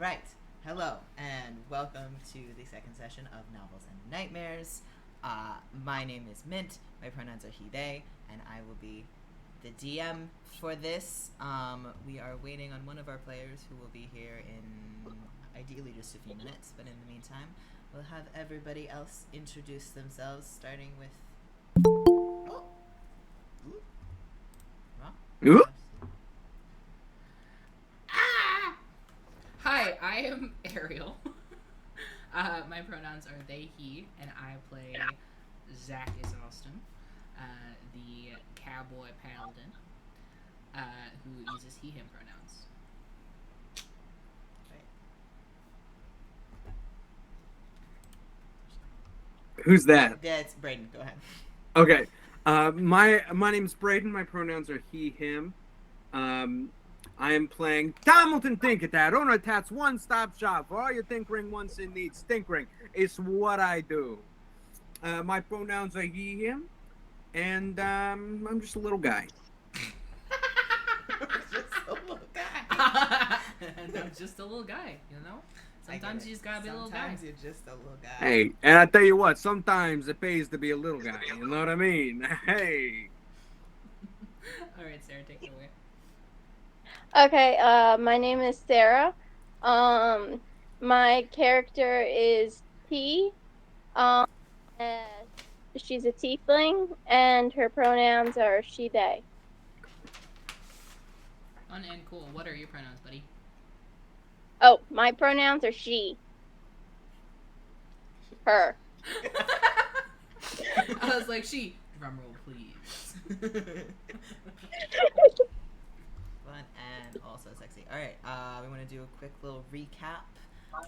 right. Hello, and welcome to the second session of Novels and Nightmares. My name is Mint. My pronouns are he, they, and I will be the DM for this. We are waiting on one of our players who will be here in ideally just a few minutes, but in the meantime, we'll have everybody else introduce themselves, starting with. Oh! Ooh. Ooh. Hi, I am Ariel. My pronouns are they, he, and I play Zakkas Austem, the cowboy paladin, who uses he, him pronouns. Who's that? That's Braeden. Go ahead. Okay. My name's Braeden. My pronouns are he, him. I am playing Tomalton TinkerTat. TinkerTat's one-stop shop for all your tinkering wants and needs. Tinkering is what I do. My pronouns are he, him, and I'm just a little guy. Just a little guy. And I'm just a little guy, you know? Sometimes you just gotta be a little guy. Sometimes you're just a little guy. Hey, and I tell you what, sometimes it pays to be a little guy. You know what I mean? Hey. Alright, Sarah, take it away. Okay, my name is Sarah. My character is T. And she's a tiefling, and her pronouns are she, they. Fun and cool. What are your pronouns, buddy? Oh, my pronouns are she. Her. I was like, she. Drum roll, please. Fun and also sexy. Alright, we want to do a quick little recap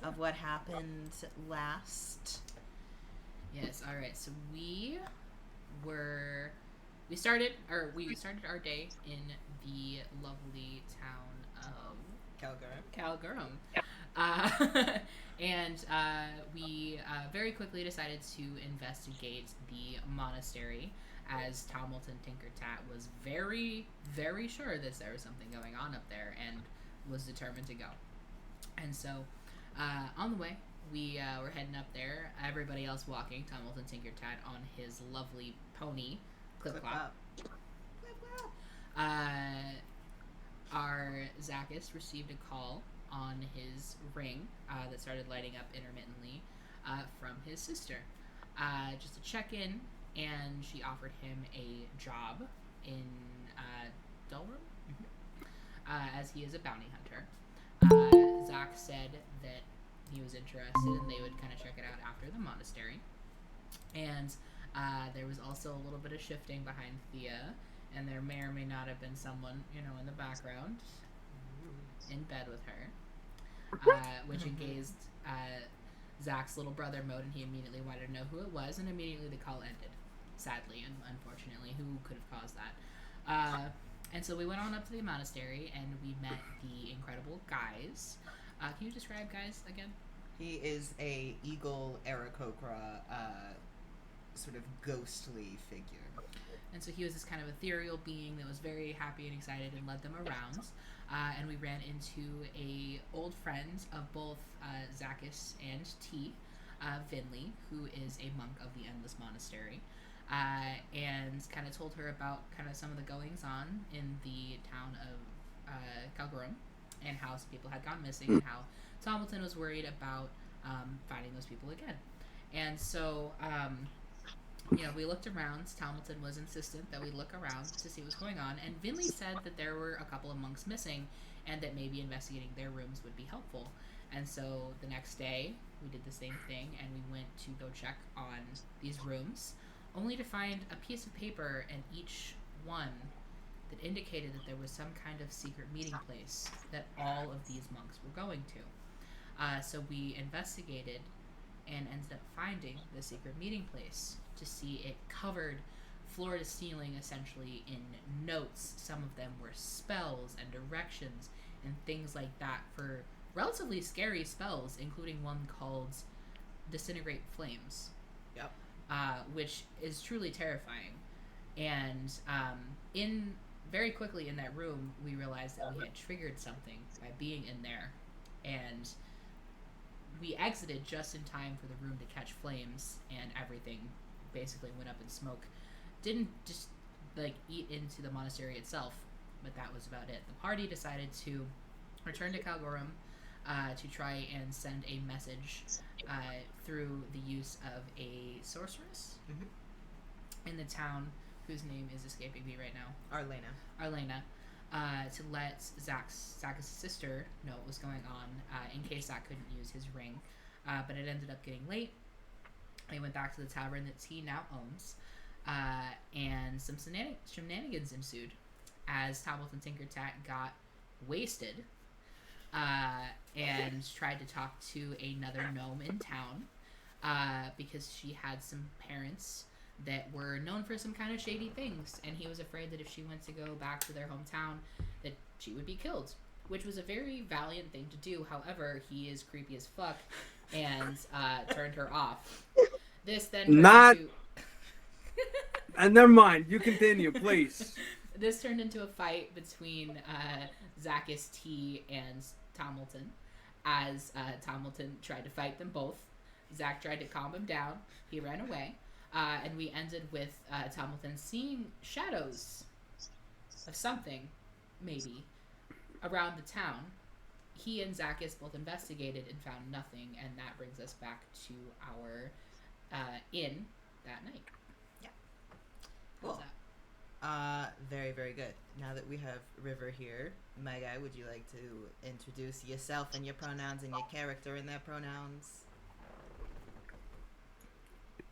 of what happened last. Yes, alright, so we started our day in the lovely town of Calgurham. And we very quickly decided to investigate the monastery, as Tomalton TinkerTat was very, very sure that there was something going on up there and was determined to go. And so, on the way, we were heading up there. Everybody else walking. Tomalton TinkerTat on his lovely pony, Clip Clop. Our Zakkas received a call on his ring that started lighting up intermittently from his sister, just to check in, and she offered him a job in Dehlruem, as he is a bounty hunter. Zach said that he was interested and they would kind of check it out after the monastery. And there was also a little bit of shifting behind Thea, and there may or may not have been someone, in the background in bed with her, which engaged Zach's little brother mode, and he immediately wanted to know who it was, and immediately the call ended. Sadly and unfortunately, who could have caused that? And so we went on up to the monastery, and we met the incredible Guys. Can you describe Guys again? He is a eagle Aarakocra sort of ghostly figure. And so he was this kind of ethereal being that was very happy and excited and led them around. And we ran into a old friend of both Zakkas and T, Vinley, who is a monk of the Endless Monastery, and kind of told her about kind of some of the goings-on in the town of Calgurham, and how some people had gone missing, and how Tomalton was worried about finding those people again. And so, we looked around. Tomalton was insistent that we look around to see what's going on, and Vinley said that there were a couple of monks missing, and that maybe investigating their rooms would be helpful. And so the next day, we did the same thing, and we went to go check on these rooms, only to find a piece of paper in each one that indicated that there was some kind of secret meeting place that all of these monks were going to. So we investigated and ended up finding the secret meeting place to see it covered floor to ceiling, essentially, in notes. Some of them were spells and directions and things like that for relatively scary spells, including one called Disintegrate Flames. Yep. Which is truly terrifying. And very quickly in that room, we realized that we had triggered something by being in there and we exited just in time for the room to catch flames, and everything basically went up in smoke. Didn't just eat into the monastery itself, but that was about it. The party decided to return to Kalgorum to try and send a message through the use of a sorceress in the town, whose name is escaping me right now. Arlena. To let Zakkas' sister know what was going on, in case Zak couldn't use his ring. But it ended up getting late. They went back to the tavern that he now owns, and some shenanigans ensued as Tomalton TinkerTat got wasted and tried to talk to another gnome in town because she had some parents that were known for some kind of shady things, and he was afraid that if she went to go back to their hometown that she would be killed, which was a very valiant thing to do. However, he is creepy as fuck and turned her off. This then turned into... Never mind, you continue, please. This turned into a fight between Zakkas, T, and Tomalton, as Tomalton tried to fight them both. Zak tried to calm him down. He ran away. And we ended with Tomalton seeing shadows of something, maybe, around the town. He and Zakkas both investigated and found nothing, and that brings us back to our inn that night. Yeah. How's Cool. that? Very, very good. Now that we have River here, my guy, would you like to introduce yourself and your pronouns and your character and their pronouns?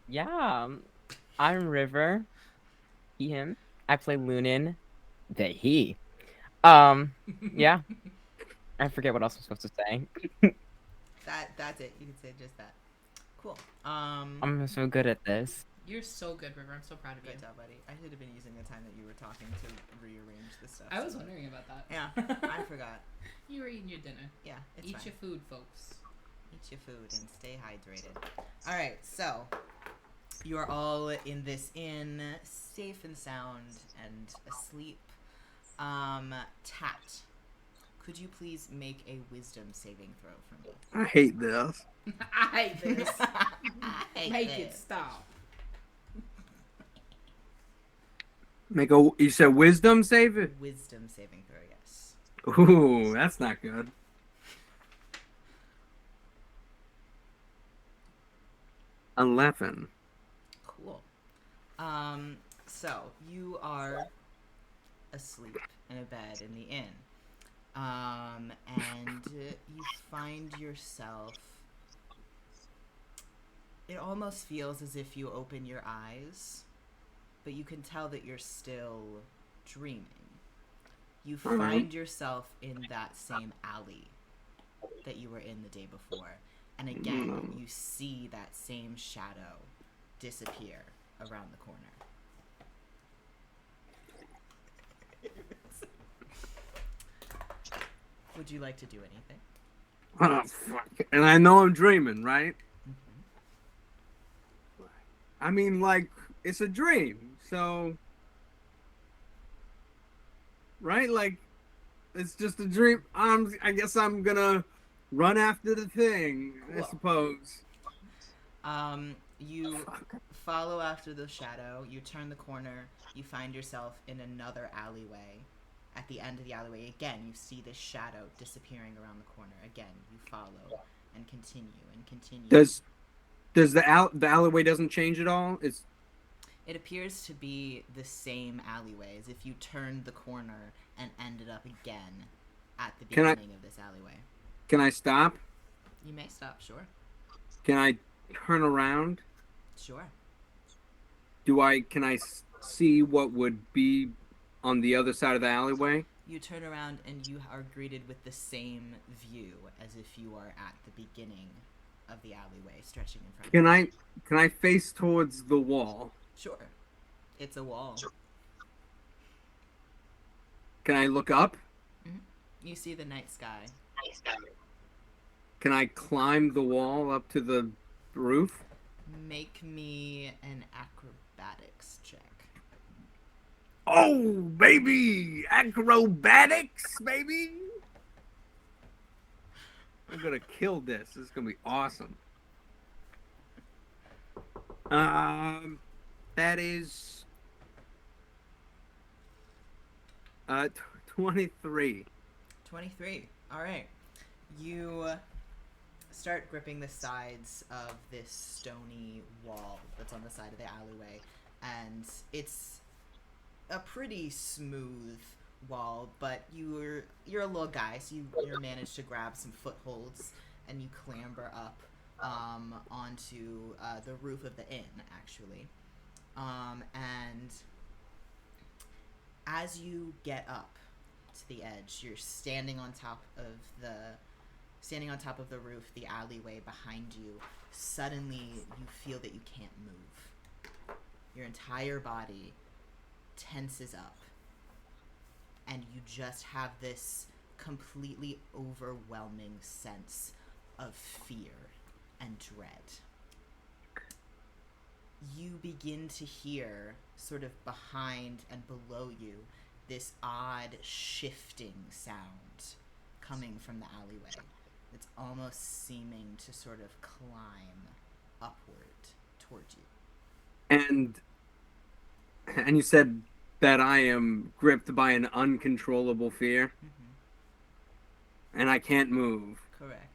Yeah, I'm River. He, him. I play Lunan. They, he. Yeah. I forget what else I'm supposed to say. That's it. You can say just that. Cool. I'm so good at this. You're so good, River. I'm so proud of you. Good job, buddy. I should have been using the time that you were talking to rearrange the stuff. I was wondering about that. Yeah, I forgot. You were eating your dinner. Yeah, it's Eat fine. your food, folks. Eat your food and stay hydrated. All right, so you are all in this inn, safe and sound and asleep. Tat, could you please make a wisdom saving throw for me? I hate this. I hate this. I hate Make it this. stop. You said wisdom save it? Wisdom saving throw, yes. Ooh, that's not good. $11. Cool. So you are asleep in a bed in the inn. And you find yourself, it almost feels as if you open your eyes, but you can tell that you're still dreaming. You find yourself in that same alley that you were in the day before. And again, you see that same shadow disappear around the corner. Would you like to do anything? Oh, fuck. And I know I'm dreaming, right? I mean, like, it's a dream, so... Right? Like, it's just a dream. I guess I'm gonna run after the thing, I suppose. You follow after the shadow, you turn the corner, you find yourself in another alleyway. At the end of the alleyway, again, you see this shadow disappearing around the corner. Again, you follow and continue and continue. Does the alleyway doesn't change at all? It appears to be the same alleyway, as if you turned the corner and ended up again at the beginning of this alleyway. Can I stop? You may stop, sure. Can I turn around? Sure. Can I see what would be on the other side of the alleyway? You turn around and you are greeted with the same view as if you are at the beginning of the alleyway, stretching in front of you. Can I face towards the wall? Sure. It's a wall. Can I look up? Mm-hmm. You see the night sky. Can I climb the wall up to the roof? Make me an acrobatics check. Oh, baby! Acrobatics, baby! I'm gonna kill this. This is gonna be awesome. That is 23. 23. All right. You start gripping the sides of this stony wall that's on the side of the alleyway, and it's a pretty smooth wall, but you're a little guy, so you manage to grab some footholds and you clamber up onto the roof of the inn, actually. And as you get up to the edge, you're standing on top of the roof, the alleyway behind you. Suddenly, you feel that you can't move. Your entire body tenses up, and you just have this completely overwhelming sense of fear and dread. You begin to hear, sort of behind and below you, this odd shifting sound coming from the alleyway. It's almost seeming to sort of climb upward towards you. And you said that I am gripped by an uncontrollable fear, and I can't move. Correct.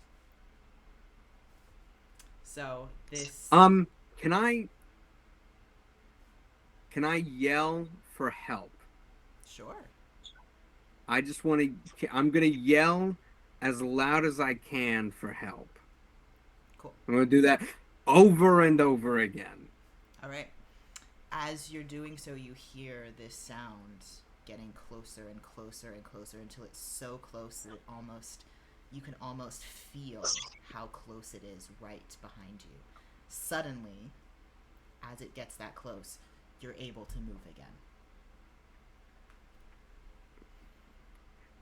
So this. Can I yell for help? Sure. I just want to. I'm gonna yell as loud as I can for help. Cool. I'm gonna do that over and over again. All right. As you're doing so, you hear this sound getting closer and closer and closer until it's so close that you can almost feel how close it is right behind you. Suddenly, as it gets that close, you're able to move again.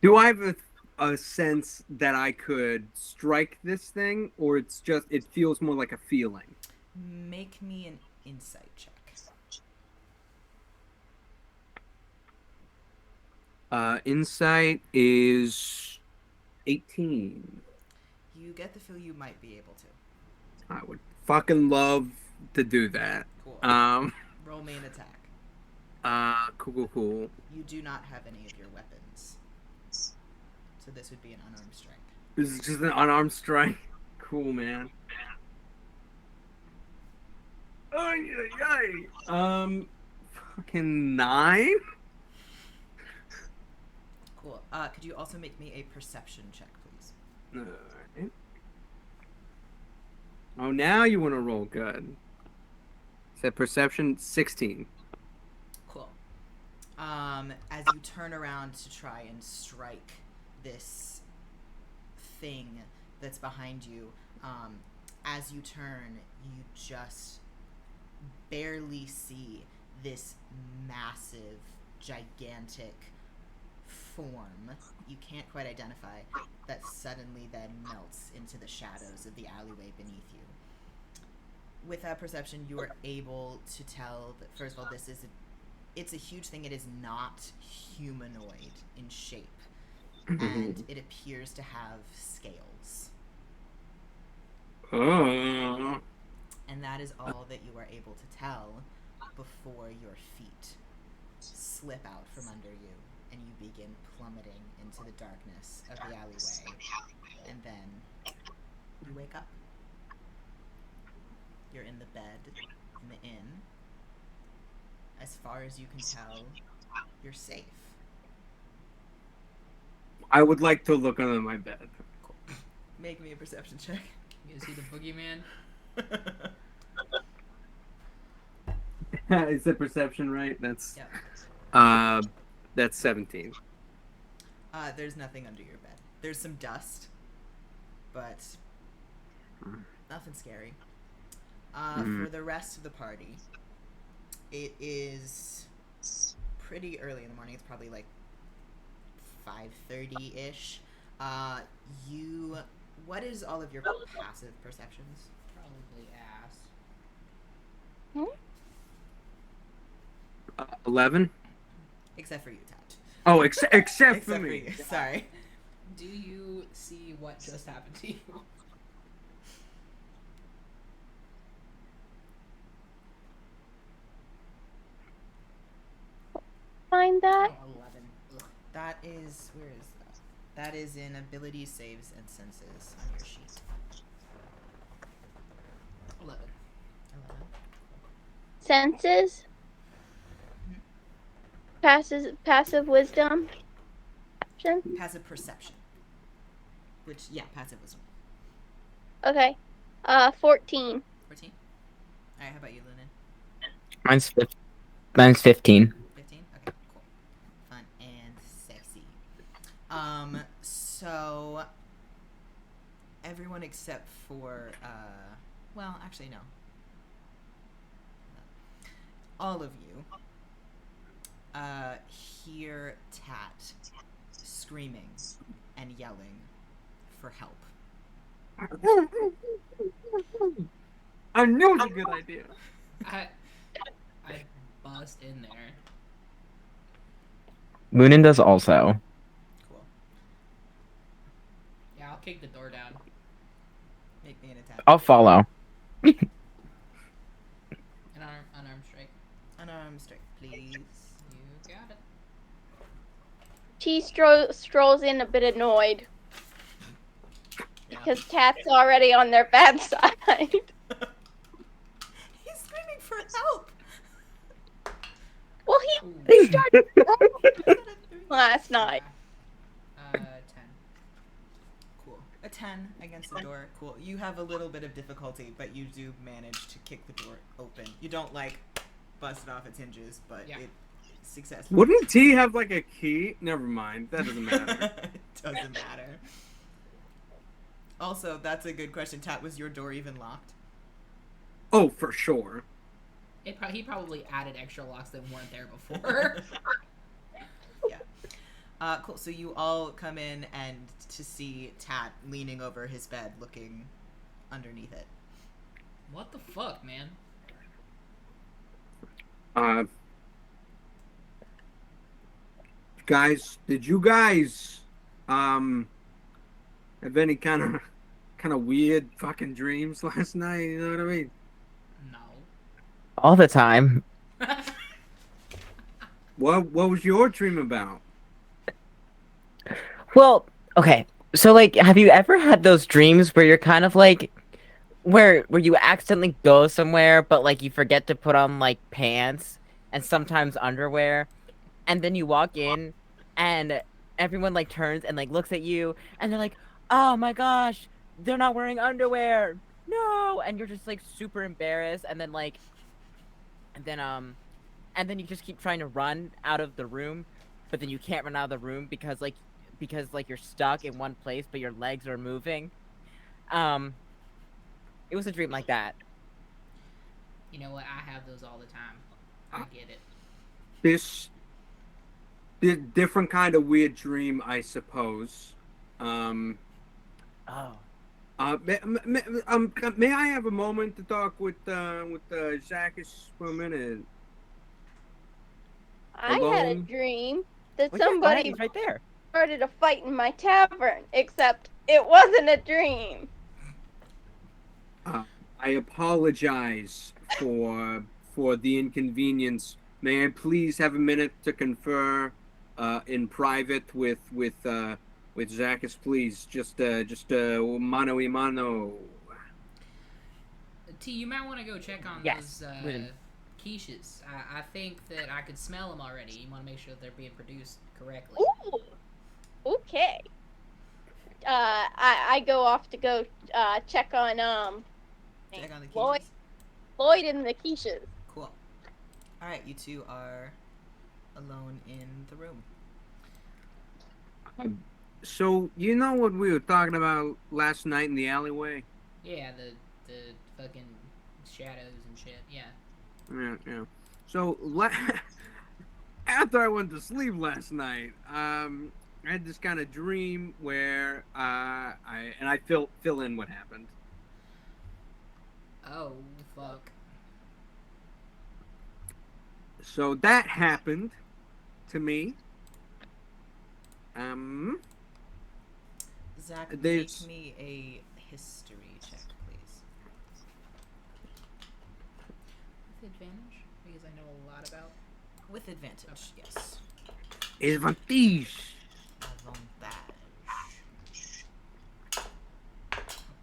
Do I have a sense that I could strike this thing, or it feels more like a feeling? Make me an insight check. Insight is 18. You get the feel you might be able to. I would fucking love to do that. Cool. Roll me an attack. Cool. You do not have any of your weapons, so this would be an unarmed strike. This is just an unarmed strike? Cool, man. Fucking 9? Cool. Could you also make me a perception check, please? Alright. Oh, now you want to roll good. Is that perception? 16. Cool. As you turn around to try and strike this thing that's behind you, as you turn, you just barely see this massive, gigantic form you can't quite identify that suddenly then melts into the shadows of the alleyway beneath you. With that perception, you are able to tell that, first of all, it's a huge thing. It is not humanoid in shape, and it appears to have scales. And that is all that you are able to tell before your feet slip out from under you and you begin plummeting into the darkness of the alleyway. And then you wake up. You're in the bed in the inn. As far as you can tell, you're safe. I would like to look under my bed. Cool. Make me a perception check. You see the boogeyman? Is the perception right? That's Yep. That's 17. There's nothing under your bed. There's some dust, but nothing scary. For the rest of the party, it is pretty early in the morning. It's probably like 5:30-ish. What is all of your passive perceptions? Probably ass. 11? Except for you, Tat. Oh, except for me. You. Sorry. Do you see what just happened to you? Find that. Oh, 11. Ugh. That is, where is that? That is in abilities, saves, and senses on your sheet. 11. 11. Senses. Passive wisdom. Perception? Passive perception. Which, yeah, passive wisdom. Okay. 14. 14. Alright, how about you, Lunan? Mine's 15. 15? Okay, cool. Fun and sexy. So everyone except for well, actually no. All of you hear Tat screaming and yelling for help. I knew it was a good idea. I bust in there. Lunan does also. Cool. Yeah, I'll kick the door down. Make me an attack. I'll follow. An unarmed strike. Unarmed strike, please. You got it. T strolls in a bit annoyed Yeah. because Tat's already on their bad side. He's screaming for help. Well, Ooh. he started last night. 10. Cool. A 10 against the door. Cool. You have a little bit of difficulty, but you do manage to kick the door open. You don't like bust it off its hinges, but Yeah. it successfully. Wouldn't T have like a key? Never mind. That doesn't matter. It doesn't matter. Also, that's a good question. Tat, was your door even locked? Oh, for sure. He probably added extra locks that weren't there before. Yeah. Cool. So you all come in and to see Tat leaning over his bed, looking underneath it. What the fuck, man? Guys, did you guys have any kind of weird fucking dreams last night? You know what I mean? No. All the time. What was your dream about? Well, okay. So, like, have you ever had those dreams where you're kind of like, where you accidentally go somewhere, but like you forget to put on like pants and sometimes underwear, and then you walk in, and everyone like turns and like looks at you, and they're like, "Oh my gosh, they're not wearing underwear, no!" And you're just like super embarrassed, and then you just keep trying to run out of the room, but then you can't run out of the room because you're stuck in one place, but your legs are moving. It was a dream like that. You know what? I have those all the time. I get it. This different kind of weird dream, I suppose. Oh. May I have a moment to talk with Zakkas for a minute? I had a Alone? dream that Well, yeah, somebody he's right there. started a fight in my tavern, except it wasn't a dream. I apologize for the inconvenience. May I please have a minute to confer in private with Zakkas, please? Just mano y mano. T, you might want to go check on Yes, those Lunan. quiches. I think that I could smell them already. You want to make sure that they're being produced correctly. Ooh. Okay. I go off to go check on Check on the Lloyd, keys. Lloyd and the quiches. Cool. All right, you two are alone in the room. So you know what we were talking about last night in the alleyway? Yeah, the fucking shadows and shit. Yeah. Yeah. So after I went to sleep last night, I had this kind of dream where I fill in what happened. Oh fuck. So that happened to me. Zach, There's- make me a history check, please. With advantage, because I know a lot about. With advantage, yes. Advantage. Advantage.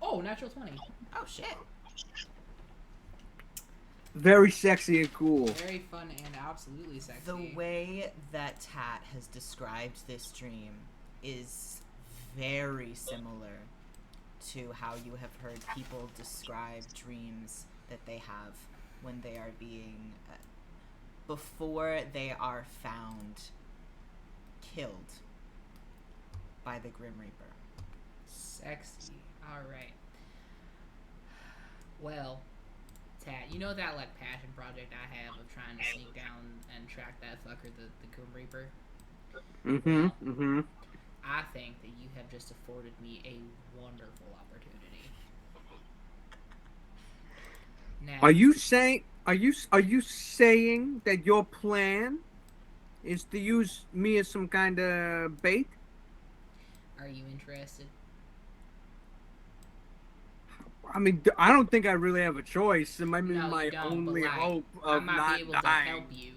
Oh, natural 20. Oh, shit. Very sexy and cool. Very fun and absolutely sexy. The way that Tat has described this dream is very similar to how you have heard people describe dreams that they have when they are being before they are found killed by the Grim Reaper. Sexy. Alright. Well, Tat, you know that like passion project I have of trying to sneak down and track that fucker, the Grim Reaper? I think that you have just afforded me a wonderful opportunity. Now, Are you saying that your plan is to use me as some kind of bait? are you interested? I mean, I don't think I really have a choice. It might be No, my you don't, only but, like, hope I of might not be able dying. to help you.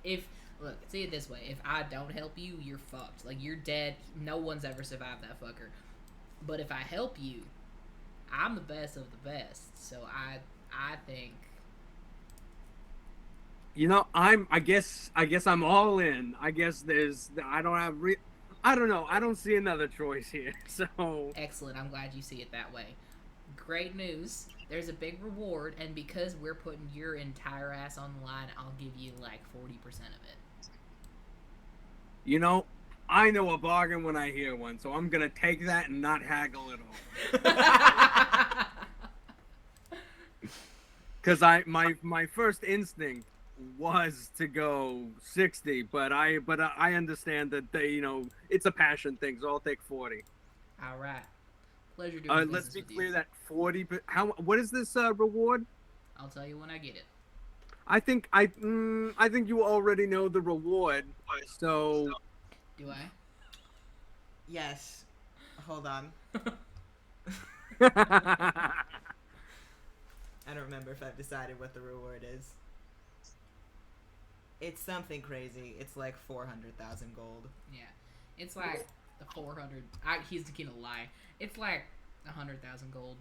If look, see it this way: if I don't help you, you're fucked. Like you're dead. No one's ever survived that fucker. But if I help you, I'm the best of the best. So I think. You know, I guess I'm all in. I guess I don't know. I don't see another choice here. So Excellent. I'm glad you see it that way. Great news. There's a big reward, and because we're putting your entire ass on the line, I'll give you like 40% of it. you know, I know a bargain when I hear one. So I'm gonna take that and not haggle at all. Because my first instinct was to go 60, but I understand that it's a passion thing, so I'll take 40. All right. Pleasure doing business Let's be with clear you. that 40. What is this reward? I'll tell you when I get it. I think you already know the reward. So Do I? Yes. Hold on. I I don't remember if I've decided what the reward is. It's something crazy. It's like 400,000 gold. Yeah. It's like the 400. He's gonna lie. It's like 100,000 gold.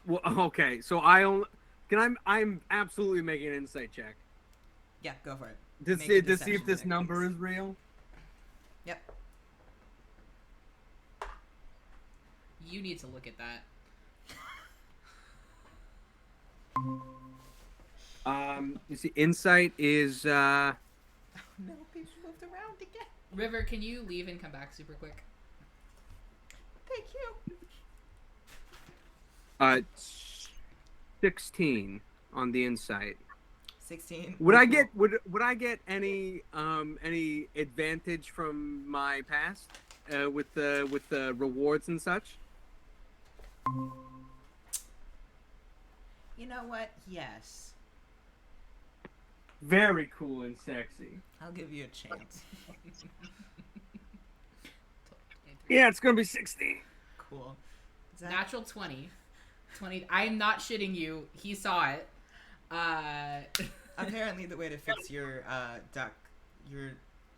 well, okay. So I'm absolutely making an insight check Yeah, go for it. to Make see a to see if deception this check, number please. is real. Yep. You need to look at that. You see, insight is No, people moved around again. River, can you leave and come back super quick? Thank you. 16 on the insight. 16. Would I get any advantage from my past with the rewards and such? You know what? Yes. Very cool and sexy. I'll give you a chance. Yeah, it's gonna be 16. Cool. Zach, Natural 20. 20. I'm not shitting you. He saw it. apparently the way to fix your your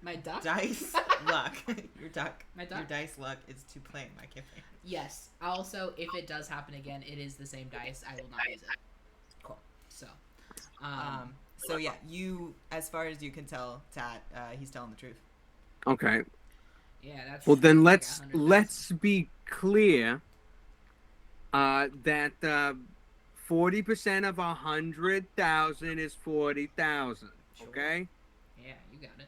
My duck? dice luck, your My duck? dice luck is to play my campaign. Yes. Also, if it does happen again, it is the same dice. I will not use it. Cool. So, So yeah, you, as far as you can tell, Tat, he's telling the truth. Okay. yeah, that's. Well, then like let's 100,000. be clear that 40% of 100,000 is 40,000. Sure. Okay. Yeah, you got it.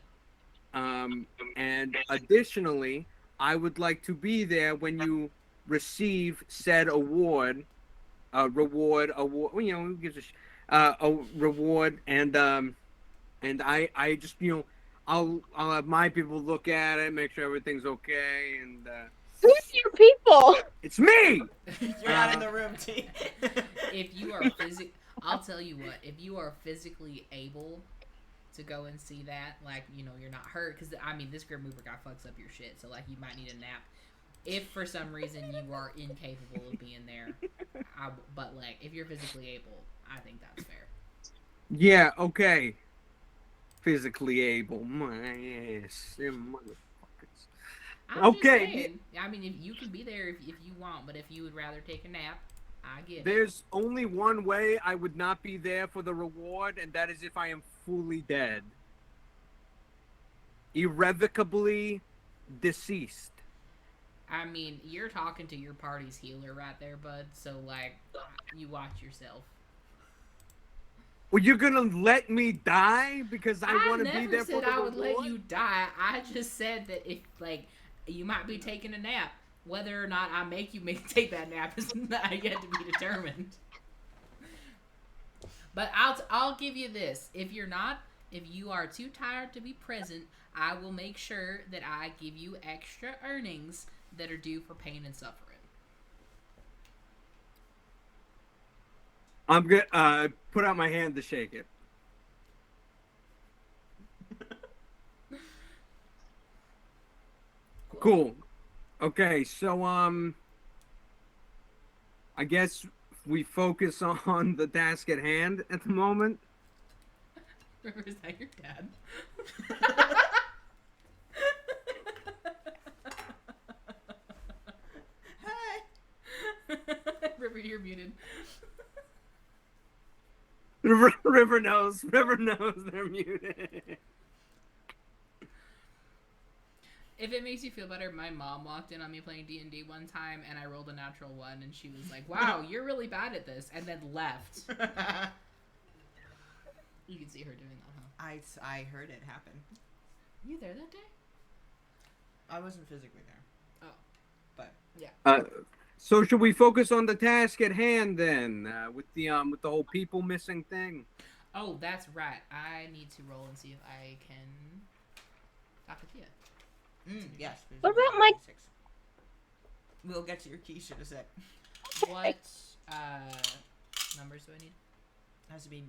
And additionally, I would like to be there when you receive said award, reward. Well, who gives a reward, and I just I'll have my people look at it, make sure everything's okay, and Who's your people? it's me. You're not in the room, T. If you are I'll tell you what. If you are physically able to go and see that. Like, you know, you're not hurt. Because, I mean, this Grim Reaper guy fucks up your shit. So, like, you might need a nap. If for some reason you are incapable of being there. But, like, if you're physically able, I think that's fair. Yeah, okay. Physically able. My ass. Them motherfuckers. I'm Okay. just saying. I mean, if you can be there if you want. But if you would rather take a nap, I get it. There's only one way I would not be there for the reward, and that is if I am fully dead. Irrevocably deceased. I mean, you're talking to your party's healer right there, bud. So, like, you watch yourself. Well, you're gonna let me die because I want to be there for the I never said I reward? would let you die. I just said that if, like, you might be taking a nap. Whether or not I make you take that nap is not yet to be determined. But I'll give you this. If you are too tired to be present, I will make sure that I give you extra earnings that are due for pain and suffering. I'm gonna put out my hand to shake it. Cool. Okay, so I guess we focus on the task at hand at the moment. River, is that your dad? Hi. River, you're muted. River knows they're muted. If it makes you feel better, my mom walked in on me playing D&D one time, and I rolled a natural 1, and she was like, wow, you're really bad at this, and then left. You can see her doing that, huh? I heard it happen. You there that day? I wasn't physically there. Oh. But yeah. So should we focus on the task at hand then, with the whole people missing thing? Oh, that's right. I need to roll and see if I can talk to Tia. Yes. What about my... We'll get to your quiche in a sec. What numbers do I need? It has to be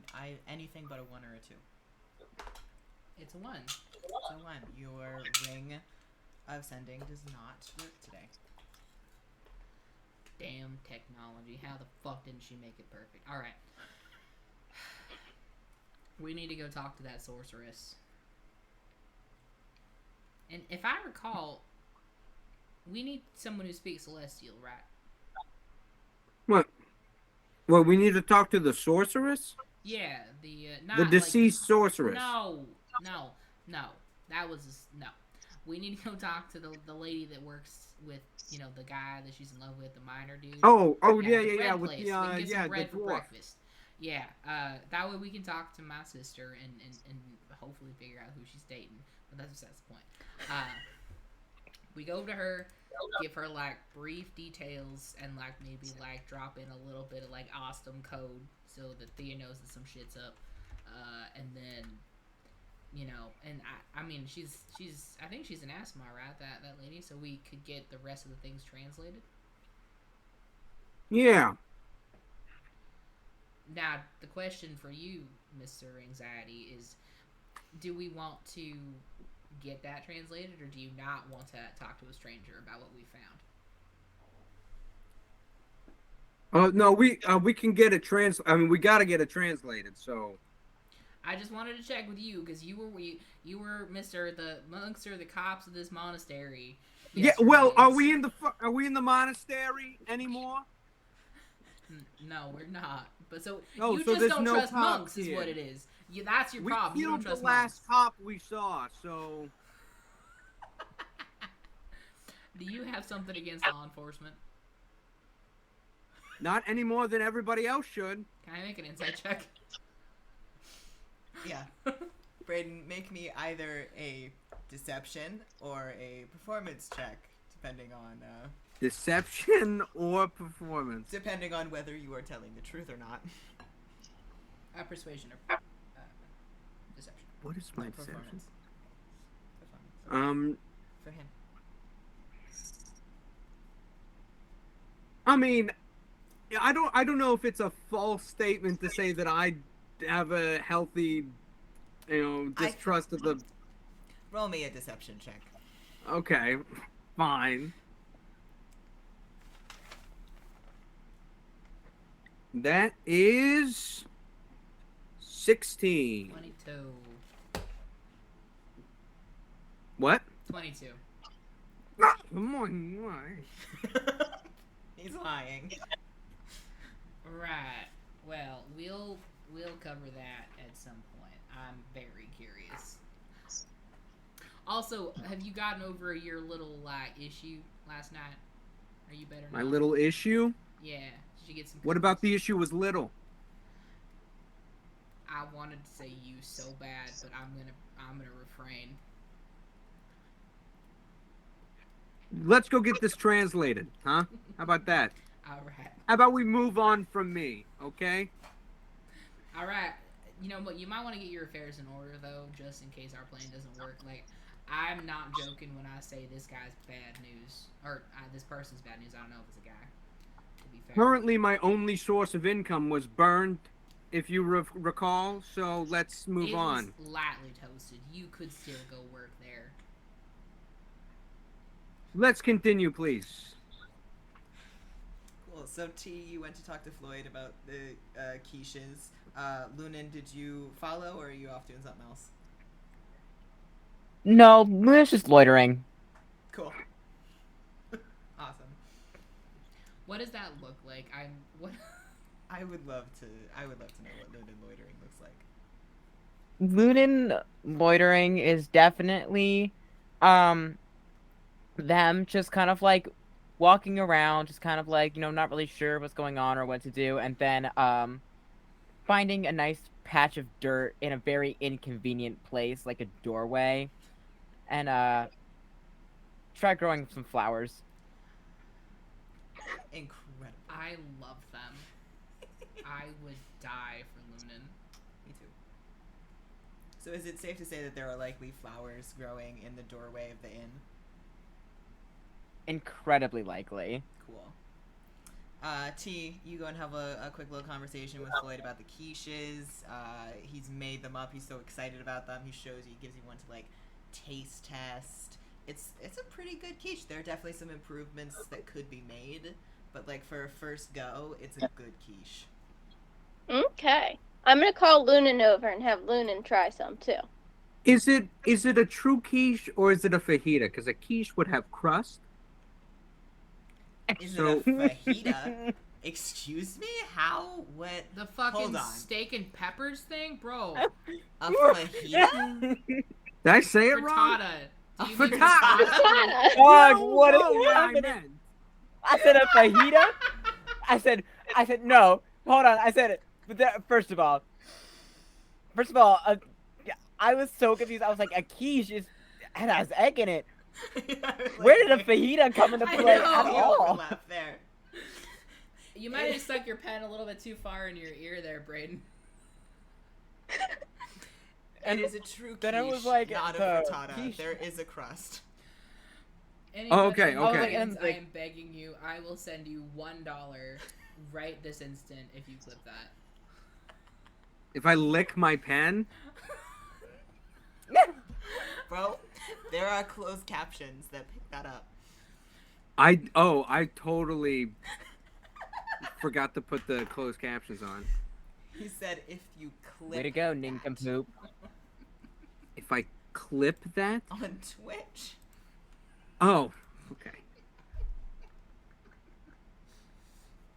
anything but a 1 or a 2. It's a 1. It's a 1. Your ring of sending does not work today. Damn technology. How the fuck didn't she make it perfect? Alright. We need to go talk to that sorceress. And if I recall, we need someone who speaks Celestial, right? What? Well, we need to talk to the sorceress? Yeah, not the deceased sorceress. No. That was no. We need to go talk to the lady that works with, you know, the guy that she's in love with, the miner dude. Oh, yeah, with place. the We can get some bread the for dwarf. breakfast. Yeah, that way we can talk to my sister and hopefully figure out who she's dating. But that's the point. We go to her, give her like brief details, and like maybe like drop in a little bit of like Austem code so that Thea knows that some shit's up, and then, you know, and I mean she's I think she's an Asma, right? That lady, so we could get the rest of the things translated. Yeah. Now the question for you, Mr. Anxiety, is: do we want to get that translated, or do you not want to talk to a stranger about what we found? No, we can get it we gotta get it translated. So I just wanted to check with you because you were Mr. the monks or the cops of this monastery. yeah. Well, are we in the monastery anymore? No, we're not. But so Oh, you so just there's don't no trust cops monks, is here. what it is. That's your problem. We You don't killed trust the last monks. cop we saw. So Do you have something against law enforcement? not any more than everybody else should. Can I make an insight check? Yeah. Braeden, make me either a deception or a performance check, depending on Deception or performance. depending on whether you are telling the truth or not. Persuasion or deception. What is my Performance. deception? Performance. For him. I mean, I don't know if it's a false statement to say that I have a healthy distrust of the. Roll me a deception check. Okay, fine. That is 16. 22. What? 22. Come on, why? He's lying. Right. Well, we'll cover that at some point. I'm very curious. Also, have you gotten over your little issue last night? Are you better now? My little issue? Yeah. Did you get some? What about the issue was little? I wanted to say you so bad, but I'm gonna refrain. Let's go get this translated, huh? How about that? All right. How about we move on from me, okay? All right. You know what? You might want to get your affairs in order, though, just in case our plan doesn't work. Like, I'm not joking when I say this guy's bad news. Or, this person's bad news. I don't know if it's a guy. To be fair. Currently, my only source of income was burned, if you recall, so let's move on. It was lightly toasted. You could still go work there. Let's continue, please. Cool. So T, you went to talk to Floyd about the quiches. Lunan, did you follow, or are you off doing something else? No, Luna's just loitering. Cool. Awesome. What does that look like? What? I would love to know what Lunan loitering looks like. Lunan loitering is definitely, them just kind of like walking around, just kind of like, not really sure what's going on or what to do, and then, finding a nice patch of dirt in a very inconvenient place, like a doorway, and, try growing some flowers. Incredible. I love them. I would die for Lunan. Me too. So is it safe to say that there are likely flowers growing in the doorway of the inn? Incredibly likely. Cool. T, you go and have a quick little conversation with Floyd about the quiches. He's made them up. He's so excited about them. He shows you, gives you one to like taste test. It's a pretty good quiche. There are definitely some improvements that could be made, but like for a first go, it's a good quiche. Okay. I'm gonna call Lunan over and have Lunan try some too. Is it a true quiche or is it a fajita? Because a quiche would have crust. Is So- it a fajita? Excuse me? How? What? The fucking Hold on. steak and peppers thing, bro. A fajita? Did I say it wrong? Frittata. A Do you mean frittata? frittata? Fuck, No, what no, is what I happening? meant. I said a fajita? I said no. Hold on. I said it. But first of all, I was so confused. I was like, a quiche has egg in it. Where did a fajita come into I play know. at all? Overlap there. You might have stuck your pen a little bit too far in your ear there, Braeden. It is a true quiche, then I was like, not a frittata. quiche. There is a crust. Okay, okay. I am begging you. I will send you $1 right this instant if you clip that. If I lick my pen, Bro, there are closed captions that pick that up. I totally forgot to put the closed captions on. He said if you clip Way to go, that nincompoop. If I clip that? on Twitch. Oh, okay.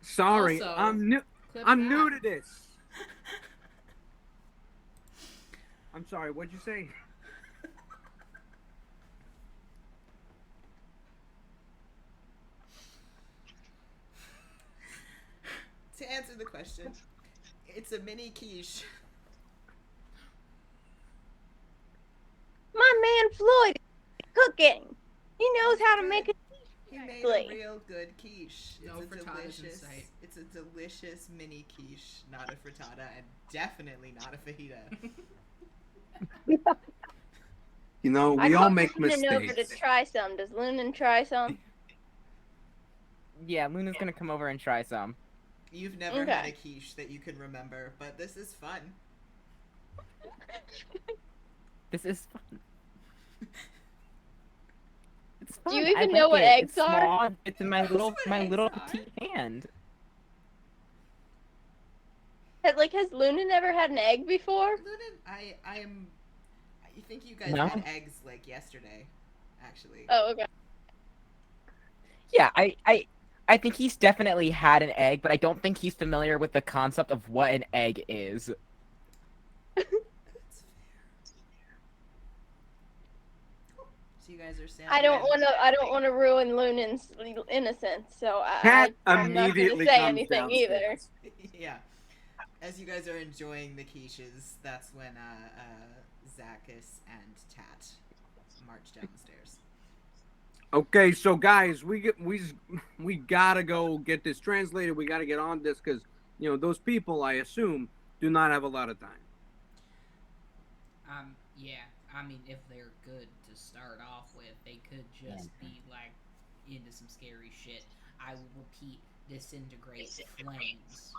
Sorry, Also, I'm new. Clip I'm that. new to this. I'm sorry. What'd you say? To answer the question, it's a mini quiche. My man Floyd is cooking. He knows how to make it. He made Exactly. a real good quiche. No frittatas in sight. It's a delicious mini quiche, not a frittata, and definitely not a fajita. You know, we I all called make Lunan over to mistakes. try some. Does Lunan try some? Yeah, Luna's gonna come over and try some. You've never had a Okay. quiche that you can remember, but this is fun. This is fun. It's fun. Do you I even know like what it. eggs It's are? small. It's in my That's little what eggs are. petite hand. Has Lunan ever had an egg before? Lunan, I think you guys No. had eggs like yesterday, actually. Oh, okay. Yeah, I think he's definitely had an egg, but I don't think he's familiar with the concept of what an egg is. That's fair. Cool. So you guys are sampling. I don't want to ruin Lunan's innocence, so Cat I'm not going to immediately say comes anything either. downstairs. Yeah. As you guys are enjoying the quiches, that's when Zakkas and Tat march down the stairs. Okay, so guys, we gotta go get this translated. We gotta get on this because those people, I assume, do not have a lot of time. Yeah. I mean, if they're good to start off with, they could just be like into some scary shit. I will repeat: disintegrate flames.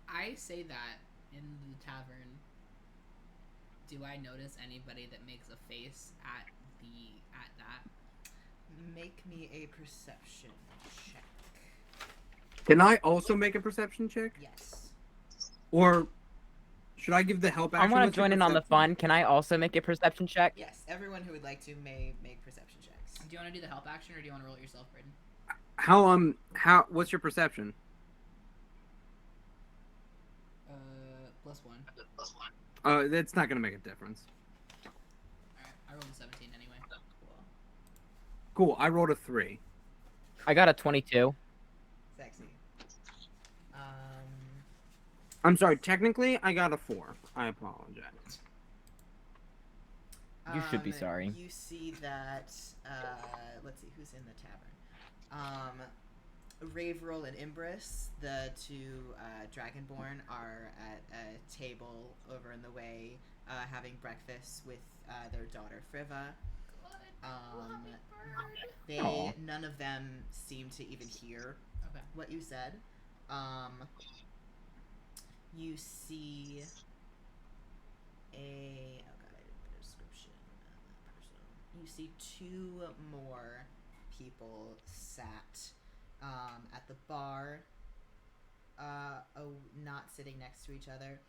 I say that in the tavern. Do I notice anybody that makes a face at that? Make me a perception check. Can I also make a perception check, Yes. or should I give the help I action? want to with the join in on the perception? fun. Can I also make a perception check? Yes. Everyone who would like to may make perception checks. Do you want to do the help action, or do you want to roll it yourself, Braeden? What's your perception? +1. That's not gonna make a difference. Alright, I rolled a 17 anyway. Cool. I rolled a 3. I got a 22. Sexy. I'm sorry. Technically, I got a 4. I apologize. You should be sorry. You see that, let's see, who's in the tavern? Raveril and Imbris, the two Dragonborn, are at a table over in the way, having breakfast with their daughter Friva. None of them seem to even hear what you said. You see a description of that person. You see 2 more people sat at the bar, not sitting next to each other.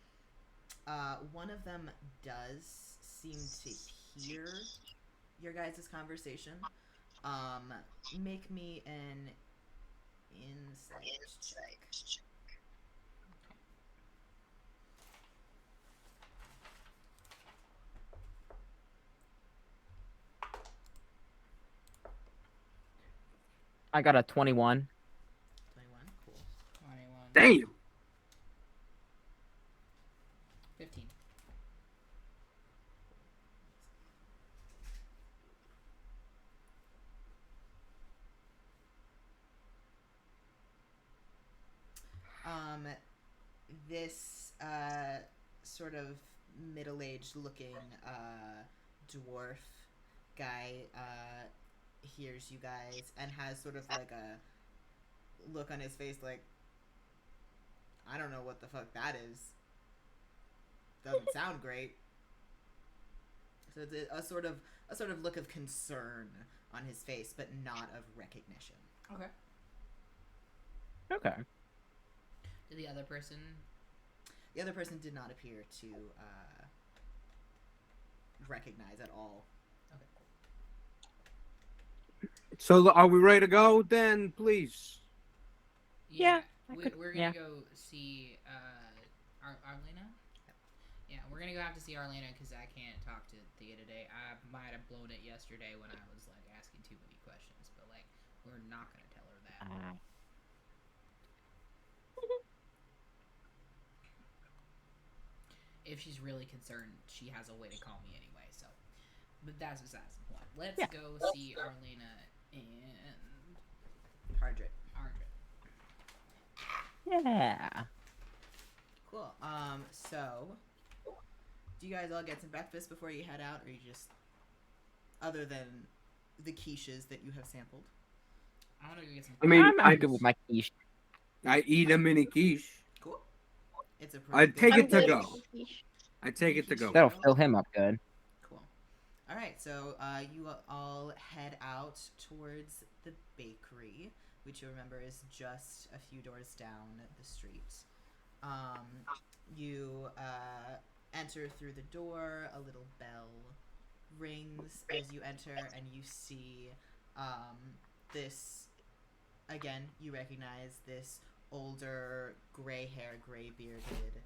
One of them does seem to hear your guys' conversation. Make me an insight check. I got a 21. 21, cool. 21. Damn. 15. This sort of middle-aged looking dwarf guy hears you guys and has sort of like a look on his face like, I don't know what the fuck that is. Doesn't sound great. So it's a sort of look of concern on his face, but not of recognition. Okay. Okay. Did the other person? The other person did not appear to recognize at all. Okay. So are we ready to go then, please? Yeah, We're gonna go see Arlena. Yeah, we're gonna go have to see Arlena because I can't talk to Thea today. I might have blown it yesterday when I was like asking too many questions, but like we're not gonna tell her that. If she's really concerned, she has a way to call me anyway. So, but that's besides the point. Let's go see Arlena and Hardrit. Yeah. Cool. So, do you guys all get some breakfast before you head out, or you just, other than the quiches that you have sampled? I want to go get some. I mean, I'm good with my quiche. I eat a mini quiche. Cool. It's a I'd pretty take good it to good go. with the quiche. I take it to go. That'll fill him up good. Cool. All right, so you all head out towards the bakery, which you remember is just a few doors down the street. You enter through the door. A little bell rings as you enter, and you see this. Again, you recognize this older, gray-haired, gray-bearded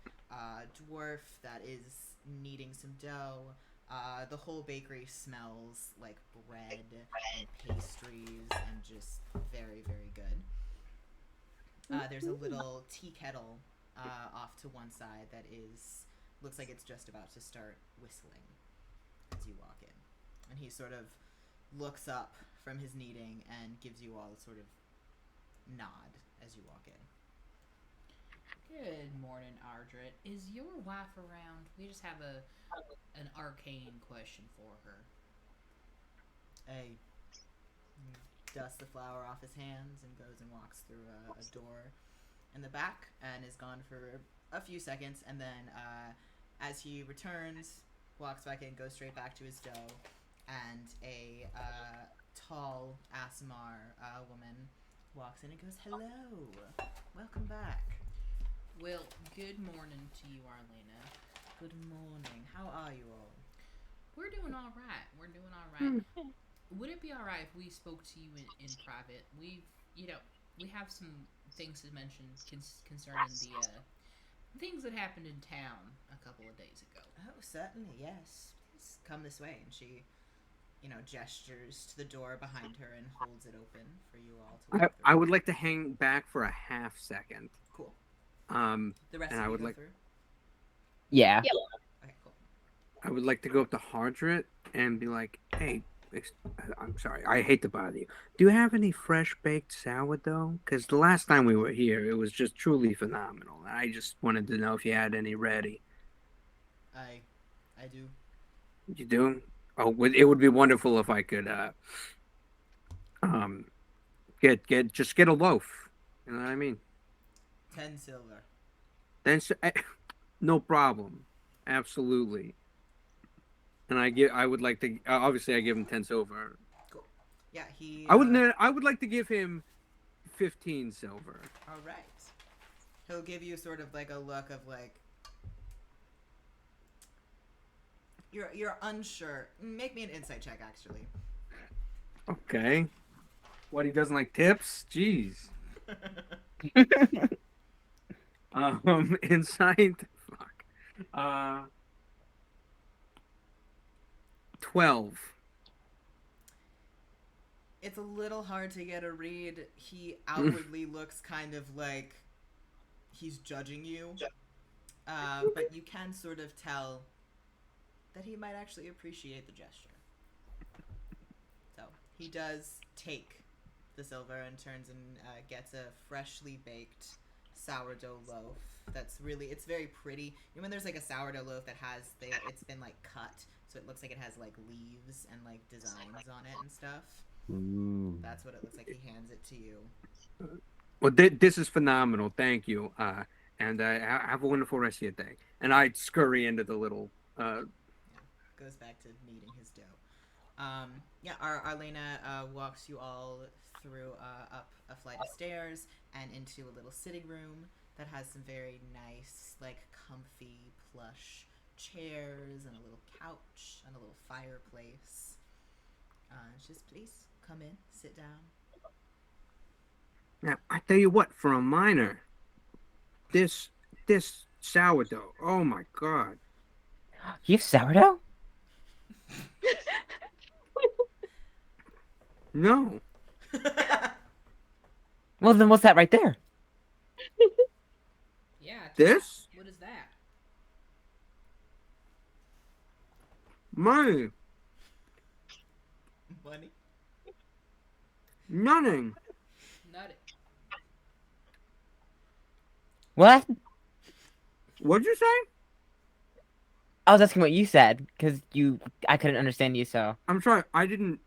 dwarf that is kneading some dough. The whole bakery smells like bread and pastries and just very, very good. There's a little tea kettle off to one side that looks like it's just about to start whistling as you walk in. And he sort of looks up from his kneading and gives you all a sort of nod as you walk in. Good morning, Ardrit. Is your wife around? We just have an arcane question for her. He dusts the flour off his hands and goes and walks through a door in the back and is gone for a few seconds, and then as he returns, walks back in, goes straight back to his dough, and a tall Asimar woman walks in and goes, "Hello, welcome back." Well, good morning to you, Arlena. Good morning. How are you all? We're doing all right. We're doing all right. Would it be all right if we spoke to you in private? We have some things to mention concerning the things that happened in town a couple of days ago. Oh, certainly, yes. Please come this way. And she, gestures to the door behind her and holds it open for you all to walk through. I would like to hang back for a half second. Cool. The rest and of I you would go like- through? Yeah. Okay, cool. I would like to go up to Hardrit and be like, "Hey, I'm sorry, I hate to bother you. Do you have any fresh baked sourdough? Because the last time we were here, it was just truly phenomenal. I just wanted to know if you had any ready." I do. You do? Oh, it would be wonderful if I could get a loaf. You know what I mean? 10 silver. Then no problem, absolutely. And I would like to. Obviously, I give him 10 silver. Cool. Yeah, he. I would like to give him 15 silver. All right. He'll give you sort of like a look of like. You're unsure. Make me an insight check, actually. Okay. What, he doesn't like tips? Jeez. Insight. Fuck. 12. It's a little hard to get a read. He outwardly looks kind of like he's judging you, but you can sort of tell that he might actually appreciate the gesture. So he does take the silver and turns and gets a freshly baked sourdough loaf. It's very pretty. You know when there's like a sourdough loaf that it's been like cut, so it looks like it has like leaves and like designs on it and stuff. Ooh. That's what it looks like. He hands it to you. Well, this is phenomenal. Thank you. And have a wonderful rest of your day. And I scurry into the little. Goes back to kneading his dough. Arlena walks you all through up a flight of stairs and into a little sitting room that has some very nice, like, comfy, plush chairs and a little couch and a little fireplace. Just please come in, sit down. Now, I tell you what, for a miner, this sourdough, oh my god. You have sourdough? No. Well, then what's that right there? Yeah. This? What is that? Money. Money? Nothing. Nutty. What? What'd you say? I was asking what you said because I couldn't understand you. So I'm sorry. I didn't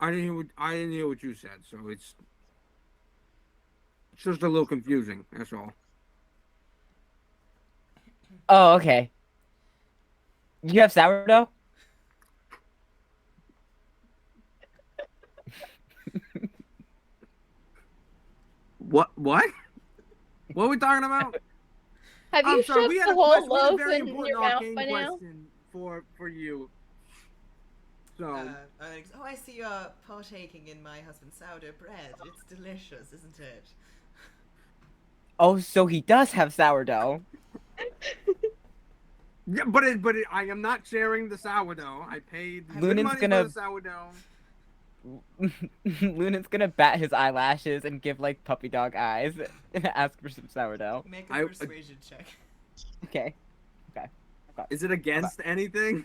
hear what you said. So it's just a little confusing. That's all. Oh, okay. You have sourdough? What? What? What are we talking about? Have I'm you sorry. shoved We had the a whole question. We had a loaf very in important your mouth arcane by now? question for you. So Alex, oh, I see you're partaking in my husband's sourdough bread. It's delicious, isn't it? Oh, so he does have sourdough. yeah, I am not sharing the sourdough. I paid good Lunan's money for gonna the sourdough. Lunan's gonna bat his eyelashes and give like puppy dog eyes and ask for some sourdough. Make a persuasion check. Okay. Is it against anything?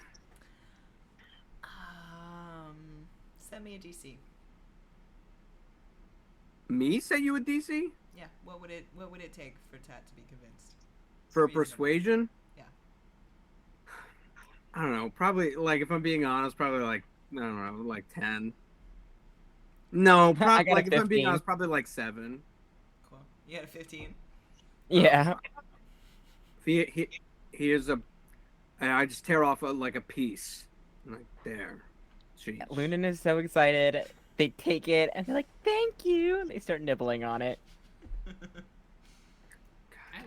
Send me a DC. Me say you a DC Yeah. What would it take for Tat to be convinced? for Reasonable. persuasion? Yeah. I don't know. Probably like if I'm being honest, probably like I don't know, like 10. No, I probably got a like if I'm being 15. honest, probably like 7. Cool. You had a 15. Yeah. Here's a, and I just tear off like a piece, like there. Jeez. Lunan is so excited. They take it and they're like, "Thank you!" And they start nibbling on it. I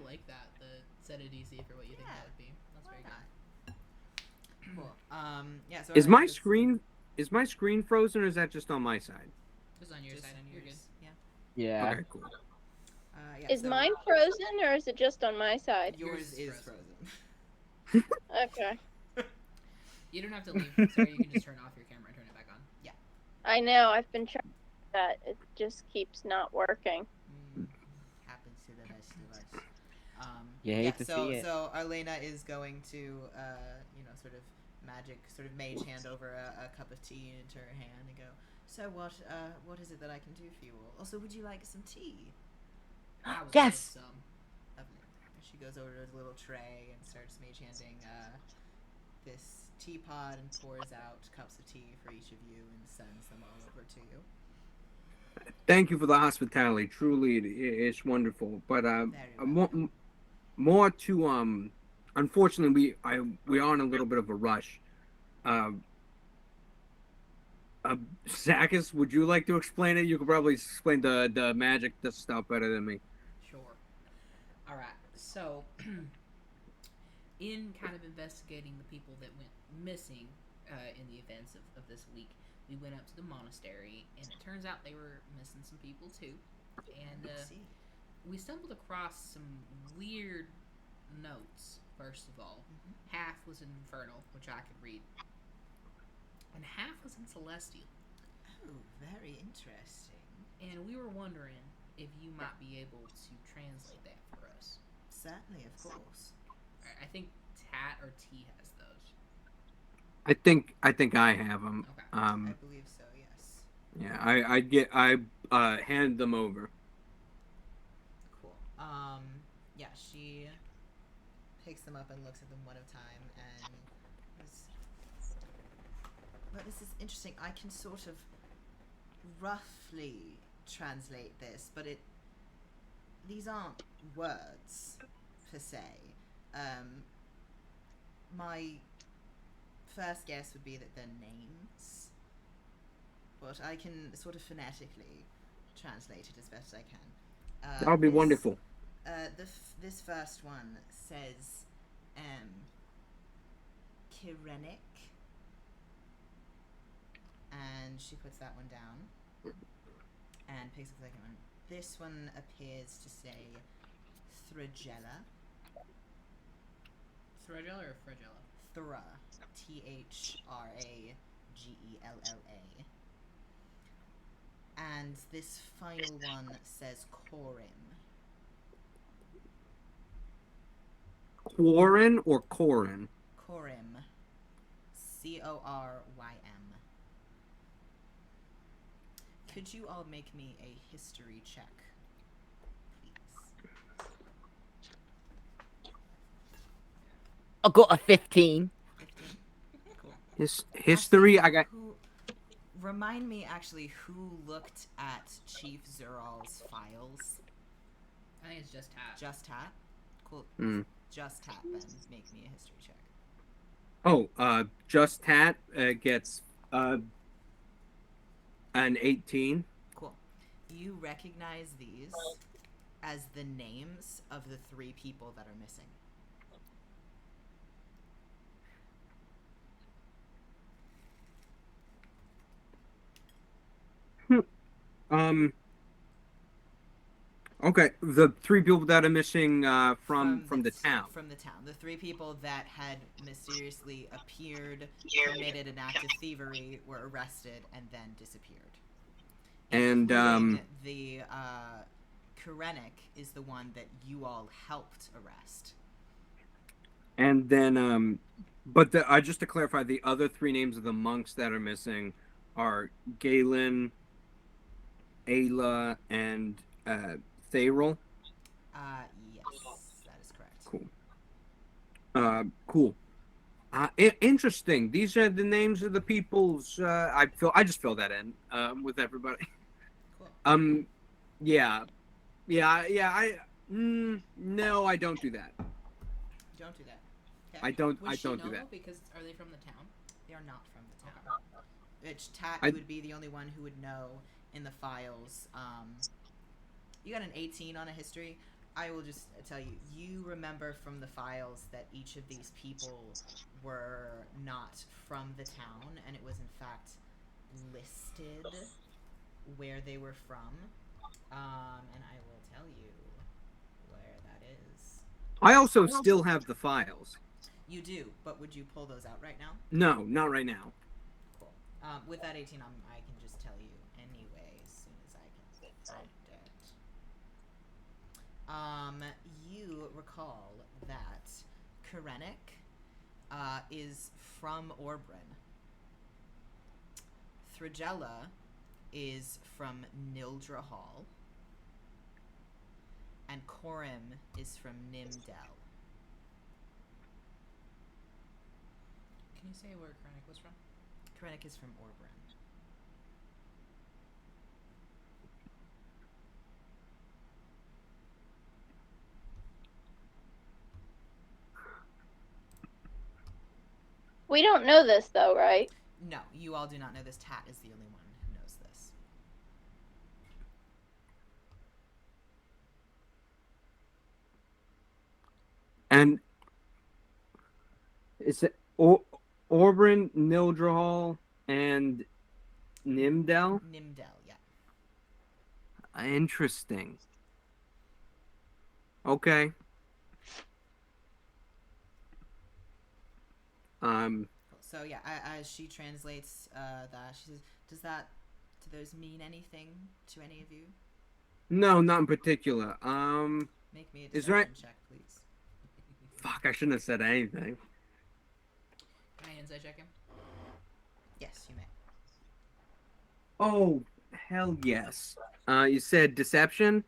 like that. The set a DC for what you think that would be. That's very good. Cool. Yeah. So Is I my just- screen frozen, or is that just on my side? Just on your just side, on you're good. yours. Yeah. Yeah. Okay, cool. Yeah. Is so mine frozen or is it just on my side? Yours is frozen. frozen. Okay. You don't have to leave. Sorry, you can just turn off your camera and turn it back on. I know, I've been trying that. It just keeps not working. Happens to the best of us. You hate to so see it. so Arlena is going to sort of mage hand over a cup of tea into her hand and go, so what is it that I can do for you all? Also, would you like some tea? I would Yes! love some. Lovely. She goes over to a little tray and starts mage handing this teapot and pours out cups of tea for each of you and sends them all over to you. Thank you for the hospitality. Truly, it's wonderful. But Very welcome. more to unfortunately, we are in a little bit of a rush. Zakkas, would you like to explain it? You could probably explain the magic, the stuff better than me. Sure. All right. So, in kind of investigating the people that went missing in the events of this week, we went up to the monastery, and it turns out they were missing some people too. And See. we stumbled across some weird notes. First of all, half was in Infernal, which I could read, and half was in Celestial. Oh, very interesting. And we were wondering if you might be able to translate that for us. Certainly, of course. I think Tat or T has those. I think I have them. Okay. I believe so. Yes. Yeah, I hand them over. Cool. Yeah, she picks them up and looks at them one at a time, and but this is interesting. I can sort of roughly translate this, but these aren't words per se. My first guess would be that they're names, but I can sort of phonetically translate it as best I can. That would be wonderful. This first one says Kyrenic, and she puts that one down and picks up the second one. This one appears to say Thragella. Thragella or Fragella? Thra. Thragella. And this final one says Corim. Corin or Corin? Corim. Corym. Could you all make me a history check, please? I'll go a 15. 15. Cool. History. I got. Remind me actually who looked at Chief Zural's files. I think it's just Tat. Just Hat. Cool. Just Tat then make me a history check. Oh, Just Tat gets an 18. Cool. You recognize these as the names of the 3 people that are missing. Okay, the 3 people that are missing from the town. From the town. The 3 people that had mysteriously appeared, committed an act of thievery, were arrested, and then disappeared. And the Krennic is the one that you all helped arrest. And then but just to clarify, the other 3 names of the monks that are missing are Galen, Ayla, and Thayrel. Yes, that is correct. Cool. Cool. Interesting. These are the names of the people's. I just fill that in with everybody. Cool. Yeah. No, I don't do that. You don't do that. Okay. I don't Would she do know, that. Because are they from the town? They are not from the town. Which Tat I- would be the only one who would know in the files. You got an 18 on a history. I will just tell you, you remember from the files that each of these people were not from the town, and it was in fact listed where they were from. And I will tell you where that is. I also still have the files. You do, but would you pull those out right now? No, not right now. Cool. With that 18, I can just tell you anyway as soon as I can find it. You recall that Krennic is from Orbrin. Thragella is from Nildra Hall. And Corim is from Nimdel. Can you say where Krennic was from? Krennic is from Orbrin. We don't know this though, right? No, you all do not know this. Tat is the only one who knows this. And is it Orbrin, Nildrahal, and Nimdel? Nimdel, yeah. Interesting. Okay. So yeah, as she translates that, she says, do those mean anything to any of you? No, not in particular. Make me a Is there deception check, please. Fuck, I shouldn't have said anything. Can I insight check him? Yes, you may. Oh, hell yes. You said deception?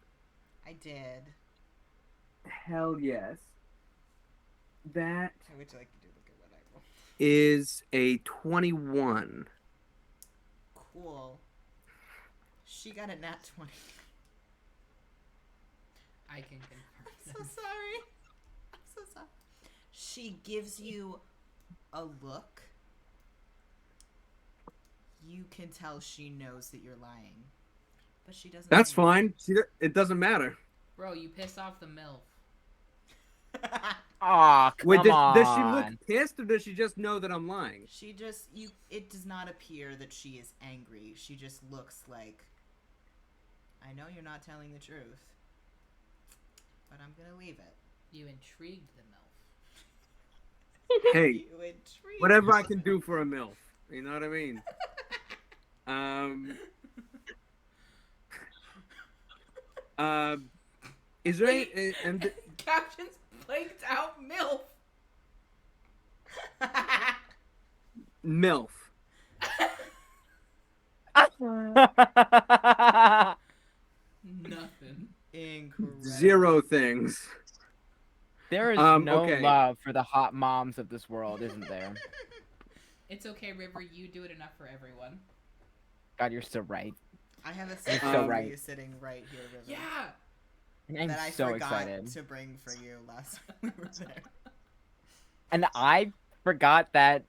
I did. Hell yes. That Would you like to do look at what I roll? is a 21. Cool. She got a nat 20. I can confirm. I'm so sorry. I'm so sorry. She gives you a look. You can tell she knows that you're lying. But she doesn't. That's say fine. It doesn't matter. Bro, you pissed off the MILF. anything. Aw, come Wait, on. does she look pissed or does she just know that I'm lying? She just it does not appear that she is angry. She just looks like, I know you're not telling the truth, but I'm gonna leave it. You intrigued the MILF. Hey, You intrigued whatever I me. can do for a MILF. You know what I mean? Is there any, and Captions blanked out MILF. MILF? Nothing. Incorrect. 0 things. There is no okay. love for the hot moms of this world, isn't there? It's okay, River. You do it enough for everyone. God, you're so right. I have a You're photo so of right. you sitting right here, River. Yeah. And I'm that I so forgot excited. to bring for you last time we were there. And I forgot that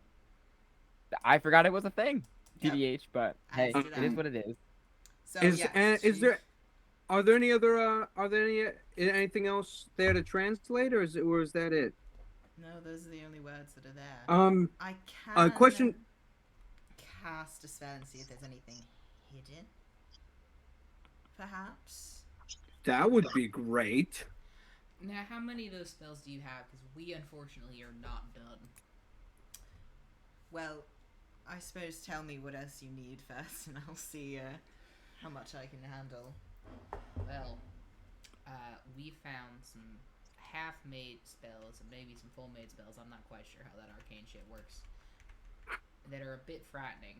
I forgot it was a thing. Yep. TBH, but As hey, did it is I. what it is. So Is yeah, is there are there any other anything else there to translate, or is that it? No, those are the only words that are there. Um, I can question. cast a spell and see if there's anything hidden. Perhaps. That would be great. Now, how many of those spells do you have? Because we unfortunately are not done. Well, I suppose tell me what else you need first, and I'll see how much I can handle. Well, we found some half-made spells and maybe some full-made spells. I'm not quite sure how that arcane shit works. That are a bit frightening.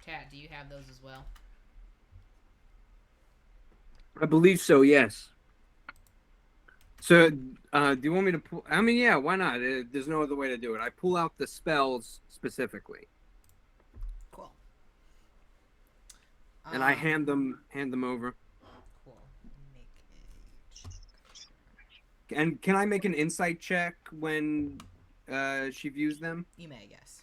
Tat, do you have those as well? I believe so. Yes. So, do you want me to pull? I mean, yeah. Why not? There's no other way to do it. I pull out the spells specifically, Cool. and I hand them over. Cool. Make a check. And can I make an insight check when she views them? You may, yes.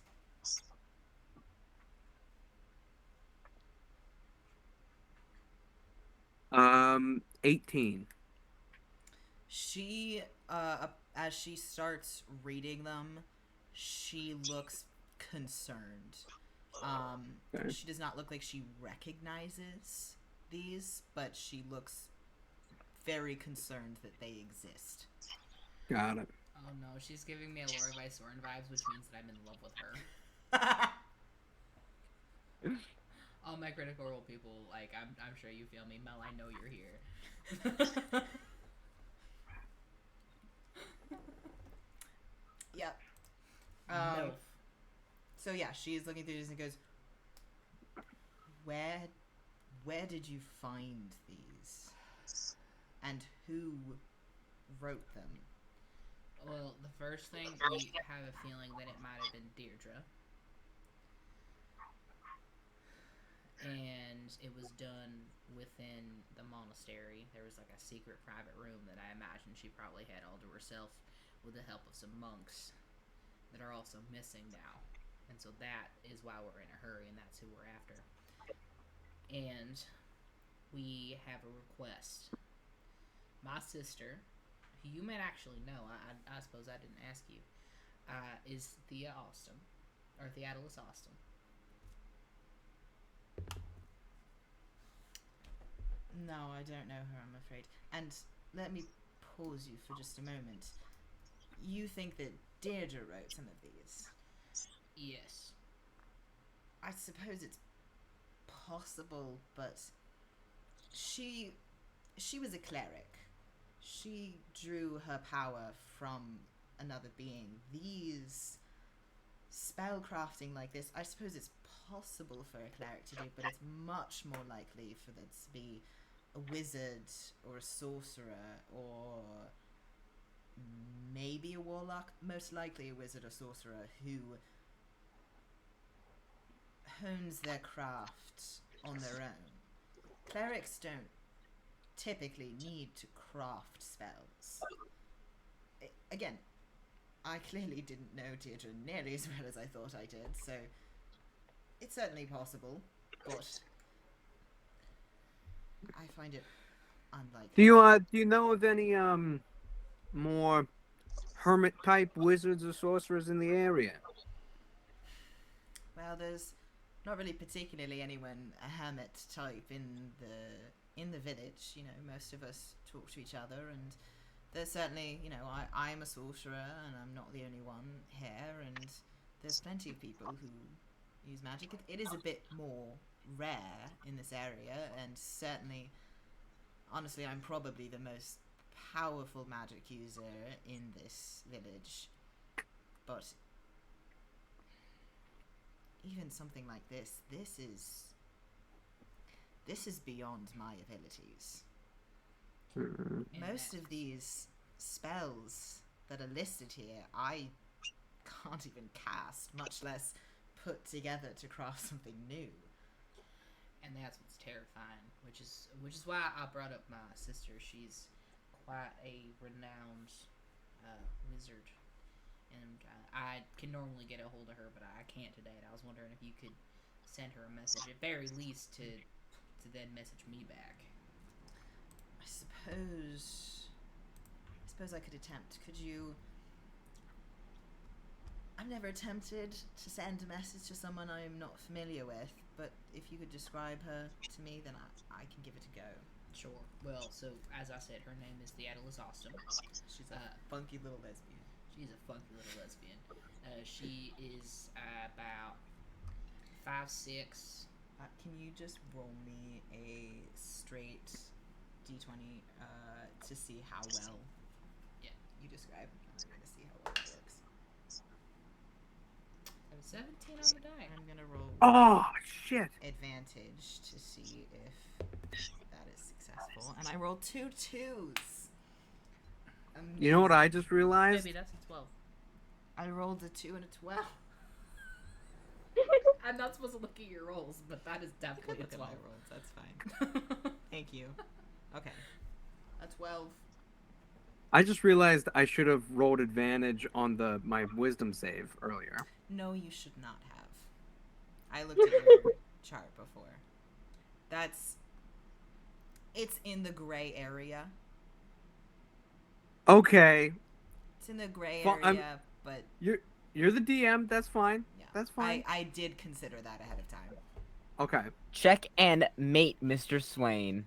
Um, 18. She, as she starts reading them, she looks concerned. Okay. She does not look like she recognizes these, but she looks very concerned that they exist. Got it. Oh no, she's giving me a Lorelei Soren vibes, which means that I'm in love with her. All my Critical Role people, like, I'm sure you feel me. Mel, I know you're here. Yep. No. So yeah, she's looking through this and goes, Where did you find these? And who wrote them? Well, the first thing, we have a feeling that it might have been Deirdre. And it was done within the monastery. There was like a secret private room that I imagine she probably had all to herself with the help of some monks that are also missing now. And so that is why we're in a hurry, and that's who we're after. And we have a request. My sister, who you might actually know, I suppose I didn't ask you, is Thea Austem, or Theodolus Austem. No, I don't know her, I'm afraid. And let me pause you for just a moment. You think that Deirdre wrote some of these? Yes. I suppose it's possible, but she was a cleric. She drew her power from another being. These spellcrafting like this, I suppose it's possible for a cleric to do, but it's much more likely for there to be a wizard or a sorcerer or maybe a warlock, most likely a wizard or sorcerer who hones their craft on their own. Clerics don't typically need to craft spells. Again, I clearly didn't know Deirdre nearly as well as I thought I did, so it's certainly possible, but I find it unlikely. Do you know of any more hermit type wizards or sorcerers in the area? Well, there's not really particularly anyone a hermit type in the village. You know, most of us talk to each other, and there's certainly, you know, I'm a sorcerer, and I'm not the only one here, and there's plenty of people who use magic. It is a bit more rare in this area, and certainly, honestly, I'm probably the most powerful magic user in this village, but even something like this is beyond my abilities. Most of these spells that are listed here, I can't even cast, much less put together to craft something new. and that's what's terrifying. Which is why I brought up my sister. She's quite a renowned wizard, and I can normally get a hold of her, but I can't today. And I was wondering if you could send her a message, at very least, to then message me back. I suppose I could attempt. Could you? I've never attempted to send a message to someone I'm not familiar with, but if you could describe her to me, then I can give it a go. Sure. Well, so as I said, her name is Zakkas Austem. She's a funky little lesbian. She's a funky little lesbian. She is about 5'6". Can you just roll me a straight d20 to see how well you describe? I'm going to see how well it works. 17 on the die. I'm going to roll Oh, shit. advantage to see if that is successful. And I rolled 2 2s. You know what I just realized? Maybe that's a 12. I rolled a 2 and a 12. I'm not supposed to look at your rolls, but that is definitely a Look at 12. my rolls. That's fine. Thank you. Okay. A 12. I just realized I should have rolled advantage on my wisdom save earlier. No, you should not have. I looked at your chart before. It's in the gray area. Okay. It's in the gray Well, area, but You're the DM. That's fine. yeah. That's fine. I did consider that ahead of time. Okay. Check and mate, Mr. Swain.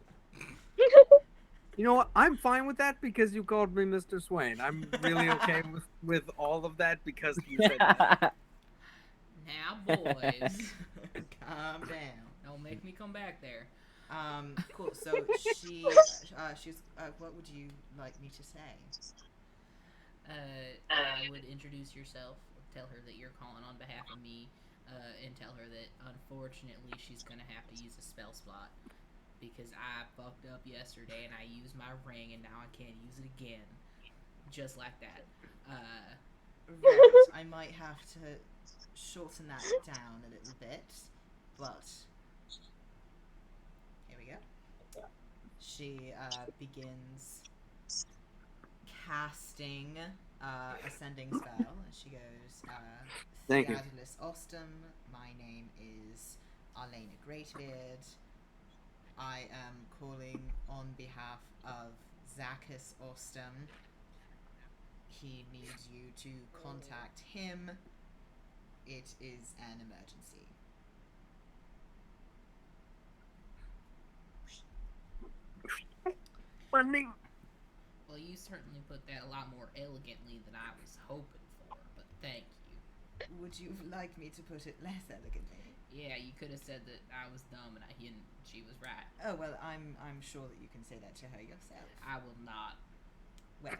You know what? I'm fine with that because you called me Mr. Swain. I'm really okay with all of that because you said that. Now, boys, Calm down. don't make me come back there. Cool. So she's what would you like me to say? I would introduce yourself, tell her that you're calling on behalf of me, and tell her that unfortunately she's gonna have to use a spell slot because I fucked up yesterday and I used my ring and now I can't use it again, just like that. Right. I might have to shorten that down a little bit, but here we go. She begins casting ascending spell, and she goes, Thank you. Zakkas Austem, my name is Arlena Greatbeard. I am calling on behalf of Zakkas Austem. He needs you to contact him. It is an emergency. Funny. Well, you certainly put that a lot more elegantly than I was hoping for, but thank you. Would you like me to put it less elegantly? Yeah, you could have said that I was dumb and she was right. Oh well, I'm sure that you can say that to her yourself. I will not. Well,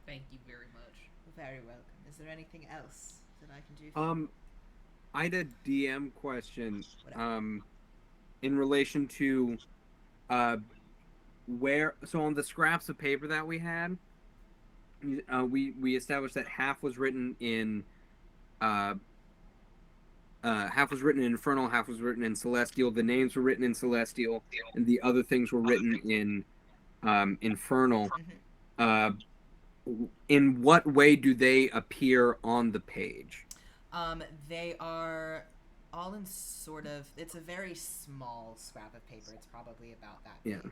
Thank you very much. very welcome. Is there anything else that I can do for you? I had a DM question. Whatever. In relation to so on the scraps of paper that we had, we established that half was written in infernal, half was written in celestial. The names were written in celestial, and the other things were written in infernal. In what way do they appear on the page? They are all in sort of. It's a very small scrap of paper. It's probably about that big. Yeah.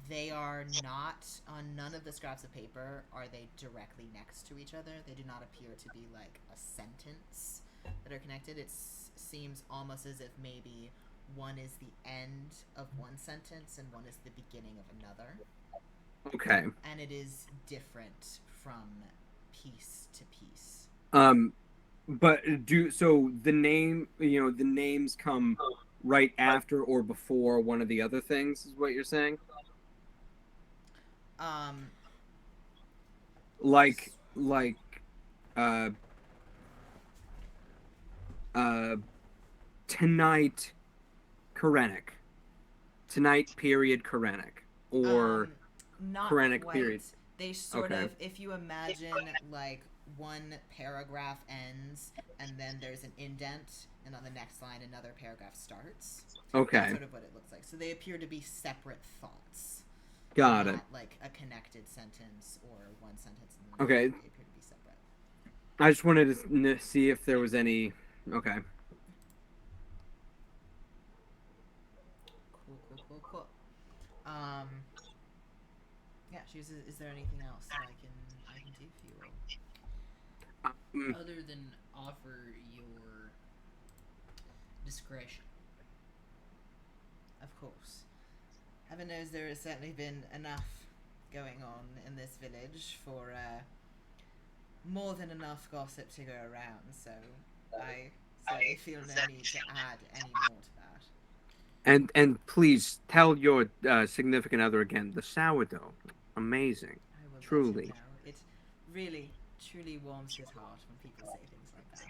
They are not on none of the scraps of paper are they directly next to each other. They do not appear to be like a sentence that are connected. It seems almost as if maybe one is the end of one sentence and one is the beginning of another. Okay. And it is different from piece to piece. But the names come right after or before one of the other things, is what you're saying? Tonight, Krennic. Tonight, period, Krennic. Or not Krennic, quite. period. They sort Okay. of, if you imagine like one paragraph ends, and then there's an indent, and on the next line another paragraph starts. Okay. That's sort of what it looks like. So they appear to be separate thoughts. Got it. Not like a connected sentence or one sentence. And Okay. They appear to be separate. I just wanted to see if there was any. Okay. Cool. Yeah. Is there anything else that I can do for you all? Other than offer your discretion. Of course. Heaven knows there has certainly been enough going on in this village for more than enough gossip to go around, so I certainly feel no need to add any more to that. And please tell your significant other again. The sourdough, amazing. I will Truly. let you know. It really, truly warms his heart when people say things like that.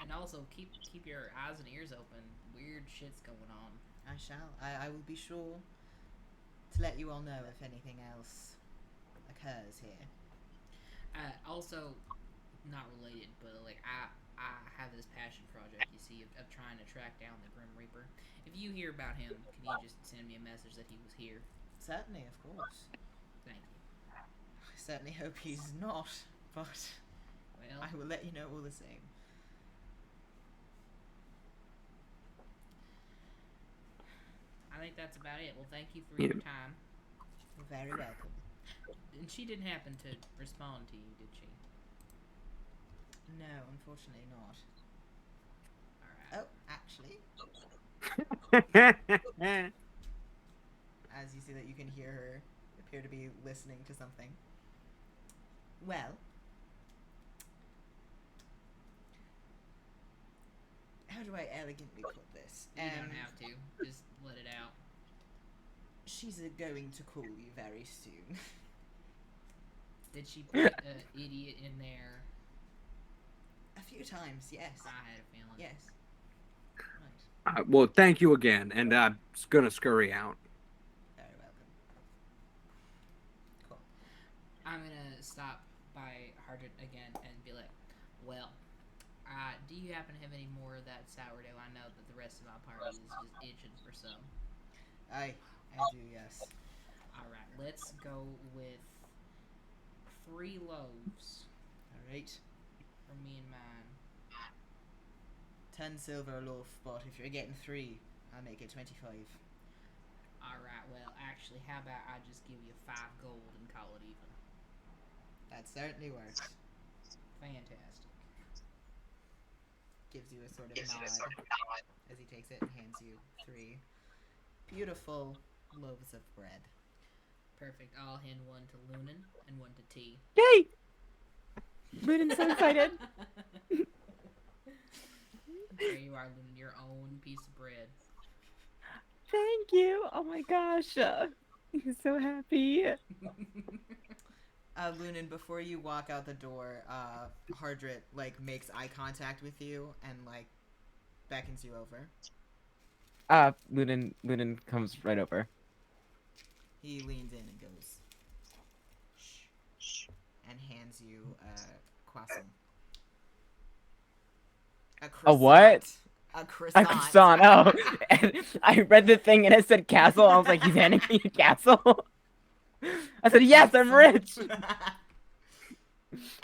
And also keep your eyes and ears open. Weird shit's going on. I shall. I will be sure to let you all know if anything else occurs here. Also, not related, but like I have this passion project, you see, of trying to track down the Grim Reaper. If you hear about him, can you just send me a message that he was here? Certainly, of course. Thank you. I certainly hope he's not, but Well, I will let you know all the same. I think that's about it. Well, thank you for your time. You're very welcome. And she didn't happen to respond to you, did she? No, unfortunately not. Alright. Oh, actually, as you see that you can hear her appear to be listening to something. Well, how do I elegantly put this? You don't have to. Just let it out. She's going to call you very soon. Did she put idiot in there? A few times, yes. I had a feeling. Yes. Right. Well, thank you again, and I'm gonna scurry out. Very welcome. Cool. I'm gonna stop by Hardred again and be like, well, do you happen to have any more of that sourdough? I know that the rest of my party is just itching for some. I do, yes. Alright, let's go with 3 loaves Alright. for me and mine. 10 silver a loaf, but if you're getting 3, I'll make it 25. Alright, well, actually, how about I just give you 5 gold and call it even? That certainly works. Fantastic. Gives you a sort of nod as he takes it and hands you 3 beautiful loaves of bread. Perfect. I'll hand one to Lunan and one to T. Yay! Lunan's so excited. There you are, Lunan, your own piece of bread. Thank you. Oh my gosh. He's so happy. Lunan, before you walk out the door, Hardred, makes eye contact with you and, beckons you over. Lunan comes right over. He leans in and goes, shh, and hands you a croissant. A what? A croissant. A croissant. Oh, and I read the thing and it said castle. I was like, he's handing me a castle. I said, yes, I'm rich.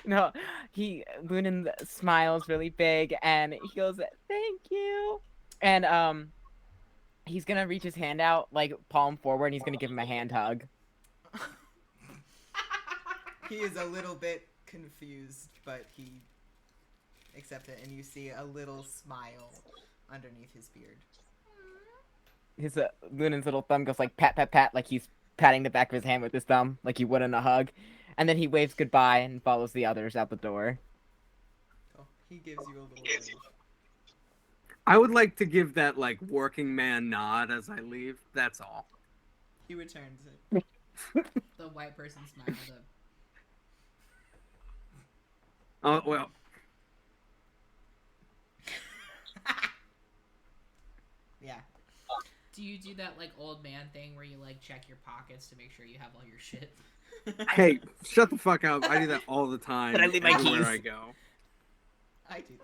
No, Lunan smiles really big and he goes, thank you. And he's gonna reach his hand out, palm forward, and he's gonna give him a hand hug. He is a little bit confused, but he accepts it, and you see a little smile underneath his beard. His Lunan's little thumb goes pat, pat, pat, like he's patting the back of his hand with his thumb, like he would in a hug. And then he waves goodbye and follows the others out the door. Oh, he gives you a little wave. I would like to give that working man nod as I leave. That's all. He returns it. The white person smiles up. Oh well. Yeah. Do you do that old man thing where you check your pockets to make sure you have all your shit? Hey, shut the fuck up. I do that all the time. Did I leave my everywhere keys? I go. I do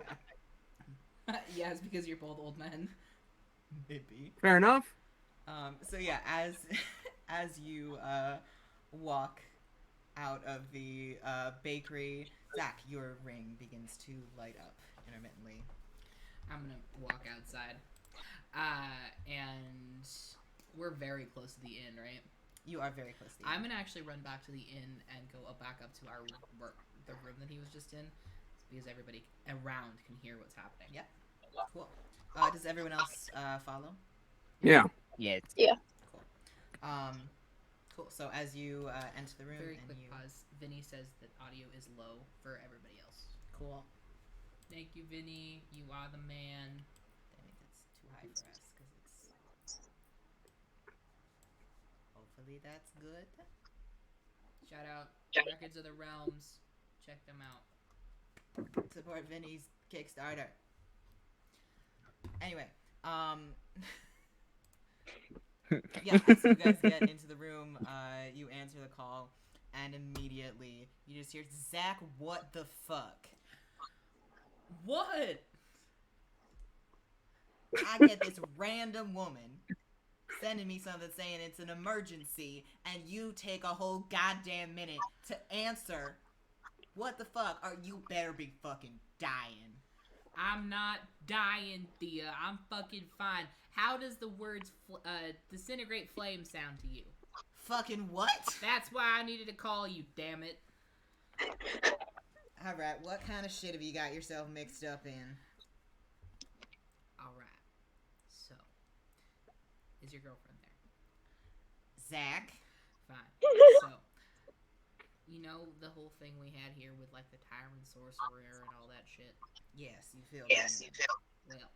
that. Yeah, it's because you're both old men. Maybe. Fair enough. So yeah, as you walk out of the bakery, Zach, your ring begins to light up intermittently. I'm gonna walk outside. And we're very close to the inn, right? You are very close to the I'm end. gonna actually run back to the inn and go back up to the room that he was just in, because everybody around can hear what's happening. Yep. Cool. Does everyone else follow? Yeah. Yes. Cool. Cool. So as you enter the room, Very and quick you pause. Vinny says that audio is low for everybody else. cool. Thank you, Vinny. You are the man. I think that's too high for us because it's. Hopefully that's good. Shout out Records of the Realms. Check them out. Support Vinny's Kickstarter. Anyway, yeah, as you guys get into the room, you answer the call, and immediately you just hear, Zach, what the fuck? What? I get this random woman sending me something saying it's an emergency, and you take a whole goddamn minute to answer. What the fuck? Or you better be fucking dying. I'm not dying, Thea. I'm fucking fine. How does the words disintegrate flame sound to you? Fucking what? That's why I needed to call you, damn it. Alright, what kind of shit have you got yourself mixed up in? Alright. So, is your girlfriend there? Zach? Fine. So, you know the whole thing we had here with like the tyrant sorcerer and all that shit? Yes, you feel Well,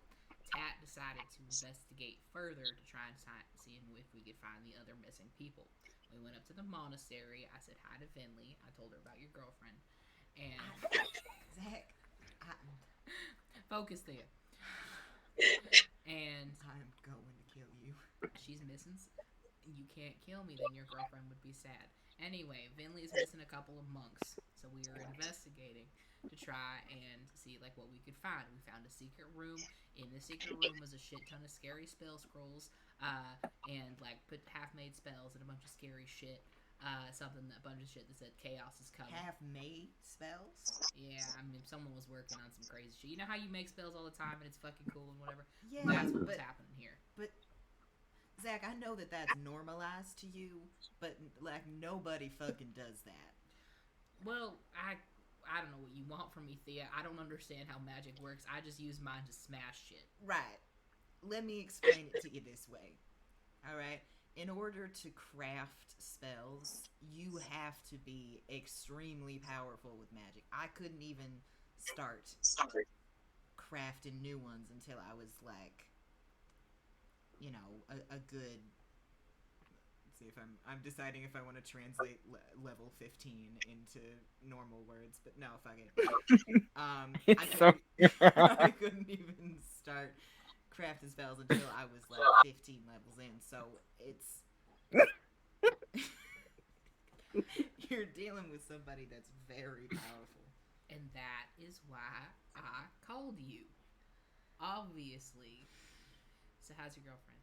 Tat decided to investigate further to try and see if we could find the other missing people. We went up to the monastery. I said hi to Vinley. I told her about your girlfriend. And Zach, focus there. And I'm going to kill you. she's missing. You can't kill me, then your girlfriend would be sad. Anyway, Vinley's missing a couple of monks, so we were investigating to try and see like what we could find. We found a secret room. In the secret room was a shit ton of scary spell scrolls, and like put half-made spells and a bunch of scary shit. A bunch of shit that said chaos is coming. Half-made spells? Yeah, I mean, someone was working on some crazy shit. You know how you make spells all the time and it's fucking cool and whatever? Yeah, That's what was but happening here. Zach, I know that that's normalized to you, but like nobody fucking does that. Well, I don't know what you want from me, Thea. I don't understand how magic works. I just use mine to smash shit. Right. Let me explain it to you this way. Alright? In order to craft spells, you have to be extremely powerful with magic. I couldn't even start crafting new ones until I was like, you know, a good. Let's see if I'm deciding if I want to translate level 15 into normal words, but no, fuck it. It's so I couldn't even start crafting spells until I was like 15 levels in. So it's you're dealing with somebody that's very powerful. And that is why I called you. Obviously. So how's your girlfriend?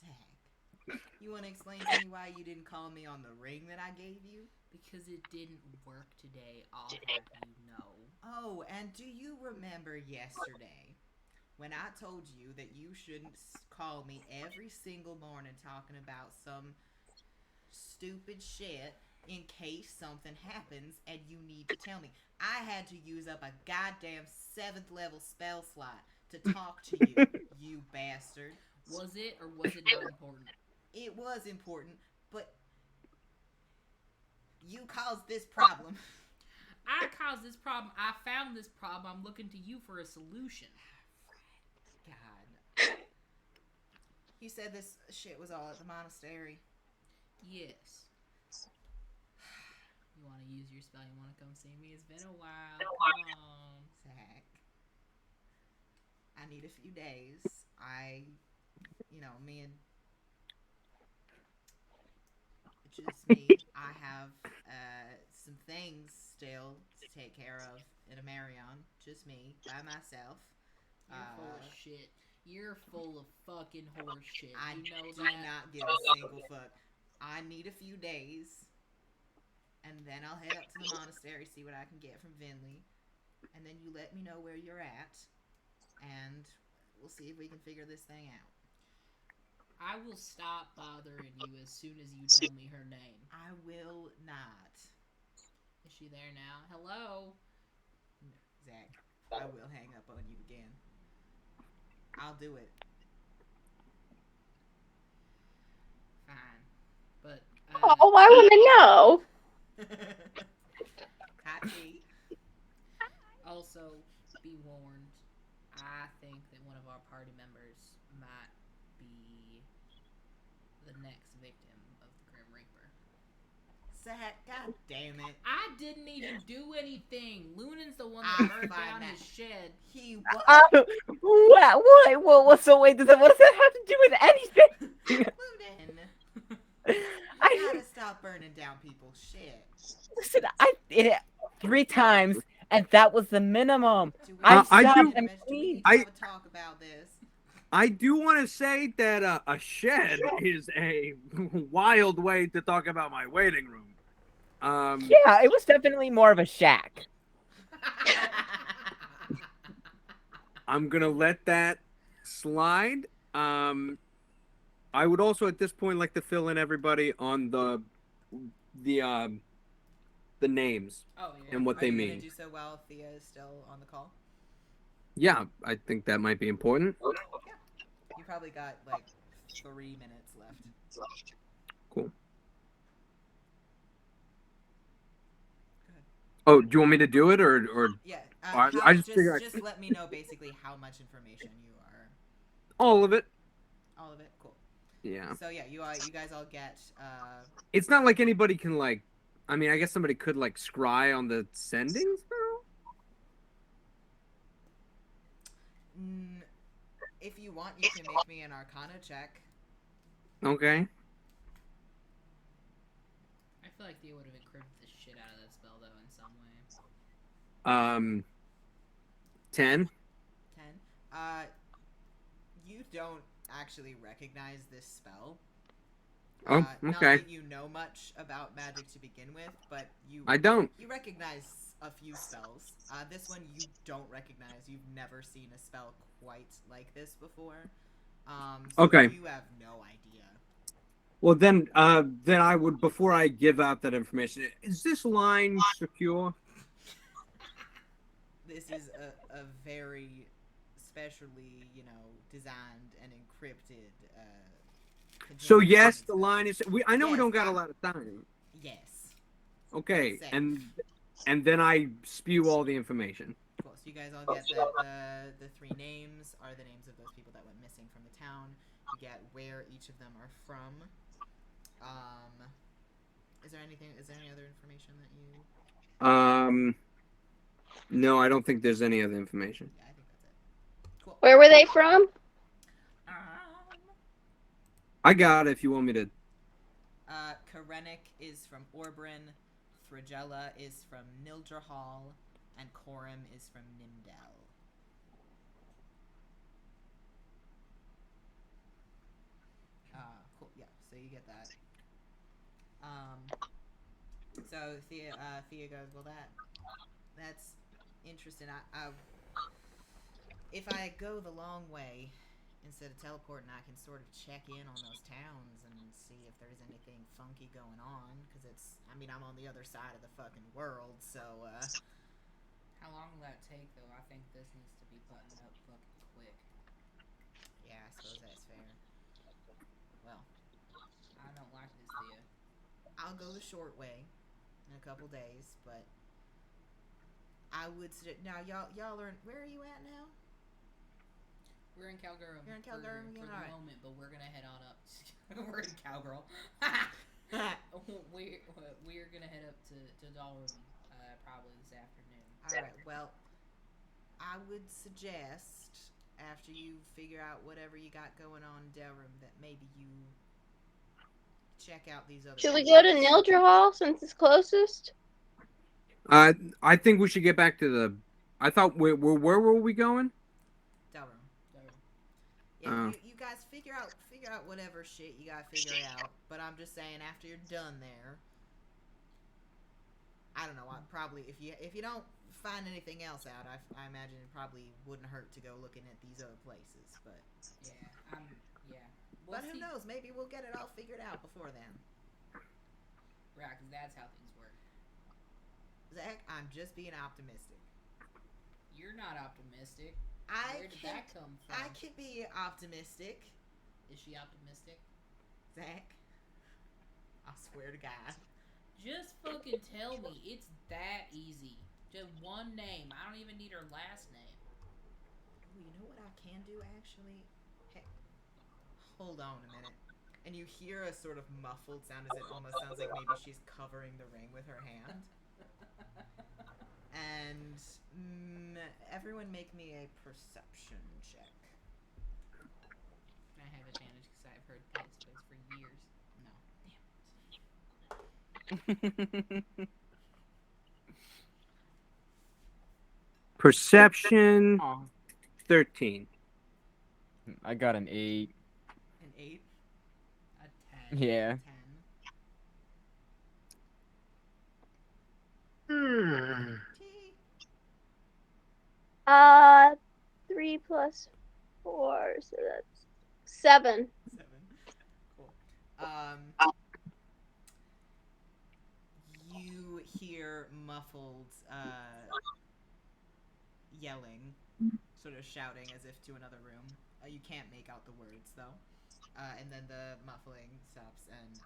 Zach, you want to explain to me why you didn't call me on the ring that I gave you? Because it didn't work today, I'll have you know. Oh, and do you remember yesterday when I told you that you shouldn't call me every single morning talking about some stupid shit in case something happens and you need to tell me? I had to use up a goddamn 7th level spell slot to talk to you, you bastard. Was it or was it not important? It was important, but you caused this problem. I caused this problem. I found this problem. I'm looking to you for a solution. God. You said this shit was all at the monastery. Yes. You want to use your spell? You want to come see me? It's been a while. Come on. Zach. I need a few days. Me and... Just me. I have some things still to take care of in a Marion. Just me, by myself. You're full of shit. You're full of fucking horse shit. I You know do that? not give a single fuck. I need a few days, and then I'll head up to the monastery, see what I can get from Vinley, and then you let me know where you're at, and we'll see if we can figure this thing out. I will stop bothering you as soon as you tell me her name. I will not. Is she there now? Hello? No, Zach, I will hang up on you again. I'll do it. Fine. But, Oh, I want to know. Hi, T. also, be warned, I think that one of our party members might be the next victim of the Grim Reaper. Zach, god damn it. I didn't even do anything. Lunan's the one that burned down his shed. He What? So wait, what does that have to do with anything? Lunan. I You gotta stop burning down people's shit. listen. I did it 3 times, and that was the minimum. Do we I need I stopped do- and to cleaned. have a talk about this? I do want to say that a shed is a wild way to talk about my waiting room. Yeah, it was definitely more of a shack. I'm gonna let that slide. I would also at this point like to fill in everybody on the names Oh, yeah. and what Are they you mean. gonna do so while Thea is still on the call? Yeah, I think that might be important. You probably got like 3 minutes left. Cool. Oh, do you want me to do it or Yeah. I just figured just let me know basically how much information you are. all of it? All of it. Cool. Yeah. So yeah, you guys all get. It's not like anybody can like. I mean, I guess somebody could like scry on the sending spell. If you want, you can make me an Arcana check. Okay. I feel like they would have encrypted the shit out of that spell, though, in some way. 10. 10. You don't actually recognize this spell. Oh, Not okay. that you know much about magic to begin with, but I don't. You recognize a few spells. This one you don't recognize. You've never seen a spell quite like this before. So Okay. You have no idea. Well, then I would, before I give out that information, is this line secure? This is a very specially, designed and encrypted. So continuous yes, spell. the line is. I know we Yes, don't got a lot of time. Yes. Okay, Same. and then I spew all the information. Cool. So you guys all get that the 3 names are the names of those people that went missing from the town. You get where each of them are from. Is there any other information that you? No, I don't think there's any other information. Yeah, I think that's it. Cool. Where were they from? I got it if you want me to. Karenik is from Orbrin, Thragella is from Nildrahal, and Corim is from Nimdal. Cool. Yeah. So you get that. So Thea goes, well, that's interesting. If I go the long way instead of teleporting, I can sort of check in on those towns and see if there's anything funky going on. Because I'm on the other side of the fucking world, so How long will that take, though? I think this needs to be buttoned up fucking quick. yeah, I suppose that's fair. Well, I don't like this, Thea. I'll go the short way in a couple days, but I would suggest now y'all are where are you at now? We're in Calgary. You're in Calgary for again? the Alright. moment, but we're gonna head on up. We're in Cowgirl. we're gonna head up to Dehlruem probably this afternoon. Alright, well, I would suggest after you figure out whatever you got going on in Dehlruem that maybe you check out these other Should we go to places. Nildrahal since it's closest? I think we should get back to the. I thought where were we going? Dehlruem. So, Yeah, Oh. you guys figure out whatever shit you gotta figure out. But I'm just saying, after you're done there, I don't know. I probably if you don't find anything else out, I imagine it probably wouldn't hurt to go looking at these other places. But yeah. We'll but who see. knows? Maybe we'll get it all figured out before then. Right, because that's how things work. Zach, I'm just being optimistic. You're not optimistic. I Where did can, that come from? I can be optimistic, Is she optimistic? Zach. I swear to God. Just fucking tell me. It's that easy. Just one name. I don't even need her last name. Ooh, you know what I can do actually? Hey, hold on a minute. And you hear a sort of muffled sound as it almost sounds like maybe she's covering the ring with her hand. And everyone make me a perception check. I have advantage because I've heard pet space for years. No, damn it. Perception Aw. 13. I got an 8. An 8? A 10. Yeah. 10. T. 3 plus 4, so that's 7. 7. Cool. You hear muffled yelling, sort of shouting as if to another room. You can't make out the words though. And then the muffling stops, and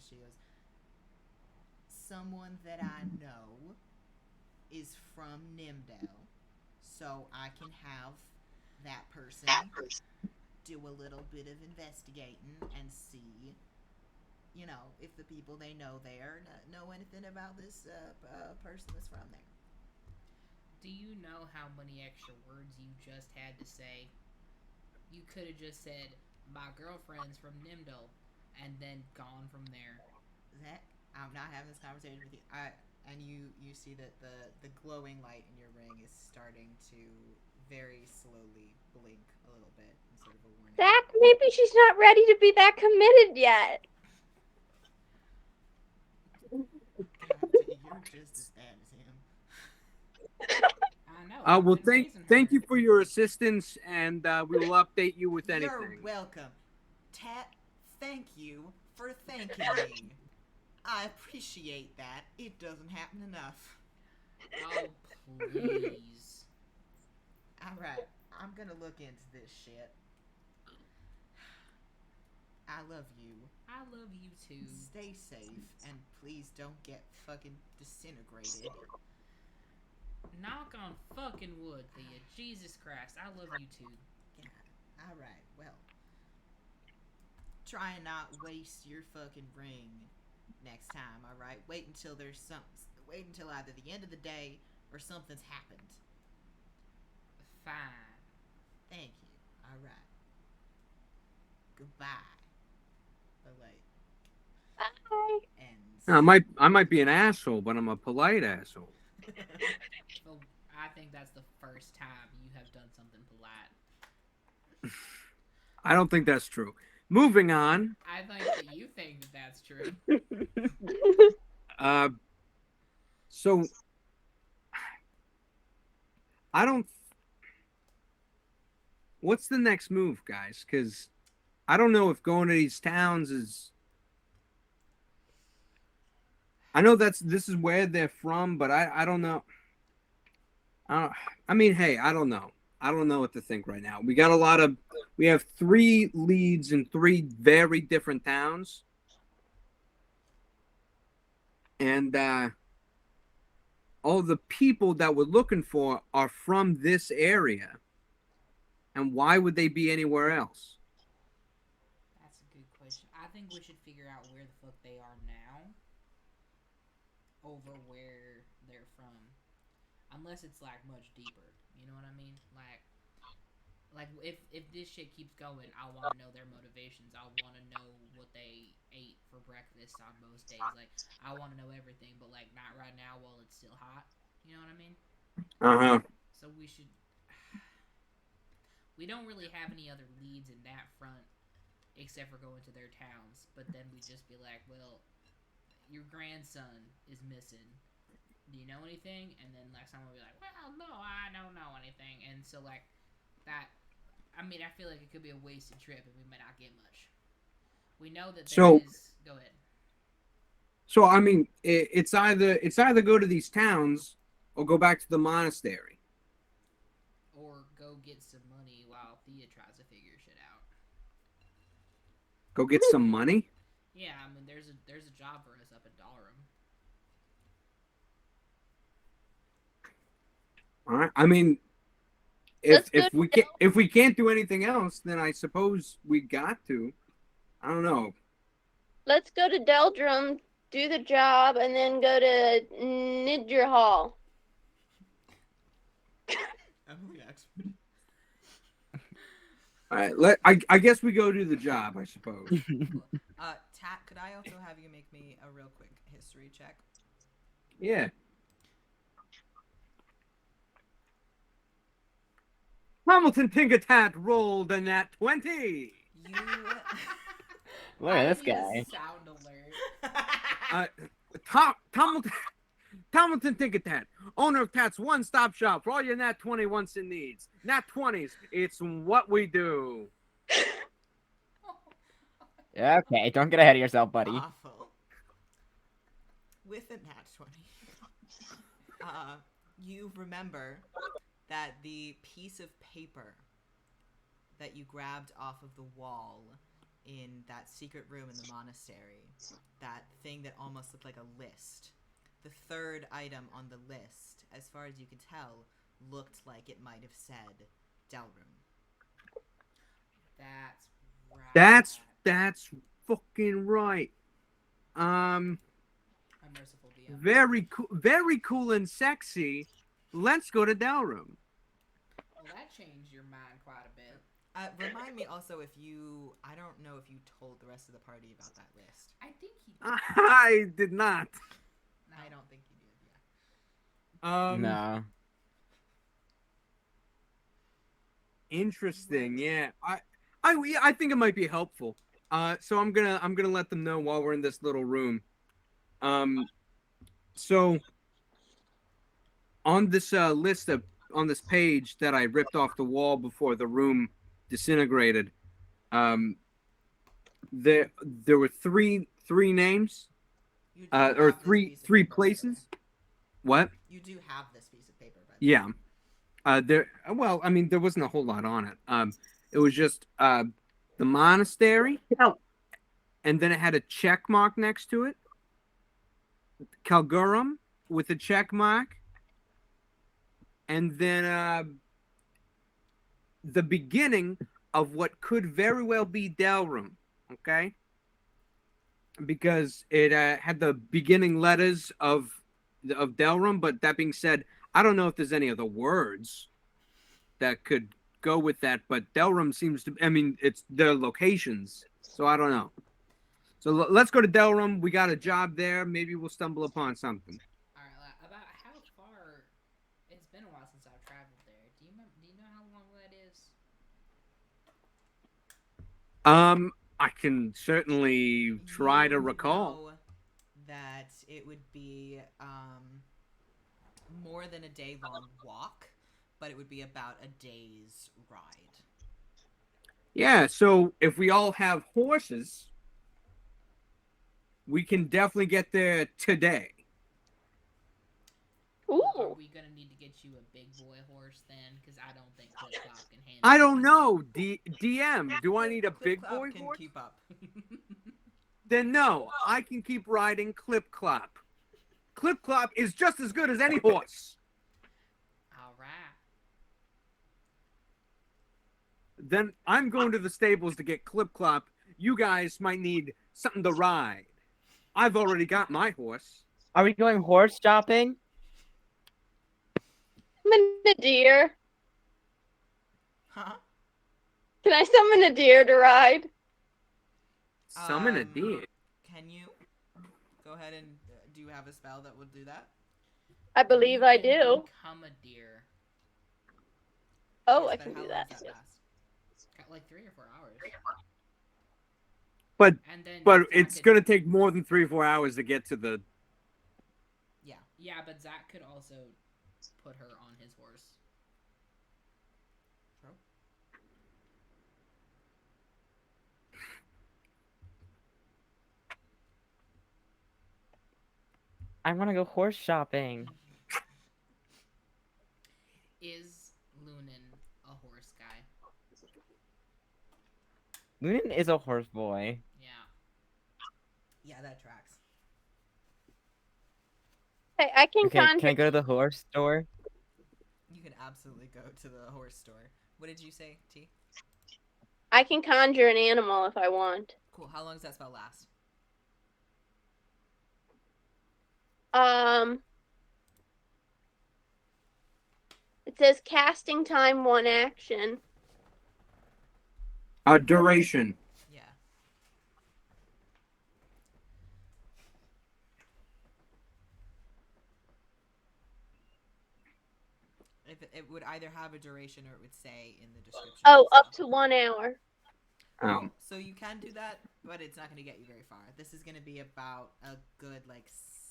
she goes, "Someone that I know is from Nimdale, so I can have that person do a little bit of investigating and see, you know, if the people they know there know anything about this person that's from there." Do you know how many extra words you just had to say? You could have just said, my girlfriend's from Nimdal, and then gone from there. Zach, I'm not having this conversation with you. And you see that the glowing light in your ring is starting to very slowly blink a little bit in sort of a warning. Zach, maybe she's not ready to be that committed yet. God, you're just as bad as him. I know. Well, I've been raising thank her. you for your assistance, and we will update you with anything. You're welcome. Tat, thank you for thanking me. I appreciate that. It doesn't happen enough. Oh, please. Alright, I'm gonna look into this shit. I love you. I love you too. Stay safe, and please don't get fucking disintegrated. Knock on fucking wood, Thea. Jesus Christ, I love you too. God. Alright, well. Try and not waste your fucking ring next time, alright? Wait until either the end of the day or something's happened. Fine. Thank you. Alright. Goodbye. The light Bye. ends. I might be an asshole, but I'm a polite asshole. Well, I think that's the first time you have done something polite. I don't think that's true. Moving on. I think that you think that that's true. So I don't. What's the next move, guys? Because I don't know if going to these towns is. I know this is where they're from, but I don't know. I mean, hey, I don't know. I don't know what to think right now. We have 3 leads in 3 very different towns. And all the people that we're looking for are from this area. And why would they be anywhere else? That's a good question. I think we should figure out where the fuck they are now over where they're from. Unless it's like much deeper. You know what I mean? Like, if this shit keeps going, I want to know their motivations. I want to know what they ate for breakfast on most days. Like, I want to know everything, but, like, not right now while it's still hot. You know what I mean? Uh-huh. So we should... We don't really have any other leads in that front, except for going to their towns. But then we just be like, well, your grandson is missing. Do you know anything? And then, like, someone will be like, well, no, I don't know anything. And so, like, that... I mean, I feel like it could be a wasted trip and we might not get much. We know that there is... Go ahead. So, I mean, it's either go to these towns or go back to the monastery. Or go get some money while Thea tries to figure shit out. Go get some money? Yeah, I mean, there's a job for us up in Dehlruem. All right. I mean, if we can't do anything else, then I suppose we got to. I don't know. Let's go to Dehlruem, do the job, and then go to Nidger Hall. Emily Axford. All right. I guess we go do the job, I suppose. Tat, could I also have you make me a real quick history check? Yeah. Hamilton TinkerTat rolled a nat 20. You. Look at this I need a guy. Sound alert. Tomalton TinkerTat, owner of Tat's one-stop shop for all your nat 20 wants and needs. Nat 20s, it's what we do. Okay, don't get ahead of yourself, buddy. Awful. With a nat 20, you remember that the piece of paper that you grabbed off of the wall in that secret room in the monastery, that thing that almost looked like a list, the third item on the list, as far as you can tell, looked like it might have said Dehlruem. That's right. That's fucking right. A merciful DM. Very cool and sexy. Let's go to Dehlruem. Well, that changed your mind quite a bit. Remind me also if you... I don't know if you told the rest of the party about that list. I think he did. I did not. No. I don't think you did, yeah. No. Interesting. Yeah. I think it might be helpful. So I'm gonna let them know while we're in this little room. So on this list on this page that I ripped off the wall before the room disintegrated, there were three names, You do or have this three piece of paper, by the way. places. What? You do have this piece of paper, by the way. Yeah. Well, I mean, there wasn't a whole lot on it. It was just the monastery, and then it had a check mark next to it. Calgurum with a check mark, and then the beginning of what could very well be Dehlruem. Okay, because it had the beginning letters of Dehlruem. But that being said, I don't know if there's any other words that could go with that. But Dehlruem seems to. I mean, it's their locations, so I don't know. So let's go to Dehlruem. We got a job there. Maybe we'll stumble upon something. All right, about how far? It's been a while since I've traveled there. Do you know how long that is? I can certainly try to recall. Know that it would be more than a day long walk, but it would be about a day's ride. Yeah, so if we all have horses, we can definitely get there today. Ooh. Are we gonna need to get you a big boy horse then? Because I don't think Clip Clop can handle. I don't know. DM, do I need a big Clip-clop boy can horse? keep up. Then no, I can keep riding Clip Clop. Clip Clop is just as good as any horse. All right. Then I'm going to the stables to get Clip Clop. You guys might need something to ride. I've already got my horse. Are we going horse shopping? I'm a deer. Huh? Can I summon a deer to ride? Summon a deer. Can you go ahead and do you have a spell that would do that? I believe You I can do. Become a deer. Oh, Yes, I but can how do long that. does Too. last? Got like 3 or 4 hours. But And then it's Zach gonna take more than 3 or 4 hours to get to the. Yeah, but Zach could also put her on his horse. True. I want to go horse shopping. Is Lunan a horse guy? Lunan is a horse boy. Yeah. Yeah, that tracks. Hey, I can Okay, conjure. can I go to the horse store? You can absolutely go to the horse store. What did you say, T? I can conjure an animal if I want. Cool. How long does that spell last? It says casting time 1 action. Duration. Yeah. If it would either have a duration or it would say in the description. Oh, so. up to 1 hour. Cool. So you can do that, but it's not going to get you very far. This is going to be about a good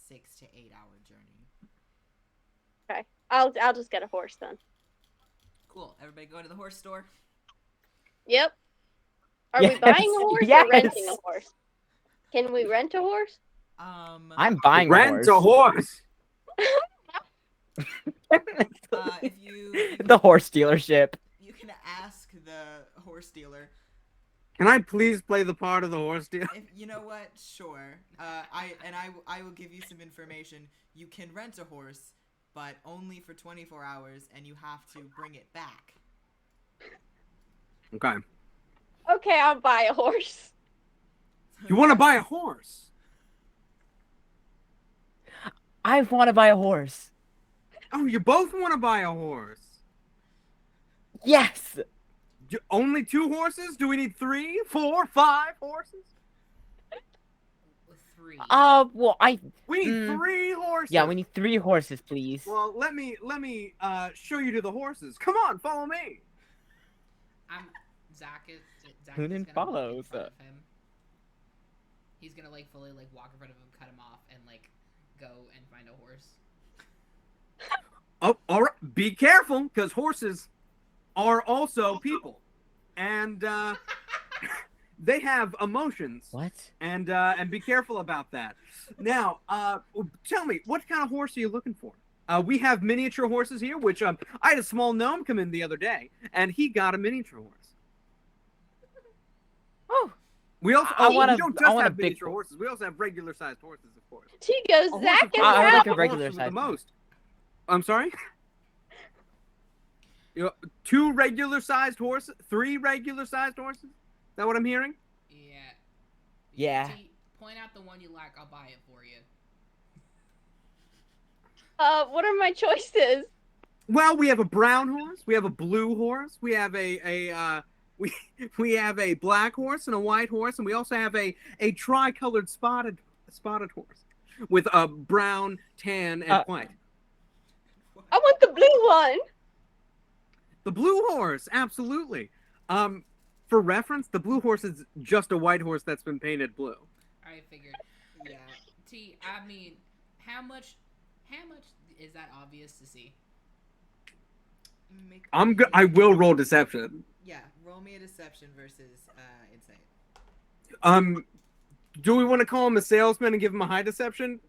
6 to 8 hour journey. Okay, I'll just get a horse then. Cool. Everybody go to the horse store. Yep. Are Yes, we buying a horse yes. or renting a horse? Can we rent a horse? I'm buying Rent a a horse. If you The horse dealership. you can ask the horse dealer. Can I please play the part of the horse dealer? If you know what, sure. I will give you some information. You can rent a horse, but only for 24 hours, and you have to bring it back. Okay. Okay, I'll buy a horse. You want to buy a horse? I want to buy a horse. Oh, you both want to buy a horse. Yes. Only 2 horses? Do we need 3, 4, 5 horses? 3. Well, We need 3 horses. Yeah, we need 3 horses, please. Well, let me show you to the horses. Come on, follow me. Zach is Lunan gonna walk in follows. front of him. He's gonna fully walk in front of him, cut him off, and go and find a horse. Oh, all right. Be careful, because horses are also people, and they have emotions. What? And be careful about that. Now, tell me, what kind of horse are you looking for? We have miniature horses here, which I had a small gnome come in the other day, and he got a miniature horse. Oh. We also we don't just have miniature horses. We also have regular-sized horses, of course. She goes, Zach is I would like a out. regular The size. most. I'm sorry. 2 regular-sized horses, 3 regular-sized horses. Is that what I'm hearing? Yeah. Point out the one you like. I'll buy it for you. What are my choices? Well, we have a brown horse, we have a blue horse, we have we have a black horse and a white horse, and we also have a tri-colored spotted horse with a brown, tan, and white. I want the blue one. The blue horse, absolutely. For reference, the blue horse is just a white horse that's been painted blue. I figured. Yeah. I mean, how much is that obvious to see? I will roll deception. Yeah, roll me a deception versus insight. Do we want to call him a salesman and give him a high deception?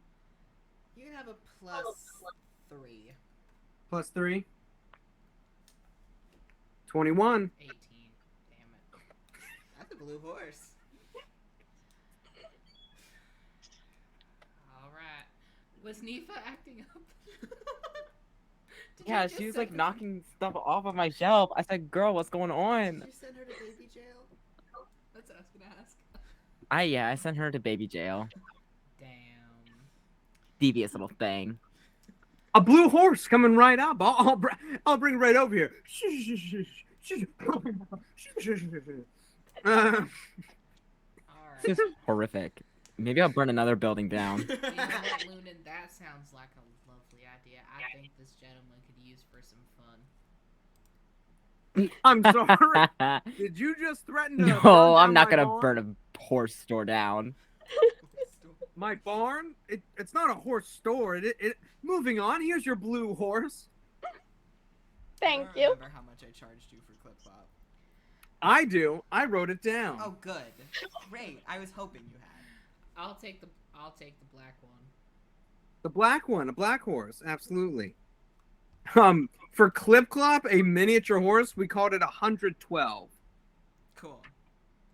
You can have a +3. +3. 21. 18. Damn it. That's a blue horse. All right. Was Nifa acting up? Did Yeah, you just she was send her- knocking stuff off of my shelf. I said, "Girl, what's going on?" Did you send her to baby jail? That's what I was gonna ask. I sent her to baby jail. Damn. Devious little thing. A blue horse coming right up. I'll bring it right over here. Uh, All This right. is horrific. Maybe I'll burn another building down. You know what, Lunan? That sounds like a lovely idea. I think this gentleman could use for some fun. I'm sorry. Did you just threaten to burn No, I'm down not my gonna barn? burn a horse store down. My barn? It's not a horse store. Moving on. Here's your blue horse. Thank I don't you. remember how much I charged you for Clip Clop. I do. I wrote it down. Oh, good. Great. I was hoping you had. I'll take the black one. The black one, a black horse, absolutely. For Clip Clop, a miniature horse, we called it 112. Cool.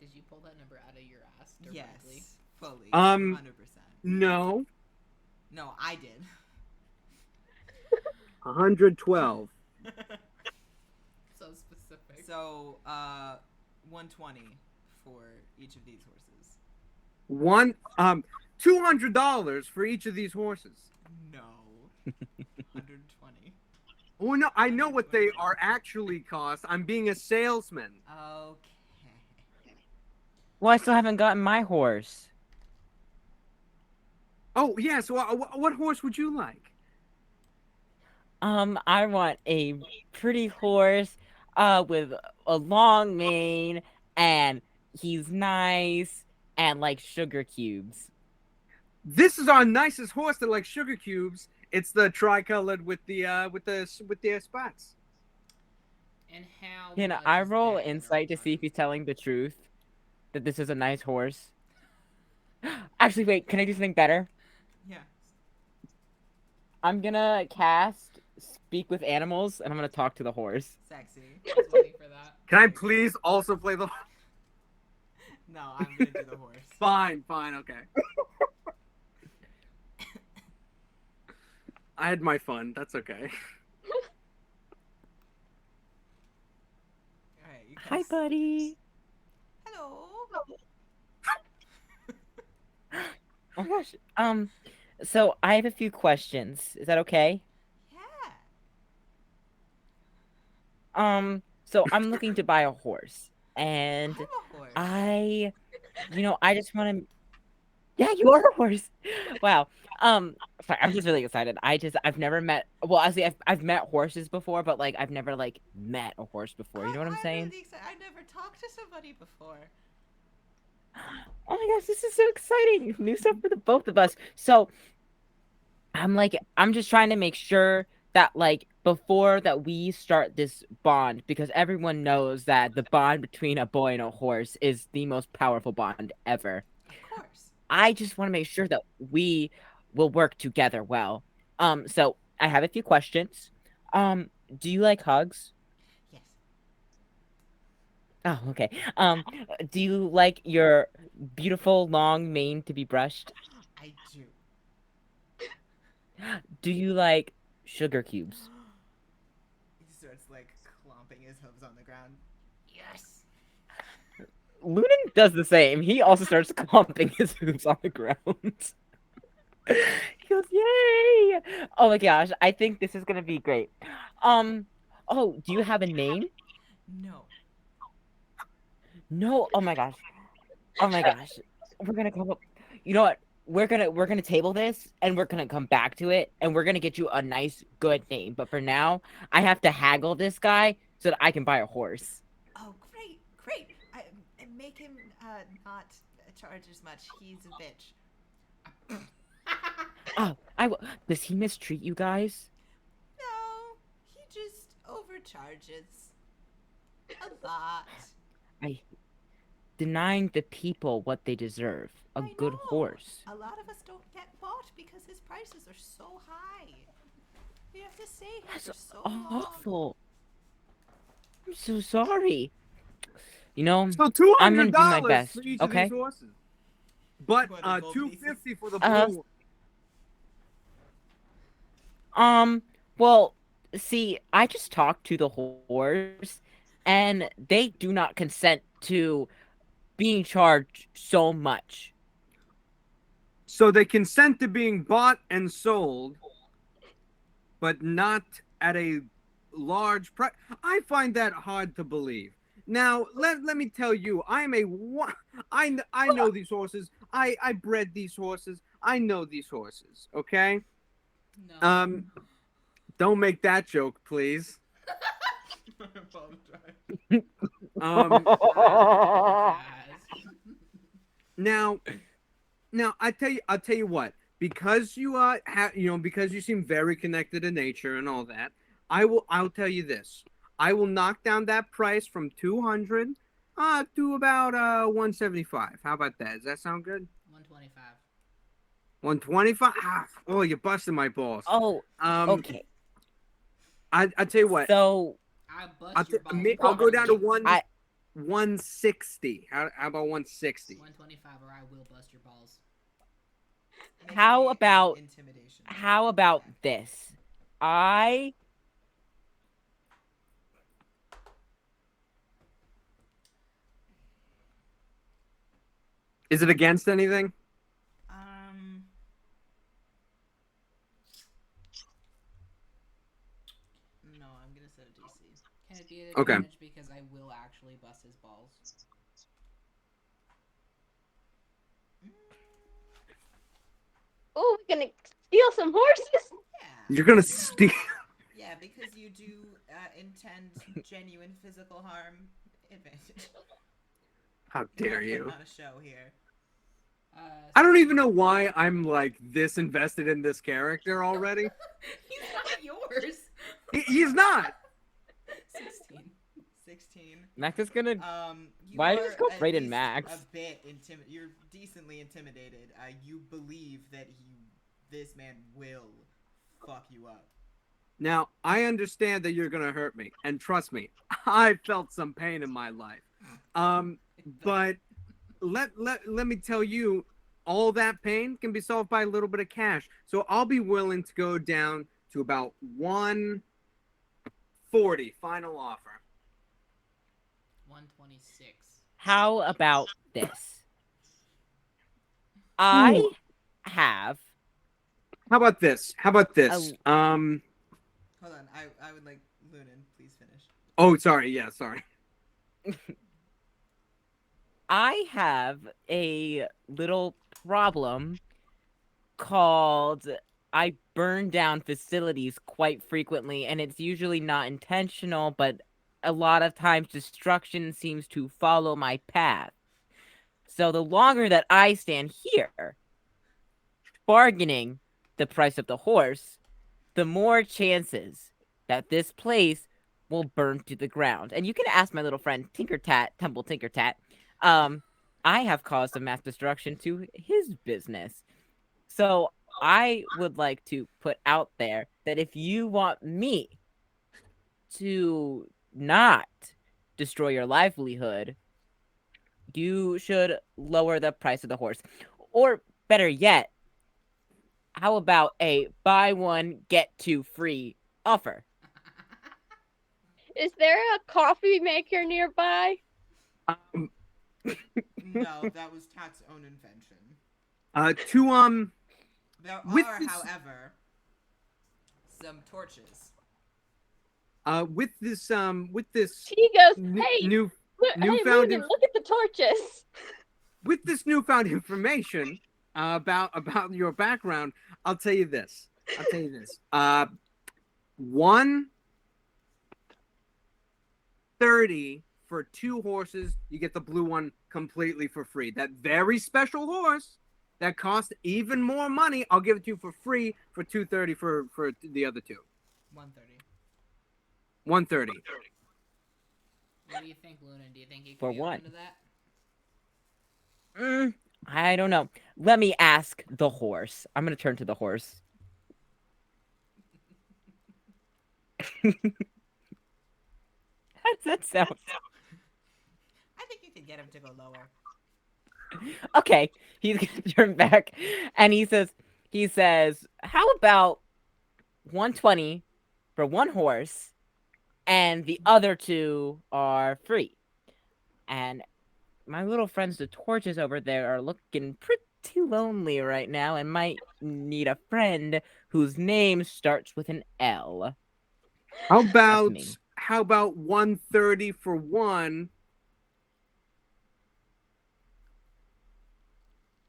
Did you pull that number out of your ass directly? Yes. Fully. 100%. No, No, I did. 112. So specific. So, 120 for each of these horses. $200 for each of these horses. No. 120. Oh no, I know what they are actually cost. I'm being a salesman. Okay. Well, I still haven't gotten my horse. Oh yeah, so what horse would you like? I want a pretty horse, with a long mane, and he's nice, and like sugar cubes. This is our nicest horse that likes sugar cubes. It's the tricolored with the spots. And how? Can much I is roll that in insight to our see if he's telling the truth? That this is a nice horse? Actually, wait, can I do something better? Yeah. I'm gonna cast Speak with Animals, and I'm gonna talk to the horse. Sexy. I was waiting for that. Can I please also play the? No, I'm gonna do the horse. Fine, okay. I had my fun. That's okay. Alright, you Hi, guys. buddy. Hello. Oh my gosh. So I have a few questions. Is that okay? Yeah. So I'm looking to buy a horse, and I'm a horse. I just want to. Yeah, you are a horse. Wow. Sorry, I'm just really excited. I've never met. Well, actually, I've met horses before, but like I've never like met a horse before. You know what I'm saying? Really excited. I never talked to somebody before. Oh my gosh, this is so exciting! New stuff for the both of us. So, I'm just trying to make sure that like before that we start this bond, because everyone knows that the bond between a boy and a horse is the most powerful bond ever. Of course. I just want to make sure that we will work together well. So I have a few questions. Do you like hugs? Yes. Oh, okay. Do you like your beautiful long mane to be brushed? I do. Do you like sugar cubes? He starts like clomping his hooves on the ground. Yes. Lunan does the same. He also starts clumping his hooves on the ground. He goes, "Yay!" Oh my gosh, I think this is gonna be great. Oh, do you have a name? No. No. Oh my gosh. Oh my gosh. We're gonna come up. You know what? We're gonna table this, and we're gonna come back to it, and we're gonna get you a nice, good name. But for now, I have to haggle this guy so that I can buy a horse. Oh, great. I make him not charge as much. He's a bitch. Oh, does he mistreat you guys? No, he just overcharges a lot. Denying the people what they deserve. A I good know. horse. A lot of us don't get bought because his prices are so high. We have to stay here That's for so long. awful. I'm so sorry. You know, So I'm gonna do my $200 best, for each okay? of these horses. But What, the gold $250 for the Uh, blue one. well, see, I just talked to the horse, and they do not consent to being charged so much. So they consent to being bought and sold, but not at a large price. I find that hard to believe. Now, let me tell you, I know these horses. I bred these horses. I know these horses, okay? No. Don't make that joke, please. I apologize. Now I'll tell you what, because you because you seem very connected to nature and all that, I'll tell you this. I will knock down that price from 200 to about 175. How about that? Does that sound good? 125. 125? Oh, you're busting my balls. Oh, okay. I'll tell you what. So I'll go down to 160. How about 160? 125, or I will bust your balls. How about intimidation? How about this? Is it against anything? No, I'm gonna set a DC. Can it be an Okay. advantage because I will actually bust his balls? Oh, we're gonna steal some horses. Yeah. You're gonna steal. Yeah, because you do intend genuine physical harm. Advantage. How dare you? Not a show here. I don't even know why I'm like this invested in this character already. He's not yours. He's not. 16. Max is gonna. You Why are did you go at Braeden least Max? A bit You're decently intimidated. You believe that this man will fuck you up. Now I understand that you're gonna hurt me, and trust me, I felt some pain in my life. But let me tell you, all that pain can be solved by a little bit of cash. So I'll be willing to go down to about 140. Final offer. 126. How about this? I have. How about this? Hold on. I would like Lunan, please finish. Oh, sorry. Yeah, sorry. I have a little problem called I burn down facilities quite frequently, and it's usually not intentional, but a lot of times destruction seems to follow my path. So the longer that I stand here, bargaining the price of the horse, the more chances that this place will burn to the ground. And you can ask my little friend TinkerTat, Temple TinkerTat. I have caused a mass destruction to his business. So I would like to put out there that if you want me to not destroy your livelihood, you should lower the price of the horse. Or better yet, how about a buy one, get two free offer? Is there a coffee maker nearby? No, that was Tat's own invention. There are, however, some torches. With this She goes, newfound Lunan, look at the torches. With this newfound information about your background, I'll tell you this. 130 for 2 horses. You get the blue one completely for free. That very special horse that costs even more money, I'll give it to you for free for 230 for the other 2. 130. 130. What do you think, Lunan? Do you think you For can be what? open to that? I don't know. Let me ask the horse. I'm gonna turn to the horse. How does that sound? I think you can get him to go lower. Okay, he's gonna turn back, and he says, how about 120 for 1 horse, and the other 2 are free. And my little friends, the torches over there, are looking pretty lonely right now, and might need a friend whose name starts with an L. How about me. 130 for one,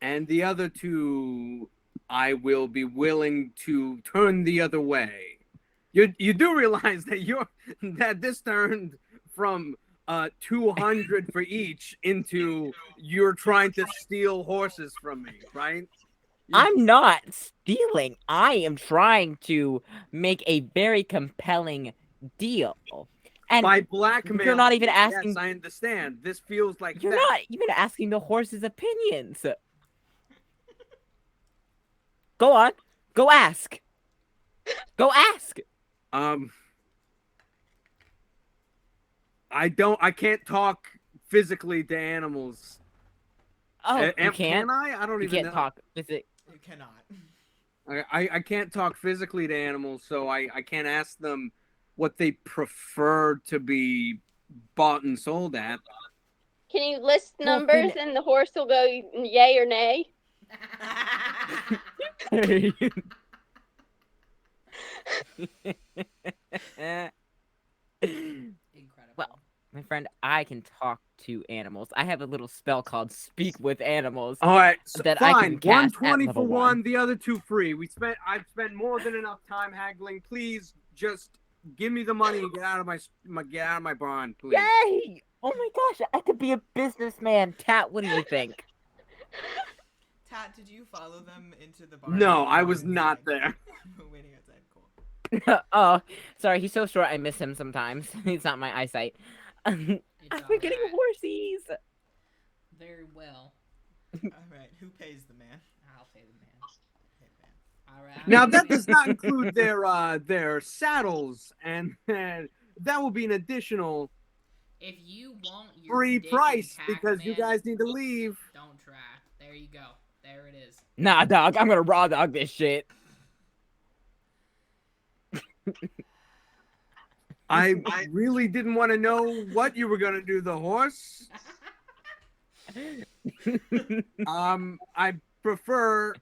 and the other two I will be willing to turn the other way. You do realize that this turned from 200 for each into you're trying to steal horses from me, right? I'm not stealing. I am trying to make a very compelling deal. And By blackmail. you're not even asking. Yes, I understand. This feels like You're theft. not even asking the horse's opinions. Go on. Go ask. Go ask. I can't talk physically to animals. Oh, you Can can't? I? I don't You even can't know. talk. Is it? You cannot. I can't talk physically to animals, so I can't ask them what they prefer to be bought and sold at. Can you list Well, numbers then- and the horse will go yay or nay? Incredible. Well, my friend, I can talk to animals. I have a little spell called Speak with Animals. All right, so That I fine. can cast at 120 for level one, one. the other two free. I've spent more than enough time haggling. Please just give me the money and get out of my barn, please. Yay! Oh my gosh, I could be a businessman. Tat, what do you think? Tat, did you follow them into the barn? No, I was not there. Waiting outside. Cool. Oh, sorry, he's so short I miss him sometimes. It's not my eyesight. I'm It's forgetting alright. horsies. Very well. All right. Who pays the man? I'll pay the man. Hey, man. All right. Now that does not include their saddles, and that will be an additional If you want your free dick price in because you Pac-Man, guys need to leave. don't try. There you go. There it is. Nah, dog, I'm gonna raw dog this shit. I really didn't want to know what you were gonna do, the horse. I prefer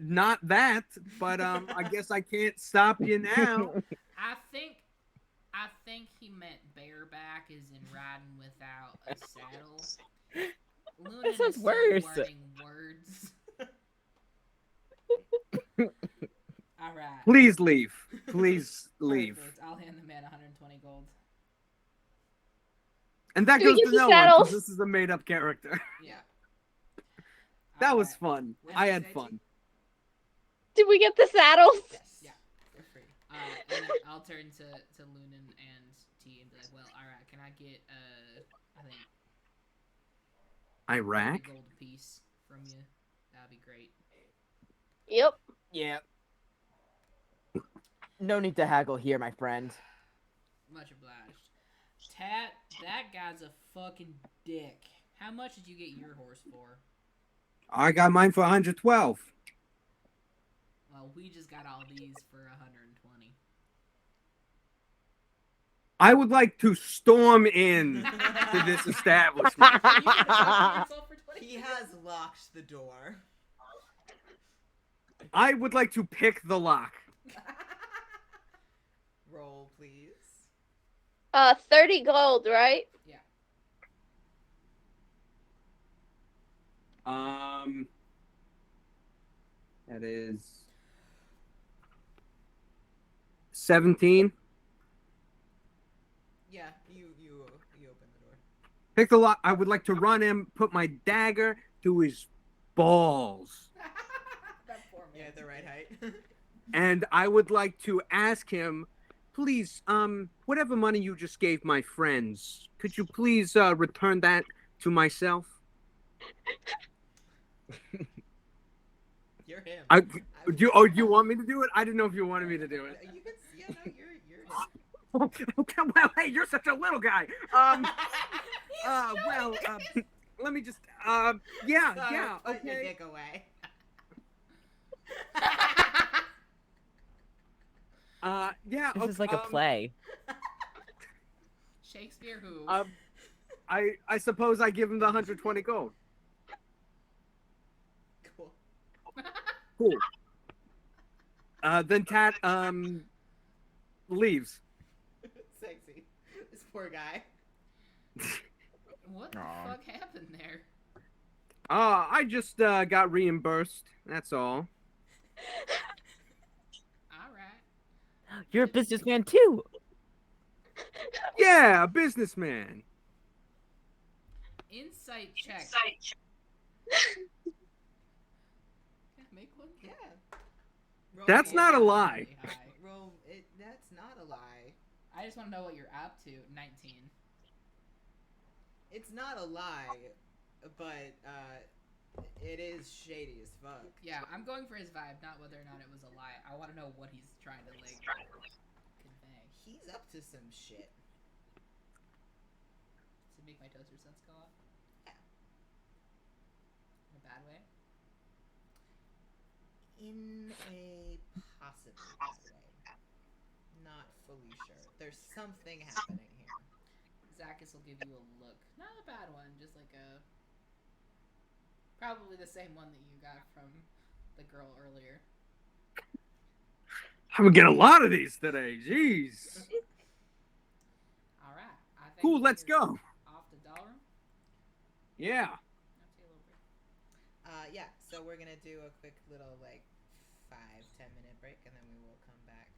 not that, but I guess I can't stop you now. I think he meant bareback as in riding without a saddle. Lunan That sounds is worse. still learning words. All right. Please leave. Please leave. Perfect. I'll hand the man 120 gold. And that Do we goes get to the no one saddles? because this is a made-up character. Yeah. That was Alright. fun. What'd I you had say, fun. Did we get the saddles? Yes. Yeah. They're free. And then I'll turn to Lunan and T and be like, well, all right, can I get I think Iraq? a gold piece from you? That'd be great. Yep. Yeah. No need to haggle here, my friend. Much obliged. Tat, that guy's a fucking dick. How much did you get your horse for? I got mine for 112. Well, we just got all these for 120. I would like to storm in to this establishment. You can sell yourself for 20. He has locked the door. I would like to pick the lock. Roll, please. 30 gold, right? Yeah. That is 17. Yeah, you open the door. Pick the lock. I would like to run him, put my dagger to his balls. That poor man. Yeah, at the right height. And I would like to ask him, please, whatever money you just gave my friends, could you please return that to myself? You're him. Do you want me to do it? I didn't know if you wanted me to do it. You can see. Yeah, no, you're him. Okay, well, hey, you're such a little guy. Let me just, yeah, Sorry, yeah, put your okay. dick away. Yeah, This okay, is like a play. Shakespeare who? I suppose I give him the 120 gold. Cool. Cool. Then Tat, leaves. Poor guy. What the Aw. fuck happened there? I just got reimbursed. That's all. Alright. You're a businessman too. Yeah, businessman. Insight check. Yeah, make one. Yeah. Roll That's me not a high. lie. Really high. Roll it. That's not a lie. I just want to know what you're up to. 19. It's not a lie, but it is shady as fuck. Yeah, I'm going for his vibe, not whether or not it was a lie. I want to know what he's trying to like convey. He's up to some shit. To make my toaster sense go off. Yeah. In a bad way. In a possibly bad way. Not fully sure. There's something happening here. Zakkas will give you a look. Not a bad one, just like a... Probably the same one that you got from the girl earlier. I'm gonna get a lot of these today. Jeez. Alright. I think Cool, let's we're go. Off to Dehlruem. Yeah. I'll take a little break. Yeah, so we're gonna do a quick little, like, 5-10 minute break, and then we will come back.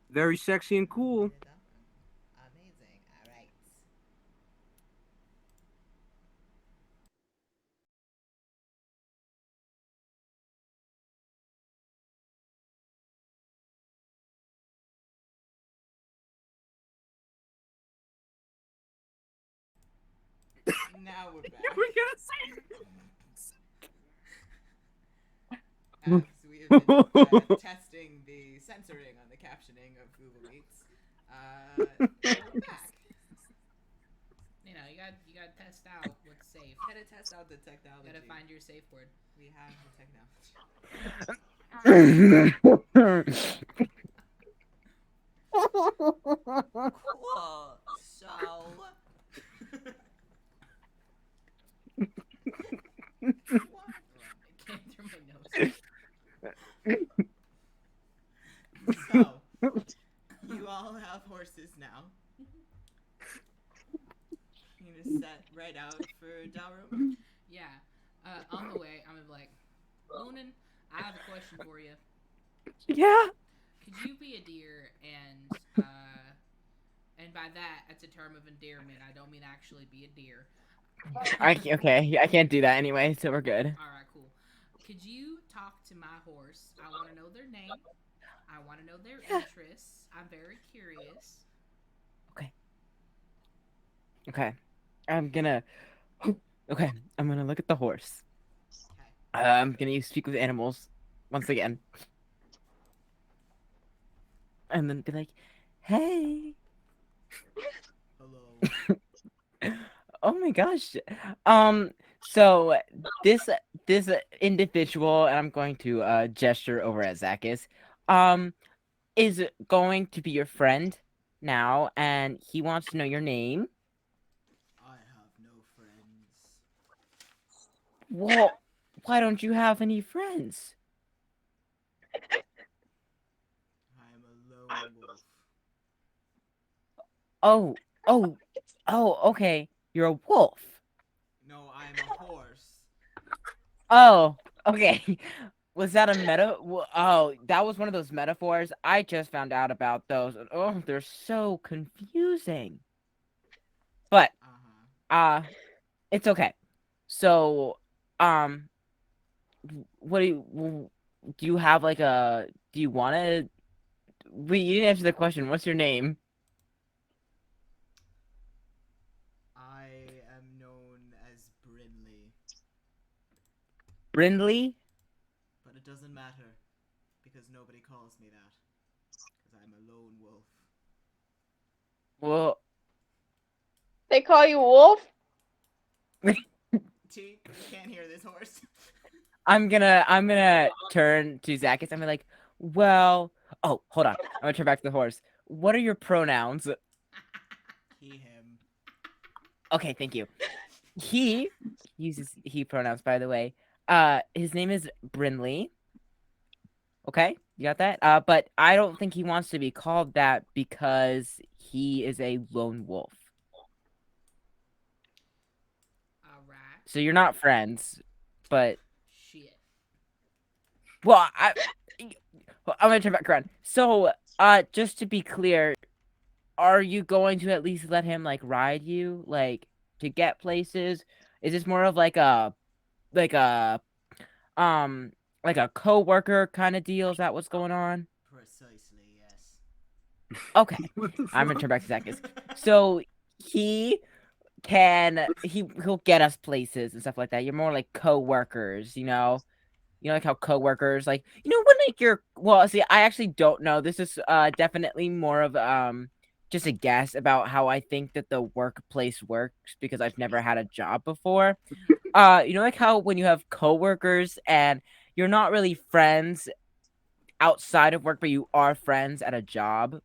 Very sexy and cool. Amazing. Alright. Now we're back. We're gonna say. As we have been testing the censoring on the captioning of Google Meets, we're back. You know, you got to test out what's safe. Gotta test out the technology. You gotta find your safe word. We have the technology. Cool. So. It came through my nose. So, you all have horses now. You just set right out for Dehlruem. Yeah. On the way, I'm gonna be like, Lunan, I have a question for you. Yeah. Could you be a deer and by that, it's a term of endearment. I don't mean actually be a deer. Okay. I can't do that anyway, so we're good. Alright, cool. Could you talk to my horse? I want to know their name. I want to know their interests. I'm very curious. Okay. I'm gonna look at the horse. Okay. I'm gonna speak with animals once again. And then be like, hey. Hello. Oh my gosh. So this individual, and I'm going to gesture over at Zakkas, is going to be your friend now, and he wants to know your name. I have no friends. Well, why don't you have any friends? I am a lone wolf. Oh, okay. You're a wolf. No, I'm a horse. Oh, okay. Was that a meta? Oh, that was one of those metaphors. I just found out about those. Oh, they're so confusing. But it's okay. So, what do you have like a? Do you want to? Wait, you didn't answer the question. What's your name? I am known as Brinley, Brindley? but it doesn't matter because nobody calls me that because I'm a lone wolf. Well, They call you Wolf? T, you can't hear this horse. I'm gonna turn to Zakkas. I'm like, well, oh, hold on. I'm gonna turn back to the horse. What are your pronouns? He, him. Okay, thank you. He uses he pronouns, by the way. His name is Brinley. Okay, you got that? But I don't think he wants to be called that because he is a lone wolf. All right. So you're not friends, but Shit. well, I'm gonna turn back around. So, just to be clear, are you going to at least let him like ride you, like to get places? Is this more of like a um like a co-worker kind of deal? Is that what's going on? Precisely, yes. Okay, What the I'm gonna fuck? turn back to Zakkas. So he he'll get us places and stuff like that. You're more like co-workers, you know. You know, like how coworkers, like when like you're well, see, I actually don't know. This is definitely more of just a guess about how I think that the workplace works because I've never had a job before. Like how when you have coworkers and you're not really friends outside of work, but you are friends at a job.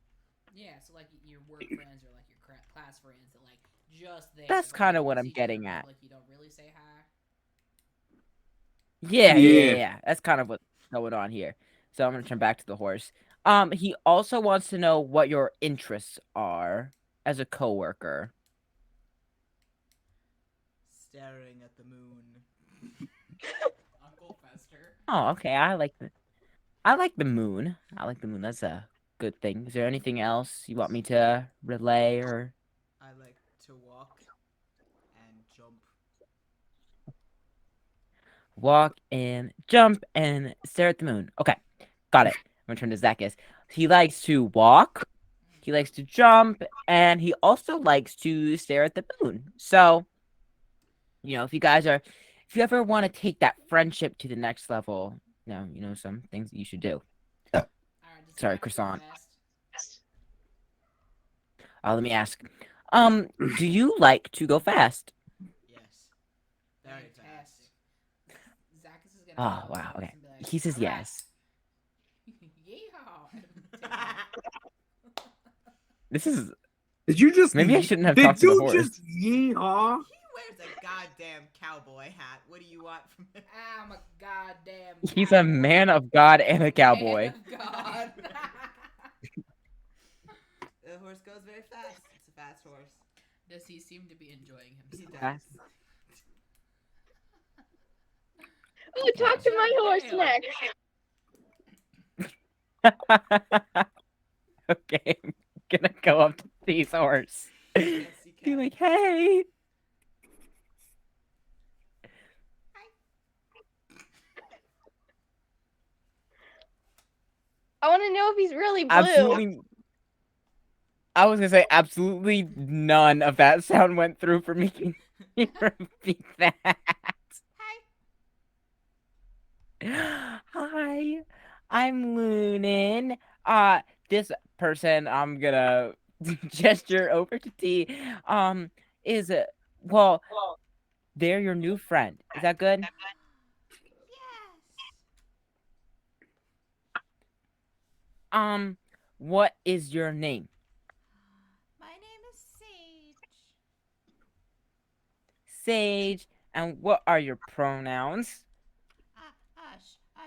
Yeah, so like your work friends or like your class friends that like just there. That's But when kind you of don't what see I'm each other getting in at. public, you don't really say hi. Yeah. Yeah. That's kind of what's going on here. So I'm gonna turn back to the horse. He also wants to know what your interests are as a coworker. Staring at the moon. Uncle Fester. Oh, okay. I like the moon. I like the moon. That's a good thing. Is there anything else you want me to relay or I like to walk and jump. walk and jump and stare at the moon? Okay, got it. I'm gonna turn to Zakkas. He likes to walk. He likes to jump, and he also likes to stare at the moon. So, if you ever want to take that friendship to the next level, some things that you should do. All right, does he Sorry, have to go croissant. fast? Let me ask. Do you like to go fast? Yes. Very fast. Fantastic. Zakkas is gonna Oh, go wow, okay. and be like, He says "All right." yes. Yeehaw. Take off. This is Did you just? maybe I shouldn't have Did talked to the you horse. just yeehaw? He wears a goddamn cowboy hat. What do you want from him? I'm a goddamn. He's a cowboy. man of God and a Man cowboy. of God. The horse goes very fast. It's a fast horse. Does he seem to be enjoying He himself? does. Oh, talk to my horse Damn. next. Okay, I'm gonna go up to T's horse. Yes, you Be can. like, hey. I want to know if he's really blue. Absolutely. I was gonna say absolutely none of that sound went through for me. Can you repeat that? Hi, I'm Lunan. This person I'm gonna gesture over to T. Is well, they're your new friend. Is that good? Yes. What is your name? My name is Sage. Sage. And what are your pronouns?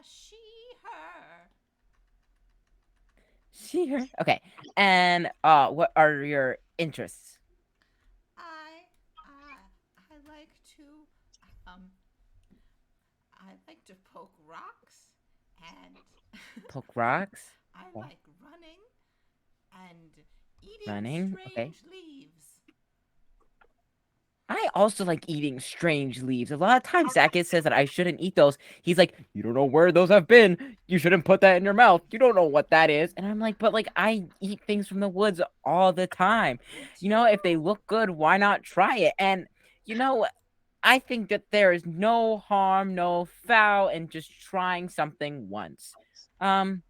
She, her. She, her. Okay. And what are your interests? I like to, I like to poke rocks and Poke rocks. I Okay. like running and eating Running, okay. strange leaves. I also like eating strange leaves. A lot of times Zakkas says that I shouldn't eat those. He's like, you don't know where those have been. You shouldn't put that in your mouth. You don't know what that is. And I'm like, but like I eat things from the woods all the time. If they look good, why not try it? And I think that there is no harm, no foul in just trying something once. So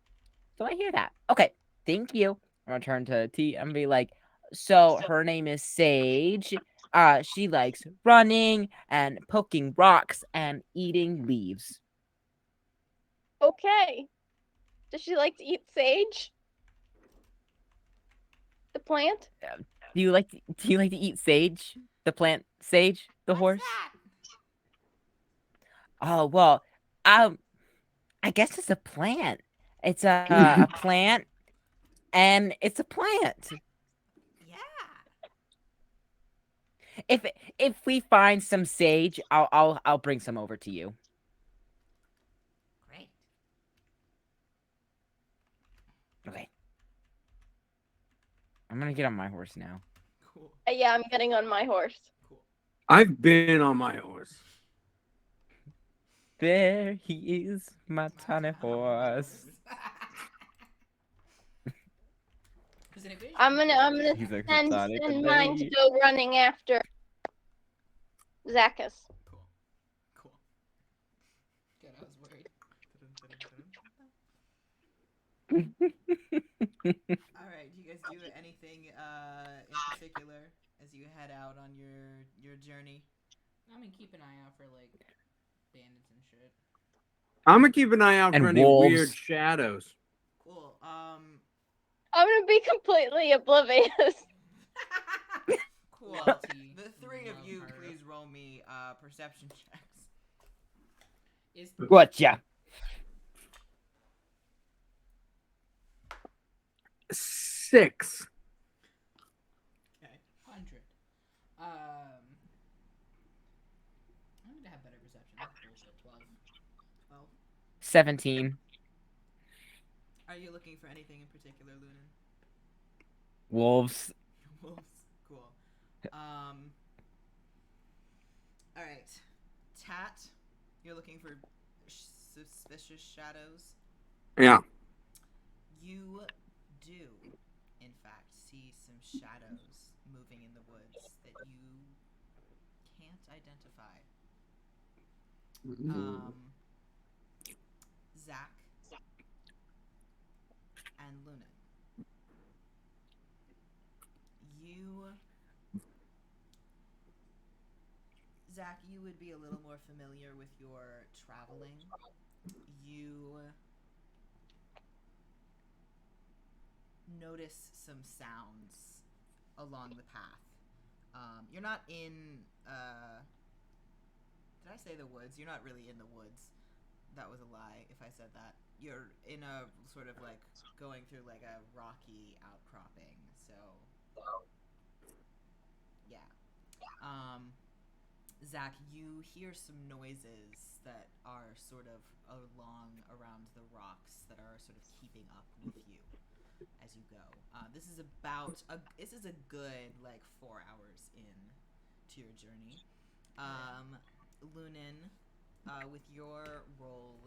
I hear that. Okay, thank you. I'm gonna turn to T and be like, so her name is Sage. She likes running and poking rocks and eating leaves. Okay. Does she like to eat sage? The plant? Do you like to eat sage? The plant sage? The horse? That? Oh well, I guess it's a plant. It's a plant, and it's a plant. if we find some sage, I'll bring some over to you. Great. Okay. I'm gonna get on my horse now. Cool. Yeah, I'm getting on my horse. Cool. I've been on my horse. There he is, my tiny horse. Because in a vision, I'm gonna He's like, send "Sorry, mine to today." go running after Zakkas. Cool. Cool. God, I was worried. All right. Do you guys do anything in particular as you head out on your journey? I mean, keep an eye out for like bandits and shit. I'm gonna keep an eye out And for any wolves. weird shadows. Cool. I'm gonna be completely oblivious. Cool. Loyalty, The three of love you, her. please roll me perception checks. Is Gotcha. 6. Okay. 100. I need to have better perception. That's bullshit. 12. 12. 17. Are you looking for anything in particular, Lunan? Wolves. Wolves. Cool. All right. Tat, you're looking for suspicious shadows. Yeah. You do, in fact, see some shadows moving in the woods that you can't identify. Zach and Lunan. Zach, you would be a little more familiar with your traveling. You notice some sounds along the path. You're not in, did I say the woods? You're not really in the woods. That was a lie if I said that. You're in a sort of like going through like a rocky outcropping, so yeah. Zach, you hear some noises that are sort of around the rocks that are sort of keeping up with you as you go. This is a good like 4 hours in to your journey. Lunan, with your roll,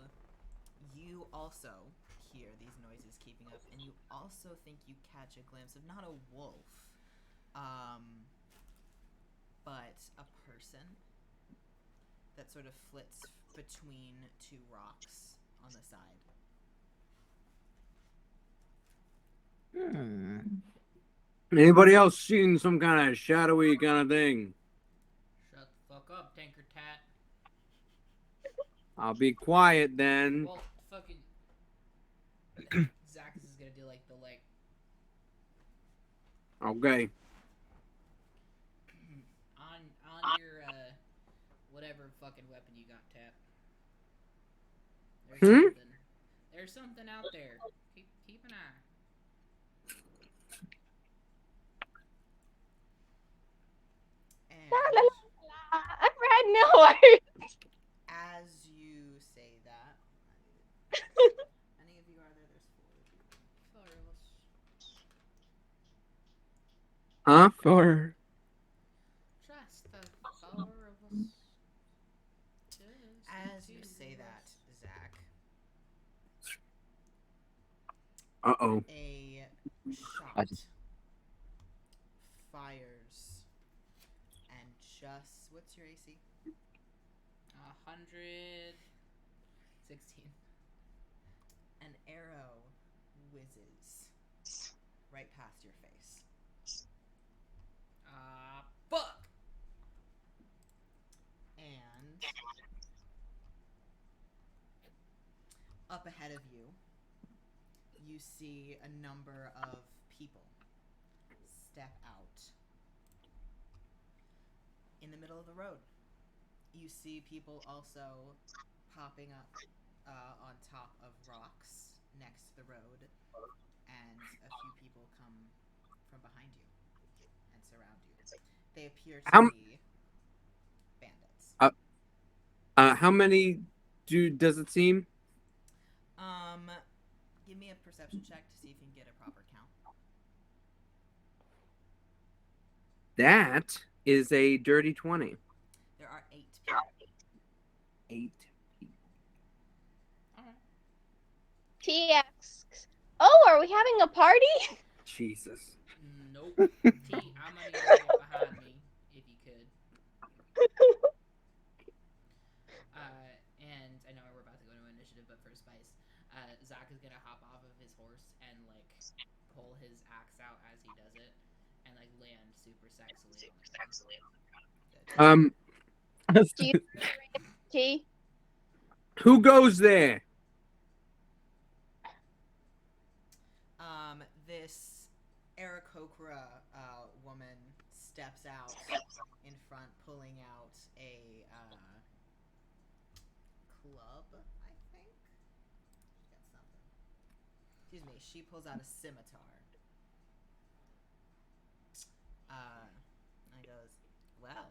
you also hear these noises keeping up, and you also think you catch a glimpse of not a wolf, but a person that sort of flits between two rocks on the side. Anybody else seen some kind of shadowy kind of thing? Shut the fuck up, TinkerTat. I'll be quiet then. Well, fucking Zakkas is gonna do like the like. Okay. On your whatever fucking weapon you got, Tap. There's something. There's something out there. Keep an eye. And I've read no. as you say that, any of you are there? There's 4 of you. 4 of us. Huh? Or Just the 4 of us. As you say that, Zach, uh-oh. a shot fires, and just what's your AC? 116. An arrow whizzes right past your face. Fuck! And up ahead of you, you see a number of people step out in the middle of the road. You see people also popping up on top of rocks next to the road, and a few people come from behind you and surround you. They appear to How- be bandits. How many does it seem? Give me a perception check to see if you can get a proper count. That is a dirty 20. There are 8 people. 8. T asks, "Oh, are we having a party?" Jesus. Nope. T, I'm gonna need you to get behind me if you could. And I know we're about to go into initiative, but for spice, Zach is gonna hop off of his horse and like pull his axe out as he does it, and like land super sexily on the ground. Do you T? Who goes there? This Aarakocra woman steps out in front, pulling out a club, I think. She got something. Excuse me, she pulls out a scimitar. And goes, well,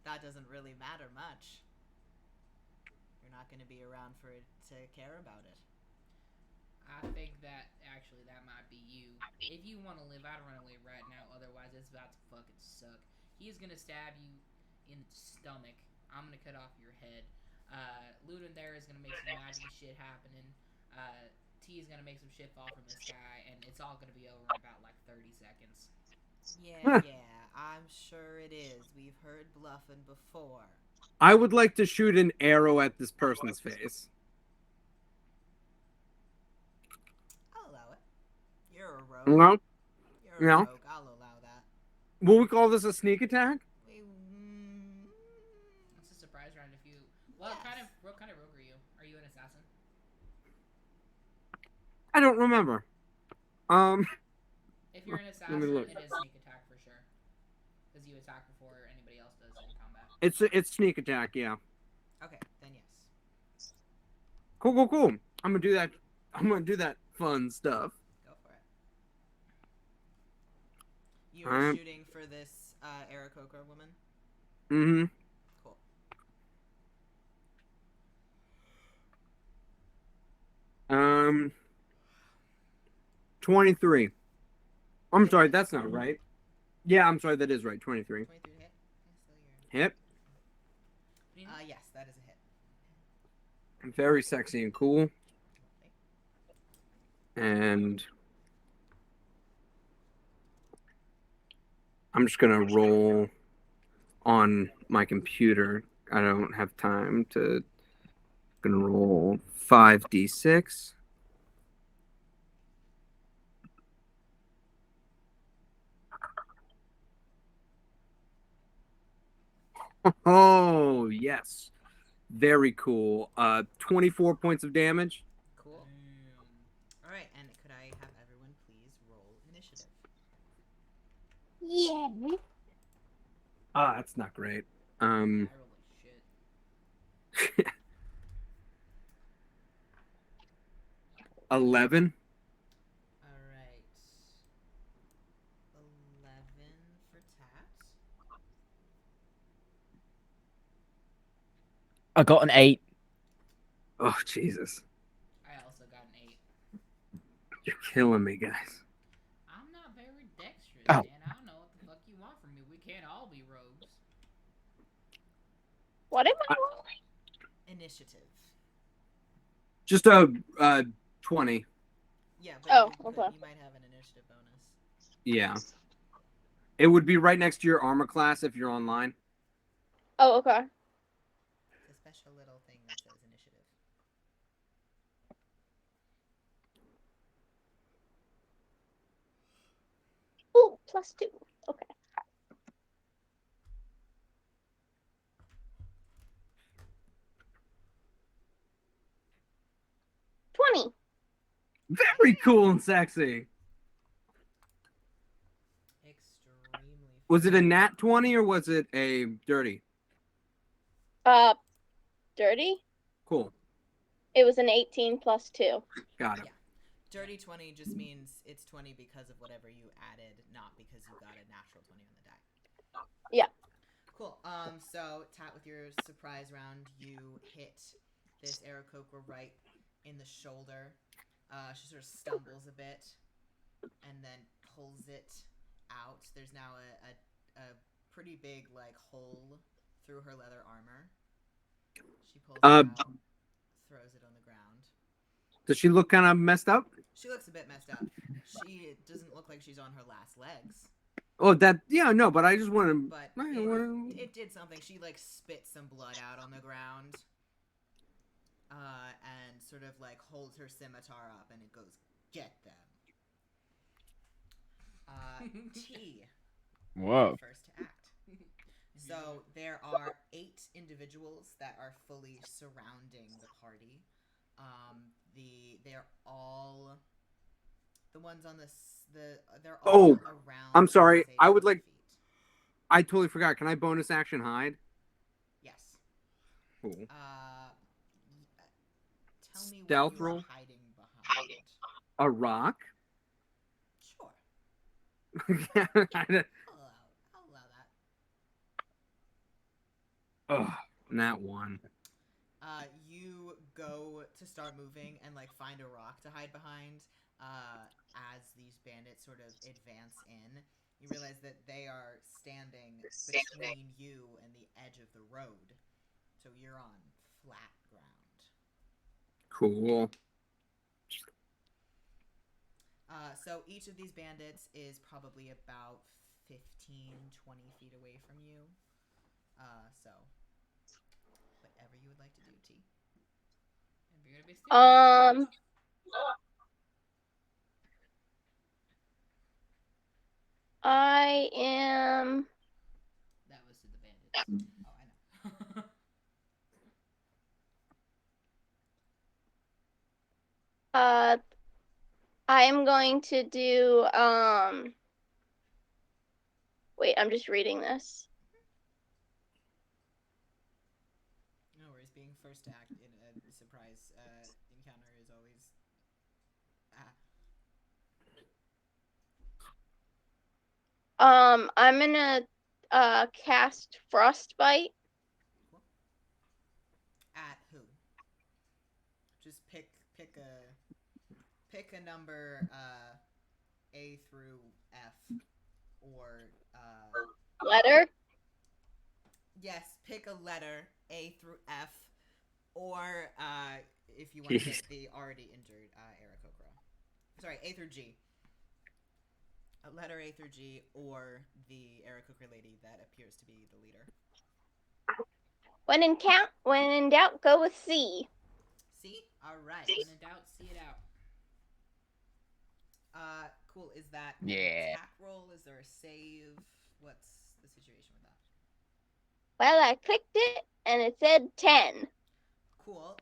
that doesn't really matter much. You're not going to be around for it to care about it. I think that actually that might be you. If you want to live, I'd run away right now. Otherwise, it's about to fucking suck. He's gonna stab you in the stomach. I'm gonna cut off your head. Lunan there is gonna make some magic shit happening. T is gonna make some shit fall from the sky, and it's all gonna be over in about like 30 seconds. Yeah, I'm sure it is. We've heard bluffing before. I would like to shoot an arrow at this person's face. I'll allow it. You're a rogue. No? You're a No. rogue. I'll allow that. Will we call this a sneak attack? It's a surprise round if you. What kind of rogue are you? Are you an assassin? I don't remember. If you're an Let assassin, me look. it is sneak attack for sure. Because you attack before anybody else does in combat. It's sneak attack, yeah. Okay, then yes. Cool. I'm gonna do that. I'm gonna do that fun stuff. Go for it. You were Alright. shooting for this Aarakocra woman? Mm-hmm. Cool. 23. I'm sorry, that's not right. Yeah, I'm sorry, that is right. 23. 23 to hit? Okay, so Hit. yes, that is a hit. Very sexy and cool. And I'm just gonna roll on my computer. I don't have time to. Gonna roll 5d6. Oh yes, very cool. 24 points of damage. Cool. All right, and could I have everyone please roll initiative? Yeah. That's not great. I rolled like shit. 11. All right. 11 for Tat. I got an 8. Oh Jesus, I also got an 8. you're killing me, guys. I'm not very dexterous, Oh. man. I don't know what the fuck you want from me. We can't all be rogues. What am I rolling? Initiative. Just a 20. Yeah, Oh, but okay. you might have an initiative bonus. Yeah. It would be right next to your armor class if you're online. Oh, okay. It's a special little thing that says initiative. Ooh, +2. Okay. $20. Very cool and sexy. Extremely. Was it a nat 20 or was it a dirty? Dirty? Cool. It was an 18 +2. Got it. Yeah. Dirty 20 just means it's 20 because of whatever you added, not because you got a natural 20 on the die. Yeah. Cool. So Tat, with your surprise round, you hit this Aarakocra right in the shoulder. She sort of stumbles a bit and then pulls it out. There's now a pretty big like hole through her leather armor. She pulls it out, throws it on the ground. Does she look kind of messed up? She looks a bit messed up. She doesn't look like she's on her last legs. Oh, no, but I just want to. But it did something. She like spit some blood out on the ground, and sort of like holds her scimitar up, and it goes, "Get them." T. Whoa. First to act. So there are 8 individuals that are fully surrounding the party. They're all the ones on they're all around. I'm sorry. say, I would 20 like. feet. I totally forgot. Can I bonus action hide? Yes. Cool. Tell me Stealth what you roll? are hiding behind. A rock? Sure. Ugh, I'll allow that. not one. You go to start moving and like find a rock to hide behind. As these bandits sort of advance in, you realize that they are standing between you and the edge of the road, so you're on flat ground. Cool. So each of these bandits is probably about 15, 20 feet away from you. So whatever you would like to do, T. And you're gonna be stupid. I am. That was to the bandits. Oh, I know. I am going to do. Wait, I'm just reading this. No worries. Being first to act in a surprise encounter is always. I'm gonna cast Frostbite. Cool. At who? Just pick a number A through F, or Letter. yes, pick a letter A through F, or if you want to hit the already injured Aarakocra. Sorry, A through G. A letter A through G, or the Aarakocra lady that appears to be the leader. When in doubt, go with C. C? Alright. When in doubt, see it out. Cool. Is that an Yeah. attack roll? Is there a save? What's the situation with that? Well, I clicked it and it said 10. Cool.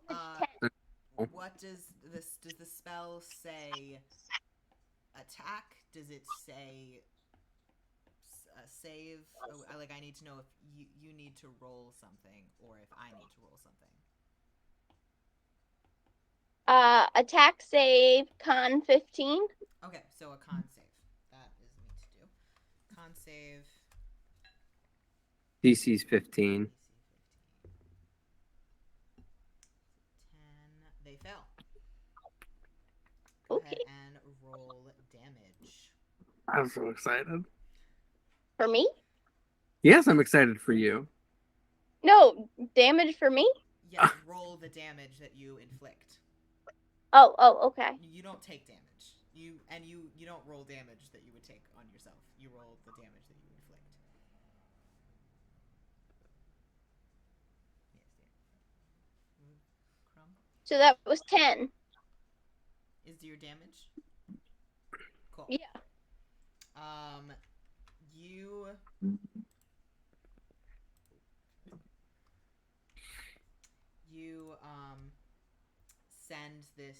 What does the spell say? Attack? Does it say save? Like, I need to know if you need to roll something or if I need to roll something. Attack save, con 15. Okay, so a con save. That is neat to do. Con save. DC's 15. DC 15. 10. They fail. Go Okay. ahead and roll damage. I'm so excited. For me? Yes, I'm excited for you. No, damage for me? Yes, roll the damage that you inflict. Oh, okay. You don't take damage. You don't roll damage that you would take on yourself. You roll the damage that you inflict. Yes, Crumb So that was 10. is your damage. Cool. Yeah. You send this.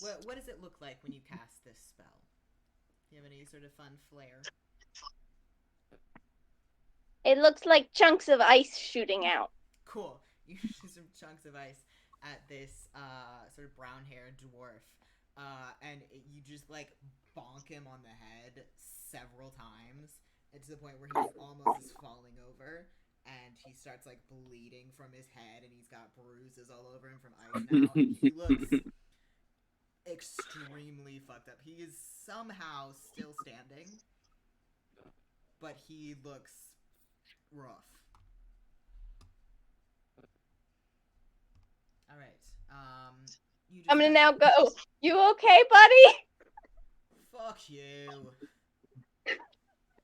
What does it look like when you cast this spell? Do you have any sort of fun flair? It looks like chunks of ice shooting out. Cool. You shoot some chunks of ice at this sort of brown-haired dwarf You just like bonk him on the head several times, and to the point where he's almost is falling over, and he starts like bleeding from his head, and he's got bruises all over him from ice now, and he looks extremely fucked up. He is somehow still standing, but he looks rough. All right. I'm gonna now go. You okay, buddy? Fuck you.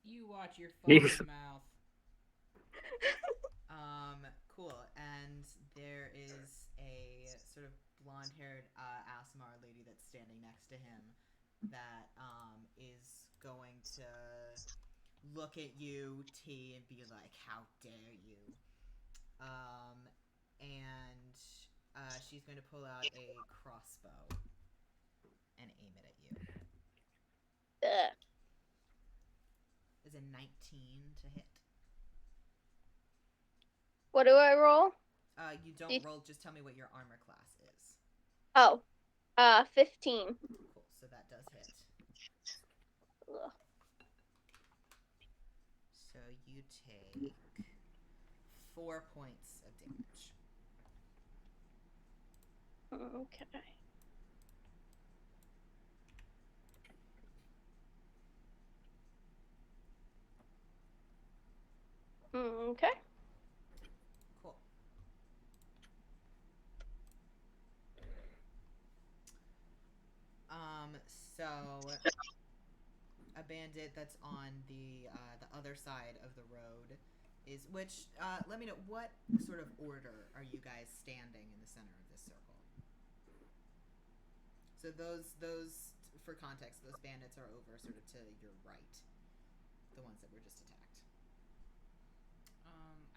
You watch your fucking mouth. Cool. And there is a sort of blonde-haired Asmar lady that's standing next to him that is going to look at you, T, and be like, "How dare you?" And she's going to pull out a crossbow and aim it at you. Is a 19 to hit? What do I roll? You don't roll. Just tell me what your armor class is. Oh, 15. Cool. So that does hit. Ugh. So you take 4 points of damage. Okay. Okay. Cool. So a bandit that's on the other side of the road is which. Let me know what sort of order are you guys standing in the center of this circle. So those for context, those bandits are over sort of to your right, the ones that were just attacked.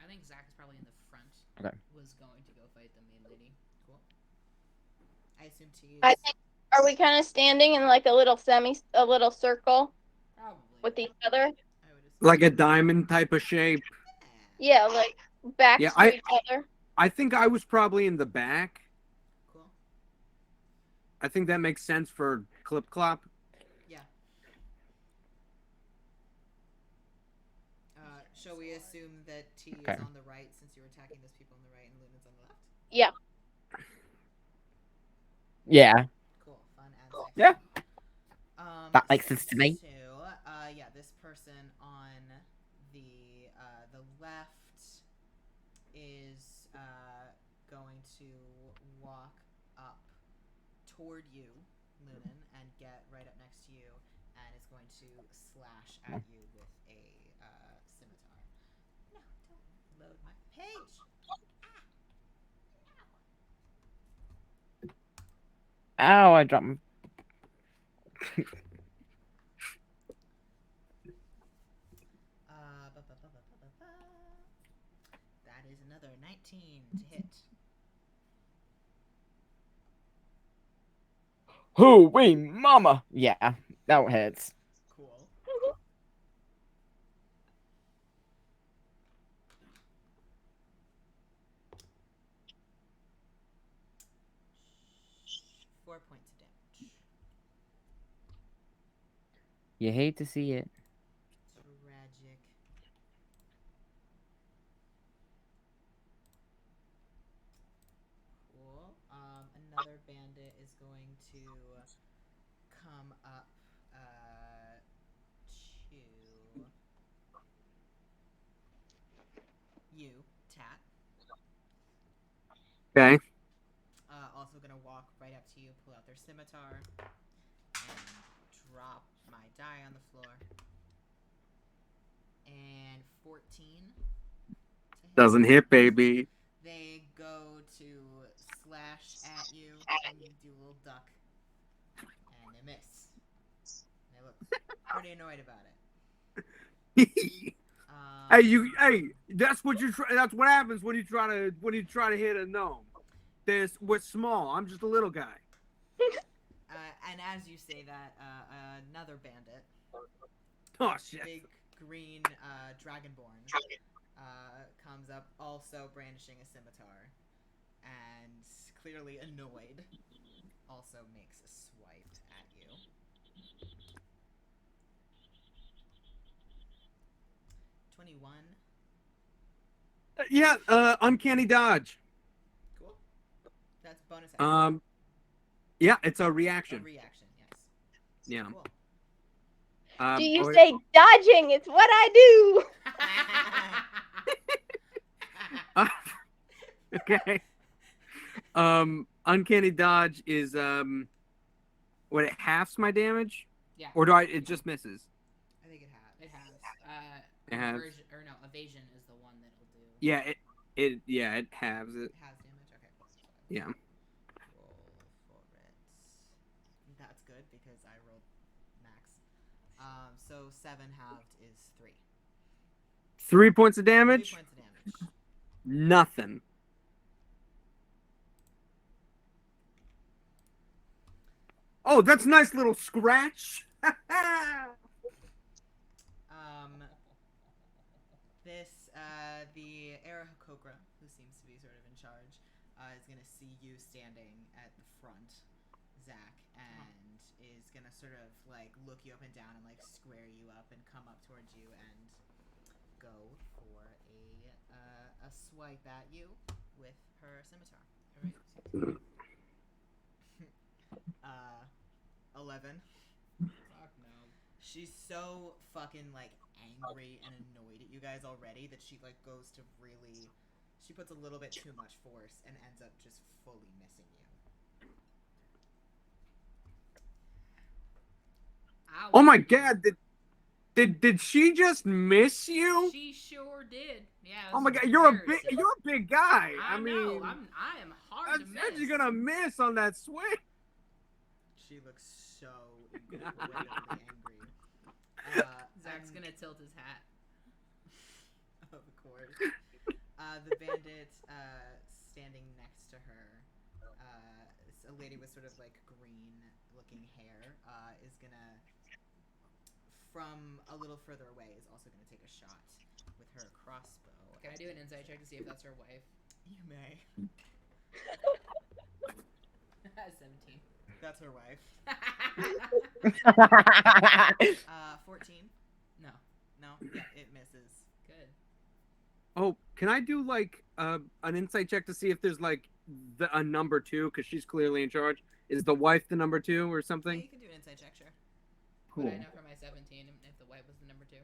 I think Zach is probably in the front. Okay. Was going to go fight the main lady. Cool. I assume T is... I think. Are we kind of standing in like a little circle? Probably. With each other? I would assume. Like a diamond type of shape. Yeah, like backs to each other. I think I was probably in the back. Cool. I think that makes sense for Clip Clop. Yeah. Shall we assume that T is on the right since you were attacking those people on the right and Lunan's on the left? Yeah. Yeah. Cool. Fun and sexy. Yeah. That makes sense to me. So, yeah, this person on the left is going to walk up toward you, Lunan, and get right up next to you, and is going to slash at you with a scimitar. No, don't load my page. Ow, I dropped my... That is another 19 to hit. Hoo-wee, mama! Yeah, that hits. Cool. Four points of damage. You hate to see it. Tragic. Cool. Another bandit is going to come up to you, Tat. Okay. Also gonna walk right up to you, pull out their scimitar, and drop my die on the floor. And 14 to hit. Doesn't hit, baby. They go to slash at you, and you do a little duck, and they miss. They look pretty annoyed about it. Hey, that's what that's what happens when you try to hit a gnome. We're small. I'm just a little guy. And as you say that, another bandit, Oh shit. big green dragonborn, comes up, also brandishing a scimitar, and clearly annoyed. also makes a swipe at you. 21. Yeah, uncanny dodge. Cool. That's bonus action. Yeah, it's a A reaction. reaction, yes. Yeah. Cool. Do you or- say dodging? It's what I do. Okay. Uncanny dodge is what, it halves my damage, Yeah. or do I? It just misses. I think it has. It has. It has. Evasion is the one that will do. Yeah, it halves it. It has damage. Okay. Yeah. Roll for it. That's good because I rolled max. So 7 halved is 3. 3 points of damage. 3 points of damage. Nothing. Oh, that's a nice little scratch. The Arahokokra, who seems to be sort of in charge, is gonna see you standing at the front, Zach, and is gonna sort of like look you up and down and like square you up and come up towards you and go for a swipe at you with her scimitar. All right. 11. Fuck no. She's so fucking like angry and annoyed at you guys already that she like goes to really, she puts a little bit too much force and ends up just fully missing you. Oh my god, did she just miss you? She sure did. Yeah. Oh my god, you're a big guy. I mean, know. I am hard to miss. how's you gonna miss on that swing? She looks so incredibly angry. Zach's gonna tilt his hat. Of course. The bandit standing next to her, a lady with sort of like green-looking hair, is gonna, from a little further away, is also gonna take a shot with her crossbow. Can I do an insight check to see if that's her wife? You may. 17. That's her wife. 14. No. No. Yeah, it misses. Good. Oh, can I do like an insight check to see if there's like a number 2, because she's clearly in charge? Is the wife the number 2 or Yeah, something? you can do an insight check, sure. Cool. But I know for my 17 if the wife was the number 2.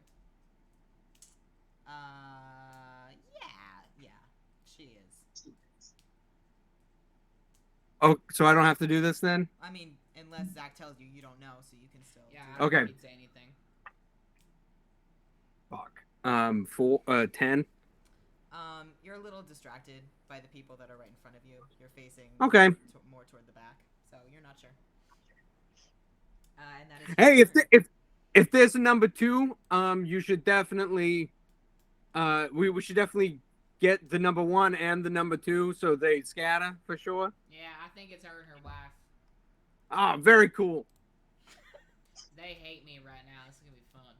Yeah, she is. Oh, so I don't have to do this then? I mean, unless Zach tells you, you don't know, so you can still. Yeah. do I it. don't Okay. think he'd say anything. Fuck. 10. You're a little distracted by the people that are right in front of you. You're facing Okay. More toward the back, so you're not sure. And that is. Hey, if there's a number 2, you should definitely, we should definitely get the number 1 and the number 2 so they scatter for sure. Yeah, I think it's her and her wife. Ah, very cool. They hate me right now. This is gonna be fun.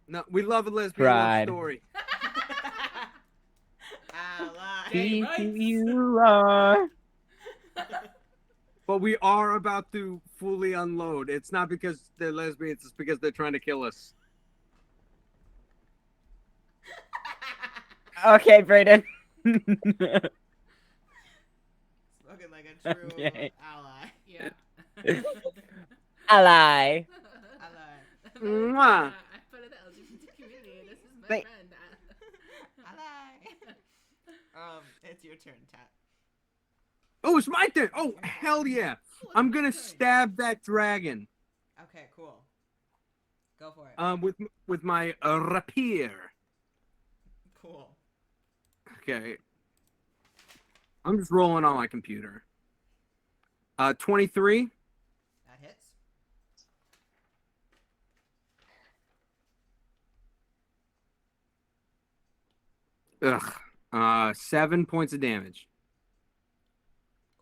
No, we love a lesbian Pride. love story. Ally. Gay Be rights. who you are. But we are about to fully unload. It's not because they're lesbians, it's because they're trying to kill us. Okay, Braeden. Spoken like a true Okay. ally. Yeah. Ally. Ally. Mwah. I put it out to the community. This is my Wait. friend. Ally. It's your turn, Tat. Oh, it's my turn. Oh, hell yeah. I'm going to stab that dragon Okay, cool. Go for it. with my rapier. Cool. Okay. I'm just rolling on my computer. 23. That hits. Ugh. 7 points of damage.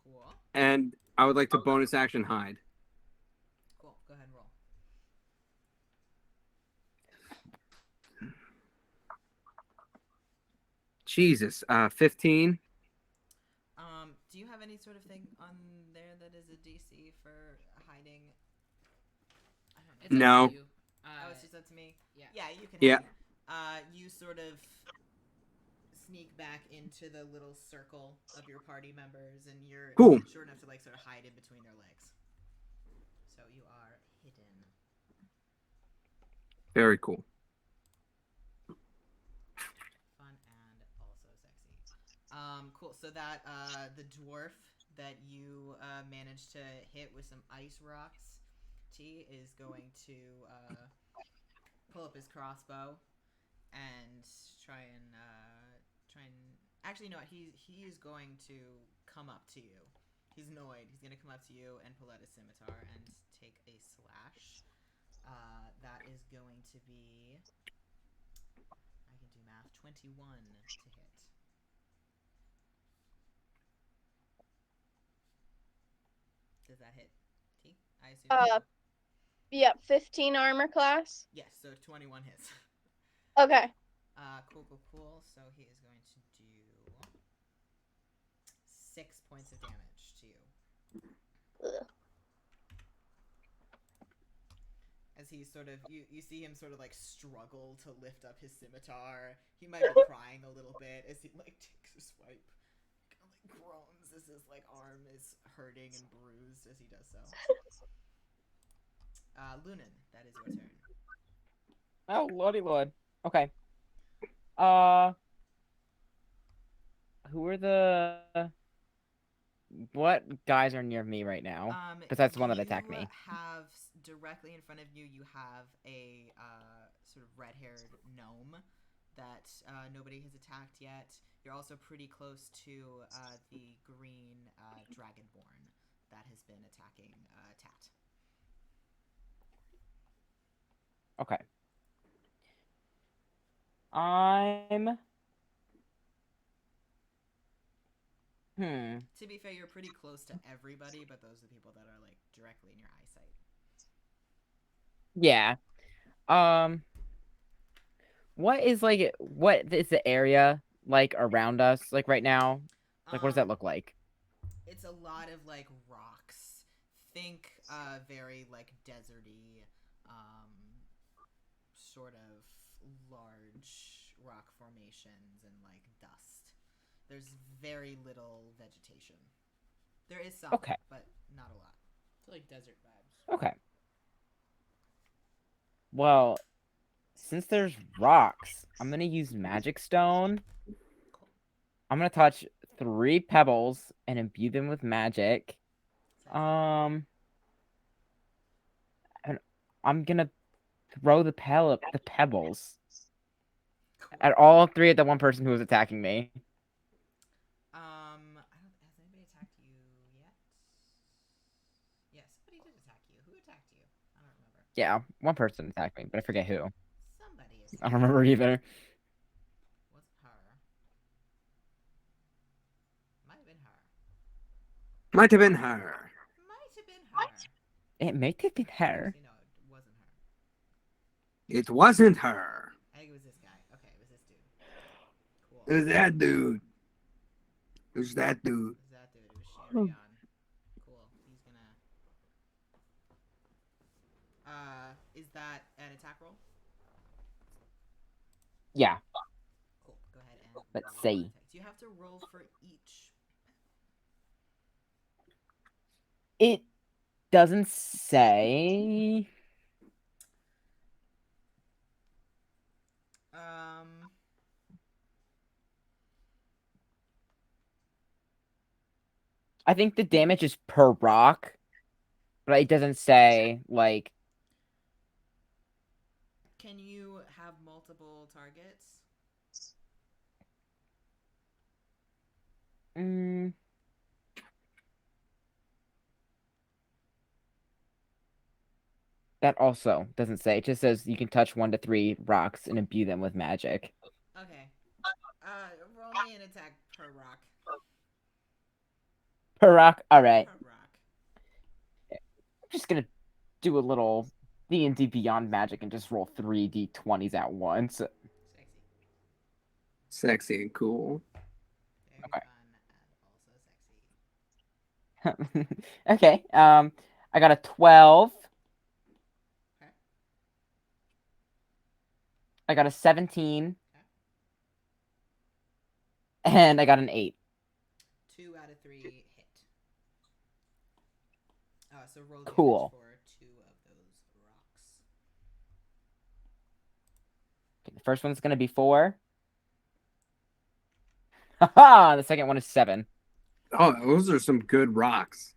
Cool. And I would like to bonus action hide. Cool. Go ahead and roll. Jesus. 15. Do you have any sort of thing on there that is a DC for hiding? I don't know. It's up No. to you. Oh, it's just up to me. Yeah. Yeah, you can. Yeah. Hide. You sort of sneak back into the little circle of your party members, and you're Cool. short enough to like sort of hide in between their legs. So you are hidden. Very cool. Fun and also sexy. Cool. So that the dwarf that you managed to hit with some ice rocks, T is going to pull up his crossbow and try and actually no, he is going to come up to you. He's annoyed. He's gonna come up to you and pull out a scimitar and take a slash. That is going to be, I can do math, 21 to hit. Does that hit? T? I assume. So. Yep, 15 armor class. Yes, so 21 hits. Okay. Cool. So he is going to do 6 points of damage to you. Ugh. As he sort of, you see him sort of like struggle to lift up his scimitar. He might be crying a little bit as he like takes a swipe. Kind of like groans as his like arm is hurting and bruised as he does so. Lunan, that is your turn. Oh, lordy lord. Okay. Who are the... What guys are near me right now? Besides the one that attacked me. You have directly in front of you, you have a sort of red-haired gnome that nobody has attacked yet. You're also pretty close to the green dragonborn that has been attacking Tat. Okay. I'm... To be fair, you're pretty close to everybody, but those are the people that are like directly in your eyesight. Yeah. What is the area like around us like right now? Like what does that look like? It's a lot of like rocks. Think very like deserty, sort of large rock formations and like dust. There's very little vegetation. There is some, Okay. but not a lot. It's like desert vibes. Okay. Well, since there's rocks, I'm gonna use Magic Stone. I'm gonna touch 3 pebbles and imbue them with magic. And I'm gonna throw the pebbles at all 3 of the one person who was attacking me. Has anybody attacked you yet? Yes, somebody did attack you. Who attacked you? I don't remember. Yeah, one person attacked me, but I forget who. Somebody I don't remember either. Was it her? Might have been her. Might have been her. Might have been her. It may have been her. Actually, no, it wasn't her. It wasn't her. I think it was this guy. Okay, it was this dude. Cool. It was that dude. It was that dude. It was that dude. It was Sharion. Cool. He's gonna. Is that an attack roll? Yeah. Cool. Go ahead and. Let's roll see. attacks. You have to roll for each. It doesn't say. I think the damage is per rock, but it doesn't say like. Can you have multiple targets? That also doesn't say. It just says you can touch 1 to 3 rocks and imbue them with magic. Okay. Roll me an attack per rock. Per rock? Alright. Per rock. I'm just gonna do a little D&D Beyond Magic and just roll 3 D20s at once. Sexy. Sexy and cool. Very Okay. fun and also sexy. Okay. I got a 12. Okay. I got a 17. Okay. And I got an 8. 2 out of 3 hit. So roll damage Cool. for 2 of those rocks. Okay, the first one's gonna be 4. Haha! The second one is 7. Oh, those are some good rocks.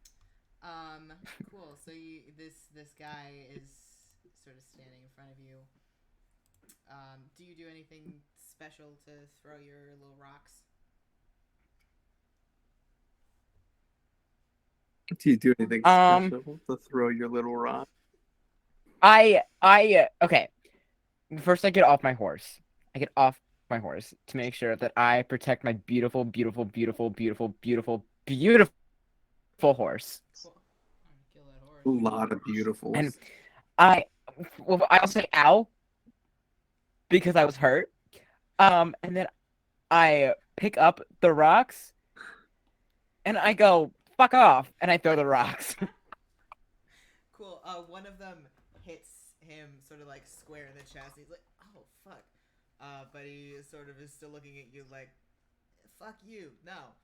Cool. So this guy is sort of standing in front of you. Do you do anything special to throw your little rocks? Do you do anything special to throw your little rock? Okay. First, I get off my horse. I get off my horse to make sure that I protect my beautiful, beautiful, beautiful, beautiful, beautiful, beautiful horse. Cool. I'm gonna kill that horse. A lot of beautiful. And I'll say ow because I was hurt. And then I pick up the rocks and I go fuck off and I throw the rocks. Cool. One of them hits him sort of like square in the chest. He's like, "Oh fuck," but he sort of is still looking at you like, "Fuck you." No,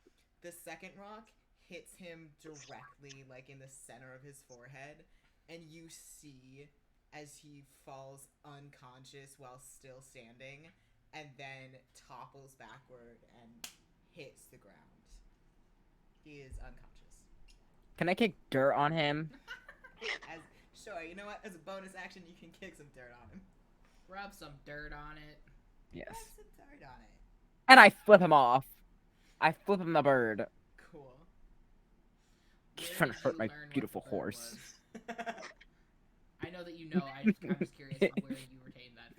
the second rock hits him directly like in the center of his forehead, and you see as he falls unconscious while still standing, and then topples backward and hits the ground. He is unconscious. Can I kick dirt on him? Sure, you know what? As a bonus action, you can kick some dirt on him. Rub some dirt on it. Yes. Rub some dirt on it. And I flip him off. I flip him the bird. Cool. He's Where trying to did hurt you my learn what beautiful the bird horse. was? I know that you know. I'm just curious where you retained that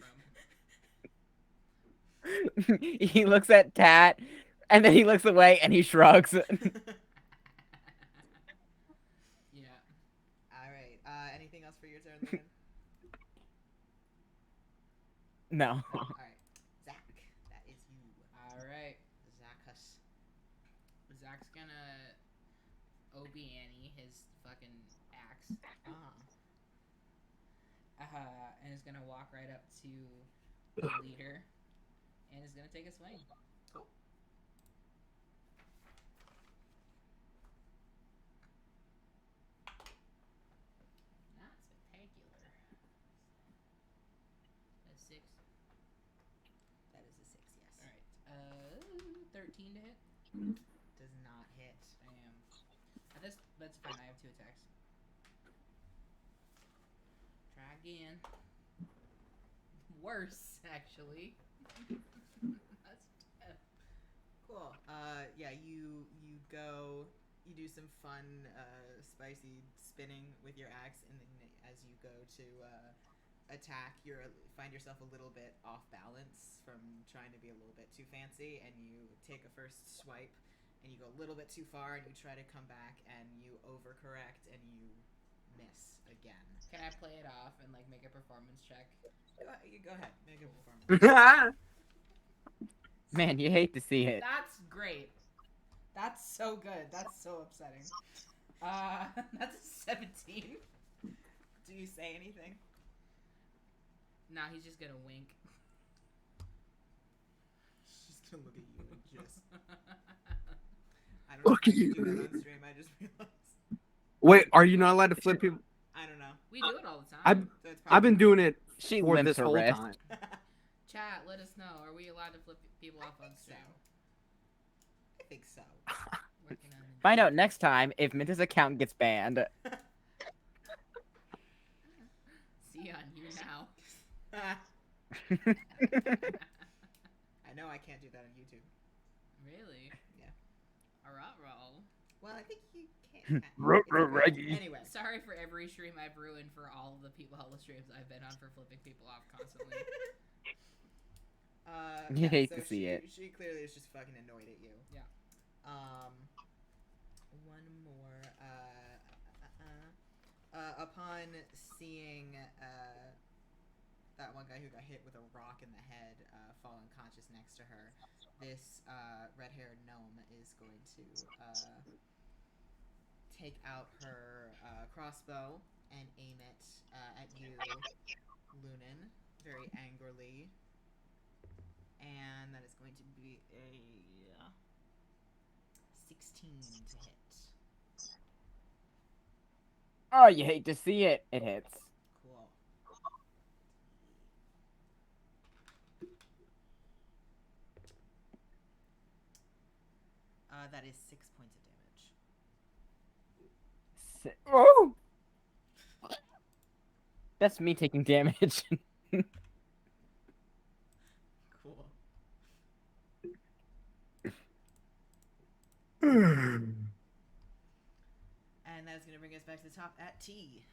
from. He looks at Tat, and then he looks away and he shrugs. Yeah. Alright, anything else for your turn, Lunan? No. Alright, Zach, that is you. Alright. Zakkas. Zach's gonna Obie Annie his fucking axe. And is gonna walk right up to the leader and is gonna take a swing. Cool. Not spectacular. That's 6. That is a 6, yes. Alright. 13 to hit. Does not hit. Damn. That's fine. I have 2 attacks. Try again. Worse, actually. That's 10. Cool. Yeah, you go, you do some fun, spicy spinning with your axe, and then as you go to attack, find yourself a little bit off balance from trying to be a little bit too fancy, and you take a first swipe, and you go a little bit too far, and you try to come back, and you overcorrect, and you miss again. Can I play it off and like make a performance check? Go ahead, make a performance. Man, you hate to see it. That's great. That's so good. That's so upsetting. That's a 17. Do you say anything? Nah, he's just gonna wink. She's gonna look at you and just. I don't know Look if I at can you. do that on stream. I just realized. Wait, are you not allowed to flip people? I don't know. We do it all the time. So it's I've been doing it She for limps this her whole wrist. time. Chat, let us know. Are we allowed to flip people off on So, stream? I think so. Working on it. Find out next time if Minta's account gets banned. See on you now. I know I can't do that on YouTube. Really? Yeah. Roll. Well, I think you can. Reggie. Anyway. Sorry for every stream I've ruined for all of the people, all the streams I've been on for flipping people off constantly. You hate so to see it. She clearly is just fucking annoyed at you. Yeah. One more. Upon seeing that one guy who got hit with a rock in the head fall unconscious next to her, this red-haired gnome is going to take out her crossbow and aim it at you, Lunan, very angrily. And that is going to be a 16 to hit. Oh, you hate to see it. It hits. Cool. That is 6 points of damage. Oh! That's me taking damage. Cool. And that's going to bring us back to the top at T.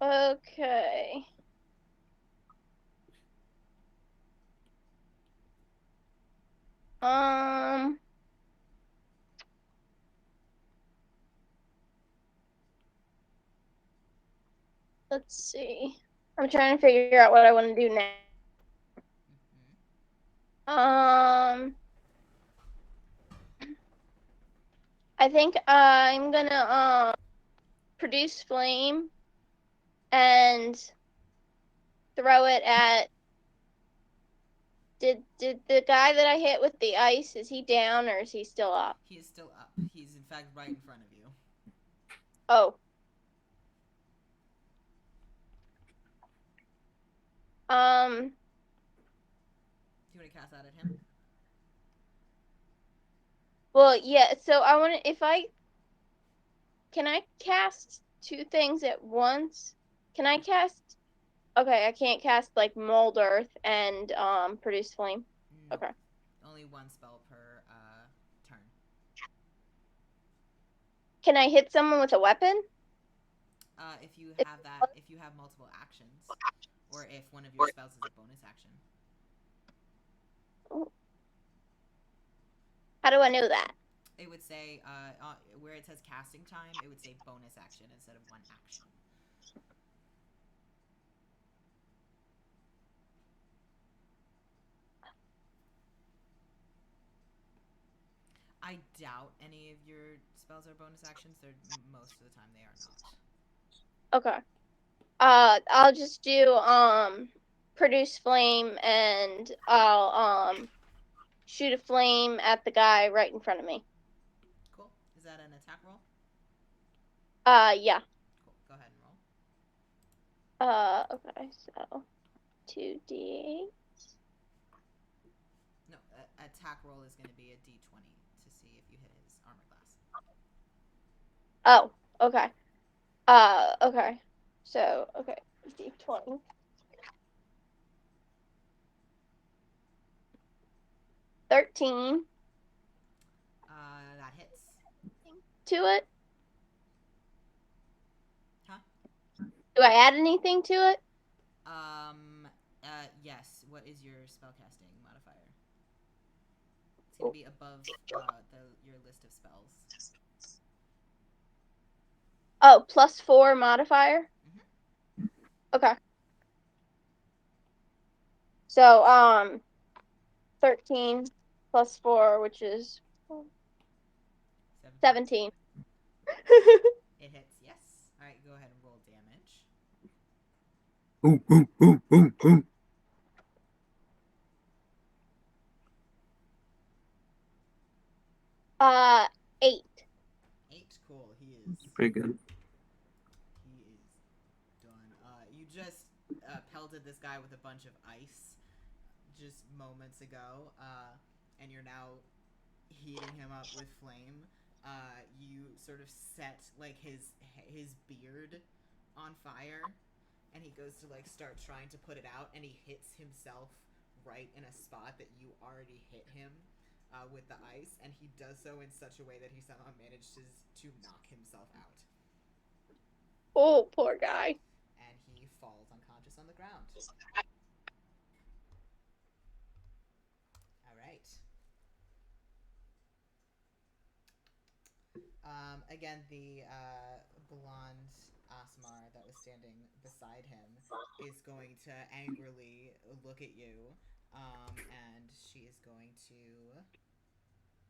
Okay. Let's see. I'm trying to figure out what I want to do now. I think I'm gonna produce flame and throw it at. Did the guy that I hit with the ice, is he down or is he still up? He is still up. He's in fact right in front of you. Oh. Do you want to cast that at him? Well, yeah, so I want to, can I cast two things at once? Can I cast, okay, I can't cast, like, mold earth and, produce flame. No. Okay. Only one spell per turn. Can I hit someone with a weapon? If you have multiple actions, or if one of your spells is a bonus action. How do I know that? It would say, where it says casting time, it would say bonus action instead of one action. I doubt any of your spells are bonus actions. Most of the time they are not. Okay. I'll just do, produce flame and I'll, shoot a flame at the guy right in front of me. Cool. Is that an attack roll? Yeah. Cool. Go ahead and roll. Okay, so 2d8. No, attack roll is going to be a d20 to see if you hit his armor class. Oh, okay. Okay. So, okay, d20. 13 That hits. to it. Huh? Do I add anything to it? Yes. What is your spellcasting modifier? It's going to be above your list of spells. Oh, +4 modifier? Mm-hmm. Okay. So, 13 plus 4, which is 17. It hits, yes. Alright, go ahead and roll damage. Ooh, ooh, ooh, ooh, ooh. 8. 8, cool. He is Pretty good. done. You just pelted this guy with a bunch of ice just moments ago, and you're now heating him up with flame. You sort of set like his beard on fire, and he goes to like start trying to put it out, and he hits himself right in a spot that you already hit him with the ice, and he does so in such a way that he somehow manages to knock himself out. Oh, poor guy. And he falls unconscious on the ground. Alright. Again, the blonde Asmar that was standing beside him is going to angrily look at you, and she is going to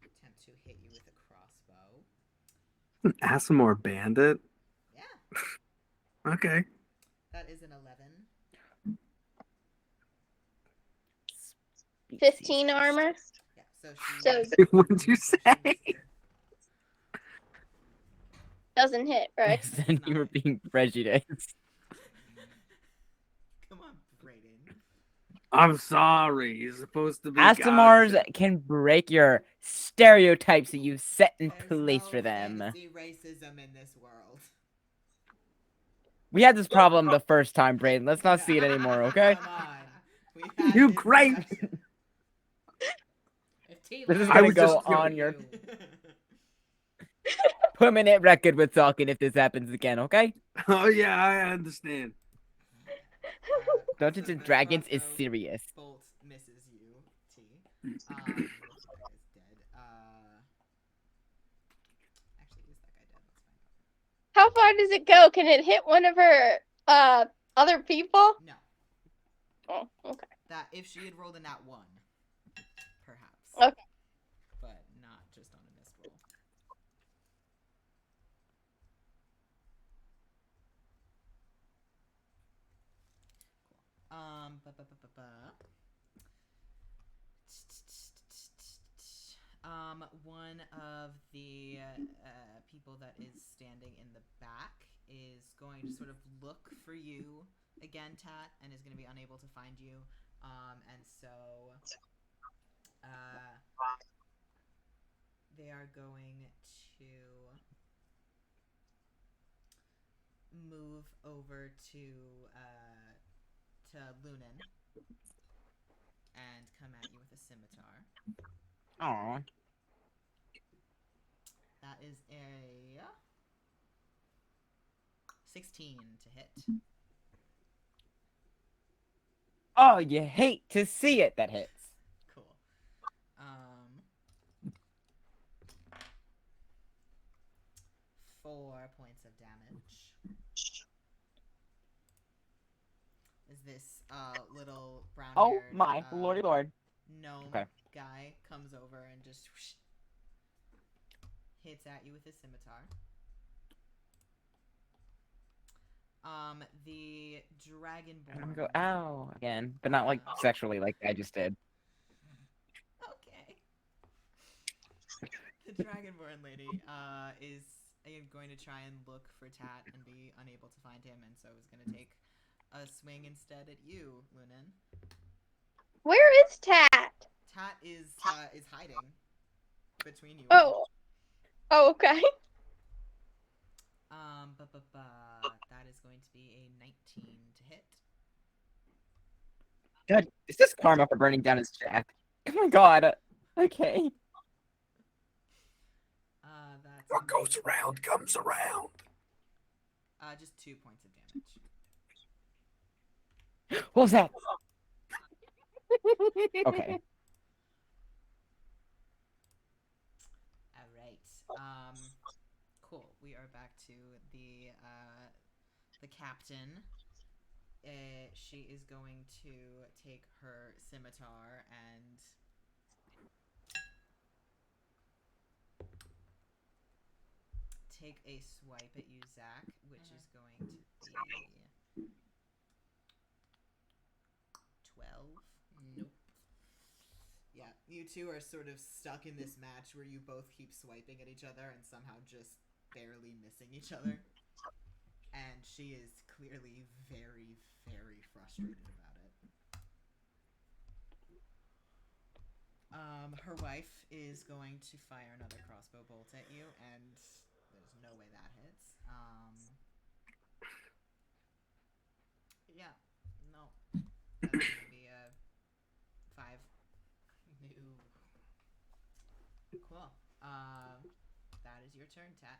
attempt to hit you with a crossbow. An Asimar bandit? Yeah, Okay. that is an 11. 15 armor. Yeah, so she. So What'd you so say? she- doesn't hit, right? Then you were being prejudiced. Come on, Braeden. I'm sorry. You're supposed to be Asimars gotcha. can break your stereotypes that you set in There's place no for them. fantasy racism in this world. We had this problem the first time, Braden. Let's not see it anymore, okay? Come on. We've had You this great. discussion. If T This is learns, I gonna was go just on joking. your permanent record with talking if this happens again, okay? Oh yeah, I understand. Dungeons So and the Dragons is crossbow serious. bolt misses you, T. Looks like that guy's dead. Actually, is that guy dead? Let's find out. How far does it go? Can it hit one of her other people? No, Oh, okay. that if she had rolled a nat 1, perhaps. Okay. But not just on a miss roll. One of the people that is standing in the back is going to sort of look for you again, Tat, and is going to be unable to find you. And so they are going to move over to Lunan and come at you with a scimitar. Aww. That is a 16 to hit. Oh, you hate to see it. That hits. Cool. 4 points of damage. Is this little brown Oh my lordy lord. gnome Okay. guy comes over and just whoosh, hits at you with his scimitar. The dragonborn. I'm gonna go ow again, but not like sexually like I just did. Okay. The dragonborn lady is going to try and look for Tat and be unable to find him, and so is going to take a swing instead at you, Lunan. Where is Tat? Tat is hiding between you. Oh. Oh, okay. That is going to be a 19 to hit. God, is this karma for burning down his shack? Oh my god. Okay. That's What goes around comes around. just 2 points of damage. What was that? Okay. All right. Cool. We are back to the captain. She is going to take her scimitar and take a swipe at you, Zach, which is going to be 12. Nope. Yeah, you two are sort of stuck in this match where you both keep swiping at each other and somehow just barely missing each other. And she is clearly very, very frustrated about it. Her wife is going to fire another crossbow bolt at you, and there's no way that hits. Yeah, no. That's gonna be a 5. No. Cool. That is your turn, Tat.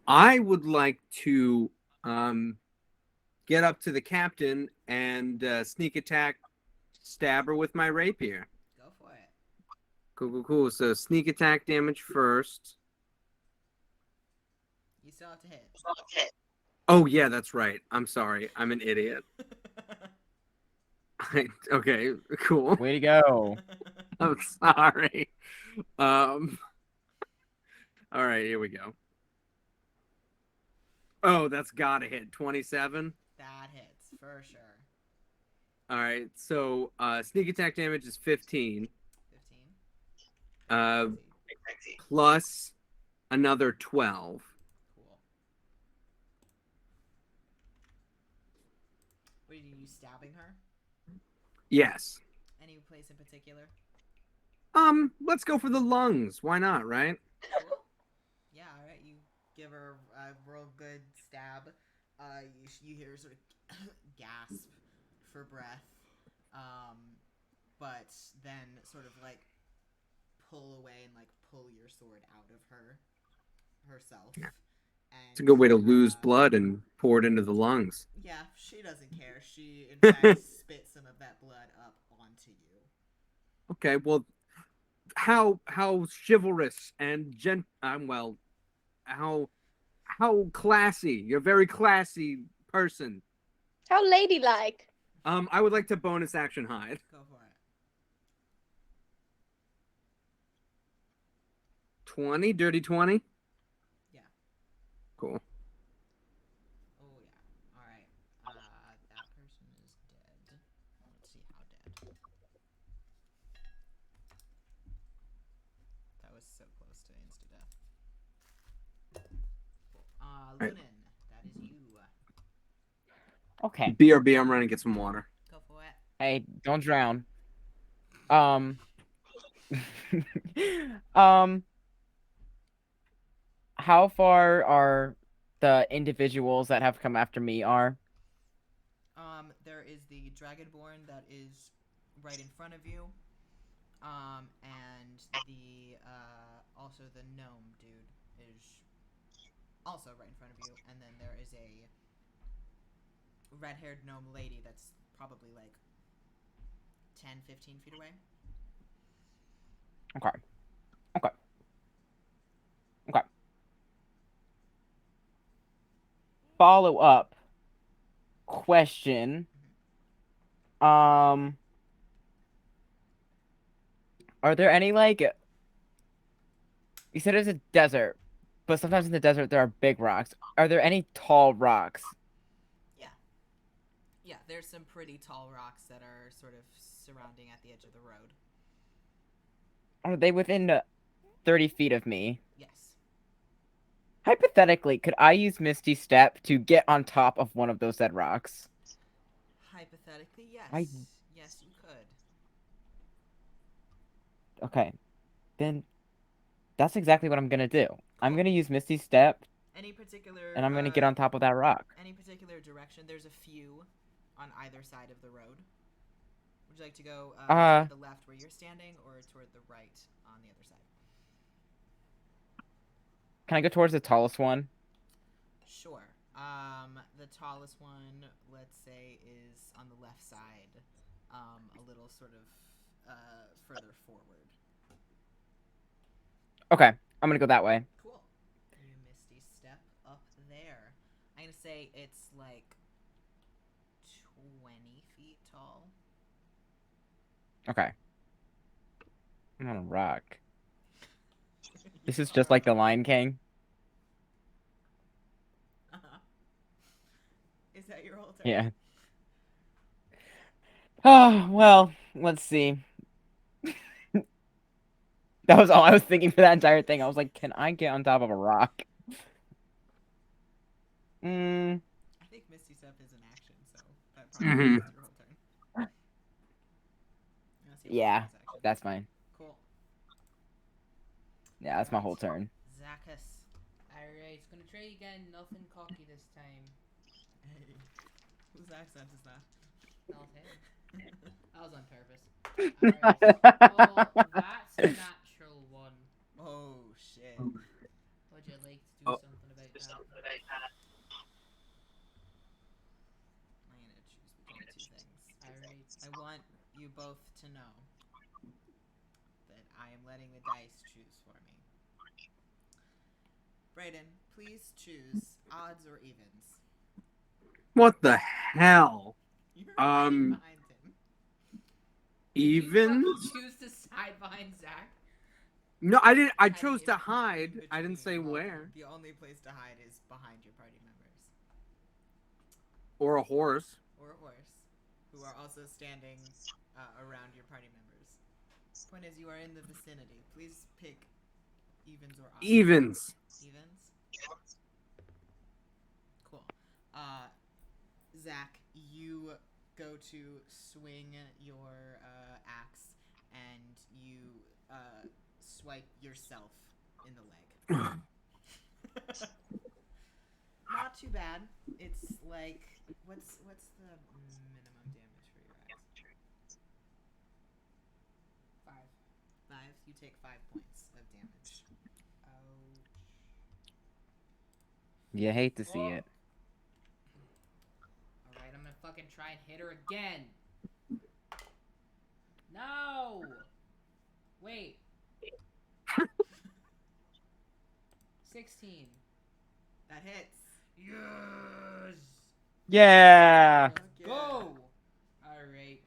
I would like to get up to the captain and sneak attack, stab her with my rapier. Go for it. Cool. So sneak attack damage first. You still have to hit. Oh yeah, that's right. I'm sorry. I'm an idiot. Okay, cool. Way to go. I'm sorry. All right, here we go. Oh, that's gotta hit 27. That hits for sure. All right, so sneak attack damage is 15. 15. Plus another 12. Cool. What are you stabbing her? Yes. Any place in particular? Let's go for the lungs. Why not, right? Cool. Yeah, all right. You give her a real good stab. You hear her sort of gasp for breath, but then sort of like pull away and like pull your sword out of herself. And, It's a good way to lose blood and pour it into the lungs. Yeah, she doesn't care. She in fact spits some of that blood up onto you. Okay, well, how chivalrous and how classy. You're a very classy person. How ladylike. I would like to bonus action hide. Go for it. 20, dirty 20. Yeah. Cool. Oh yeah. All right. That person is dead. Let's see how dead. That was so close to insta death. Cool. Lunan, that is you. Okay. BRB, I'm running to get some water. Go for it. Hey, don't drown. How far are the individuals that have come after me are? There is the Dragonborn that is right in front of you. And the also the gnome dude is also right in front of you, and then there is a red-haired gnome lady that's probably like 10-15 feet away. Okay. Follow up question. Are there any like? You said it's a desert, but sometimes in the desert there are big rocks. Are there any tall rocks? Yeah, there's some pretty tall rocks that are sort of surrounding at the edge of the road. Are they within 30 feet of me? Yes. Hypothetically, could I use Misty Step to get on top of one of those dead rocks? Hypothetically, yes. Yes, you could. Okay. Then that's exactly what I'm gonna do. Cool. I'm gonna use Misty Step. Any particular... And I'm gonna get on top of that rock. Any particular direction? There's a few on either side of the road. Would you like to go toward the left where you're standing, or toward the right on the other side? Can I go towards the tallest one? Sure. The tallest one, let's say, is on the left side, a little sort of further forward. Okay, I'm gonna go that way. Cool. You Misty Step up there. I'm gonna say it's like 20 feet tall. Okay. I'm on a rock. This is just like the Lion King. Is that your whole turn? Yeah. Oh, well, let's see. That was all I was thinking for that entire thing. I was like, can I get on top of a rock? I think Misty Step is an action, so that probably is your whole turn. Yeah, that's fine. Cool. Yeah, that's my whole turn. Zakkas. Alright, it's gonna try again. Nothing cocky this time. Hey. Whose accent is that? Not him. That was on purpose. Alright. Well, that's a natural one. Oh, shit. Would you like to do something about that? I'm gonna choose between two things. Alright. I want you both to know that I am letting the dice choose for me. Braeden, please choose odds or evens. What the hell? You're right behind him. Even? You choose to side behind Zach. No, I didn't. I Hiding chose in to hide. between, I didn't say well, where. The only place to hide is behind your party members. Or a horse. Or a horse, who are also standing around your party members. Point is, you are in the vicinity. Please pick evens or odds. Evens. Evens? Cool. Zach, you go to swing your axe, and you swipe yourself in the leg. Not too bad. It's like what's the minimum damage for your axe? 5. 5. You take 5 points of damage. Ouch. You hate to see it. Alright, I'm gonna fucking try and hit her again. No! Wait. 16. That hits. Yes! Yeah. Okay. Go! Alright.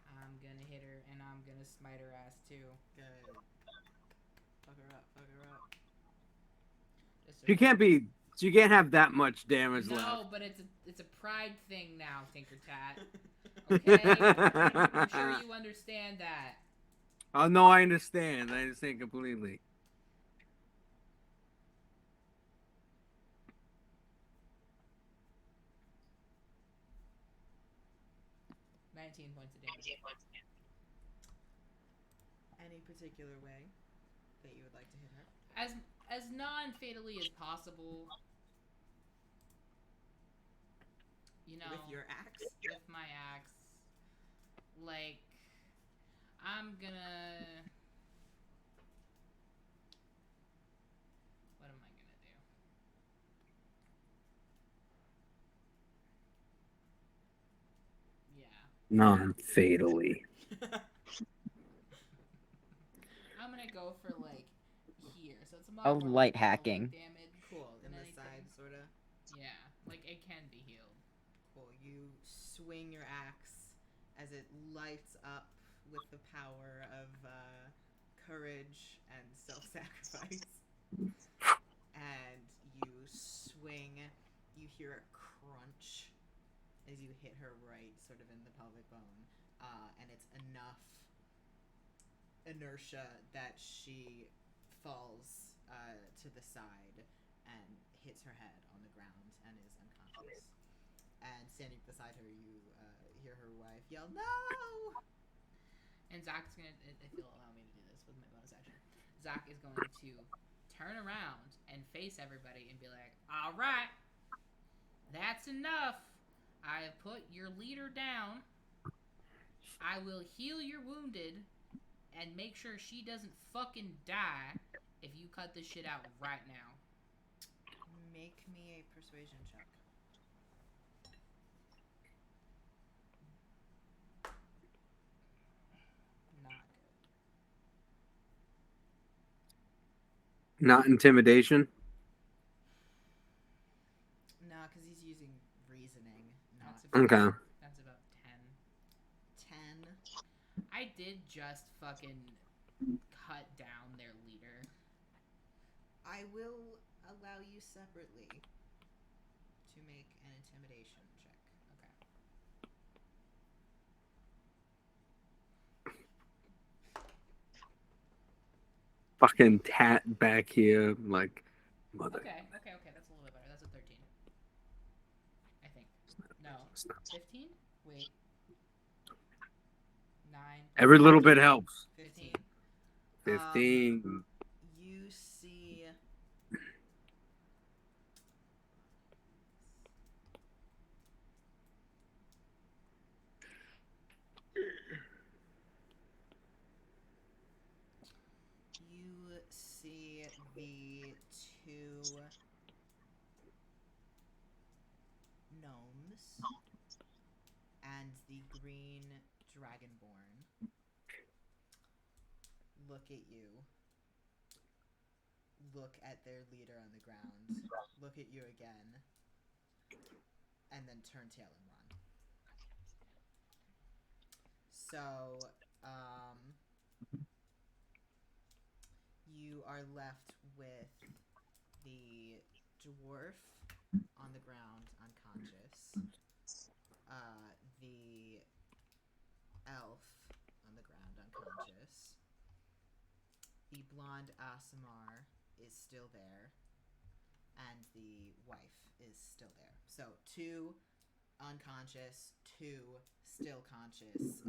I'm gonna hit her and I'm gonna smite her ass too. Good. Fuck her up. Fuck her up. Just You can't be. You can't have that much damage No, left. but it's a pride thing now, TinkerTat. Okay? I'm sure you understand that. Oh no, I understand. I understand completely. Points of damage. Any particular way that you would like to hit her? As non-fatally as possible. You know, With your axe? with my axe. Like, I'm gonna... What am I gonna do? Yeah. Non-fatally. I'm gonna go for, like, here. So it's Oh, more light like hacking. damage. Cool. than In the anything. side, sorta. Yeah, like, it can be healed. Cool. You swing your axe as it lights up with the power of courage and self-sacrifice. And you swing. You hear a crunch as you hit her right, sort of in the pelvic bone, and it's enough inertia that she falls to the side and hits her head on the ground and is unconscious. And standing beside her, you hear her wife yell, "No!" And Zach's gonna, if you'll allow me to do this with my bonus action, Zach is going to turn around and face everybody and be like, "Alright, that's enough. I have put your leader down. I will heal your wounded and make sure she doesn't fucking die if you cut this shit out right now." Make me a persuasion check. Not good. Not intimidation. No, because he's using reasoning, not That's about, Okay. That's about 10. 10. I did just fucking cut down their leader. I will allow you separately to make an intimidation check. Fucking tat back here, like mother. Okay, that's a little bit better. That's a 13. I think. No. 15? Wait. 9. Every little bit helps. 15. 15. You see the two gnomes and the green dragonborn look at you, look at their leader on the ground, look at you again, and then turn tail and run. So, you are left with the dwarf on the ground, unconscious. The elf on the ground, unconscious. The blonde Asimar is still there, and the wife is still there. So 2 unconscious, 2 still conscious,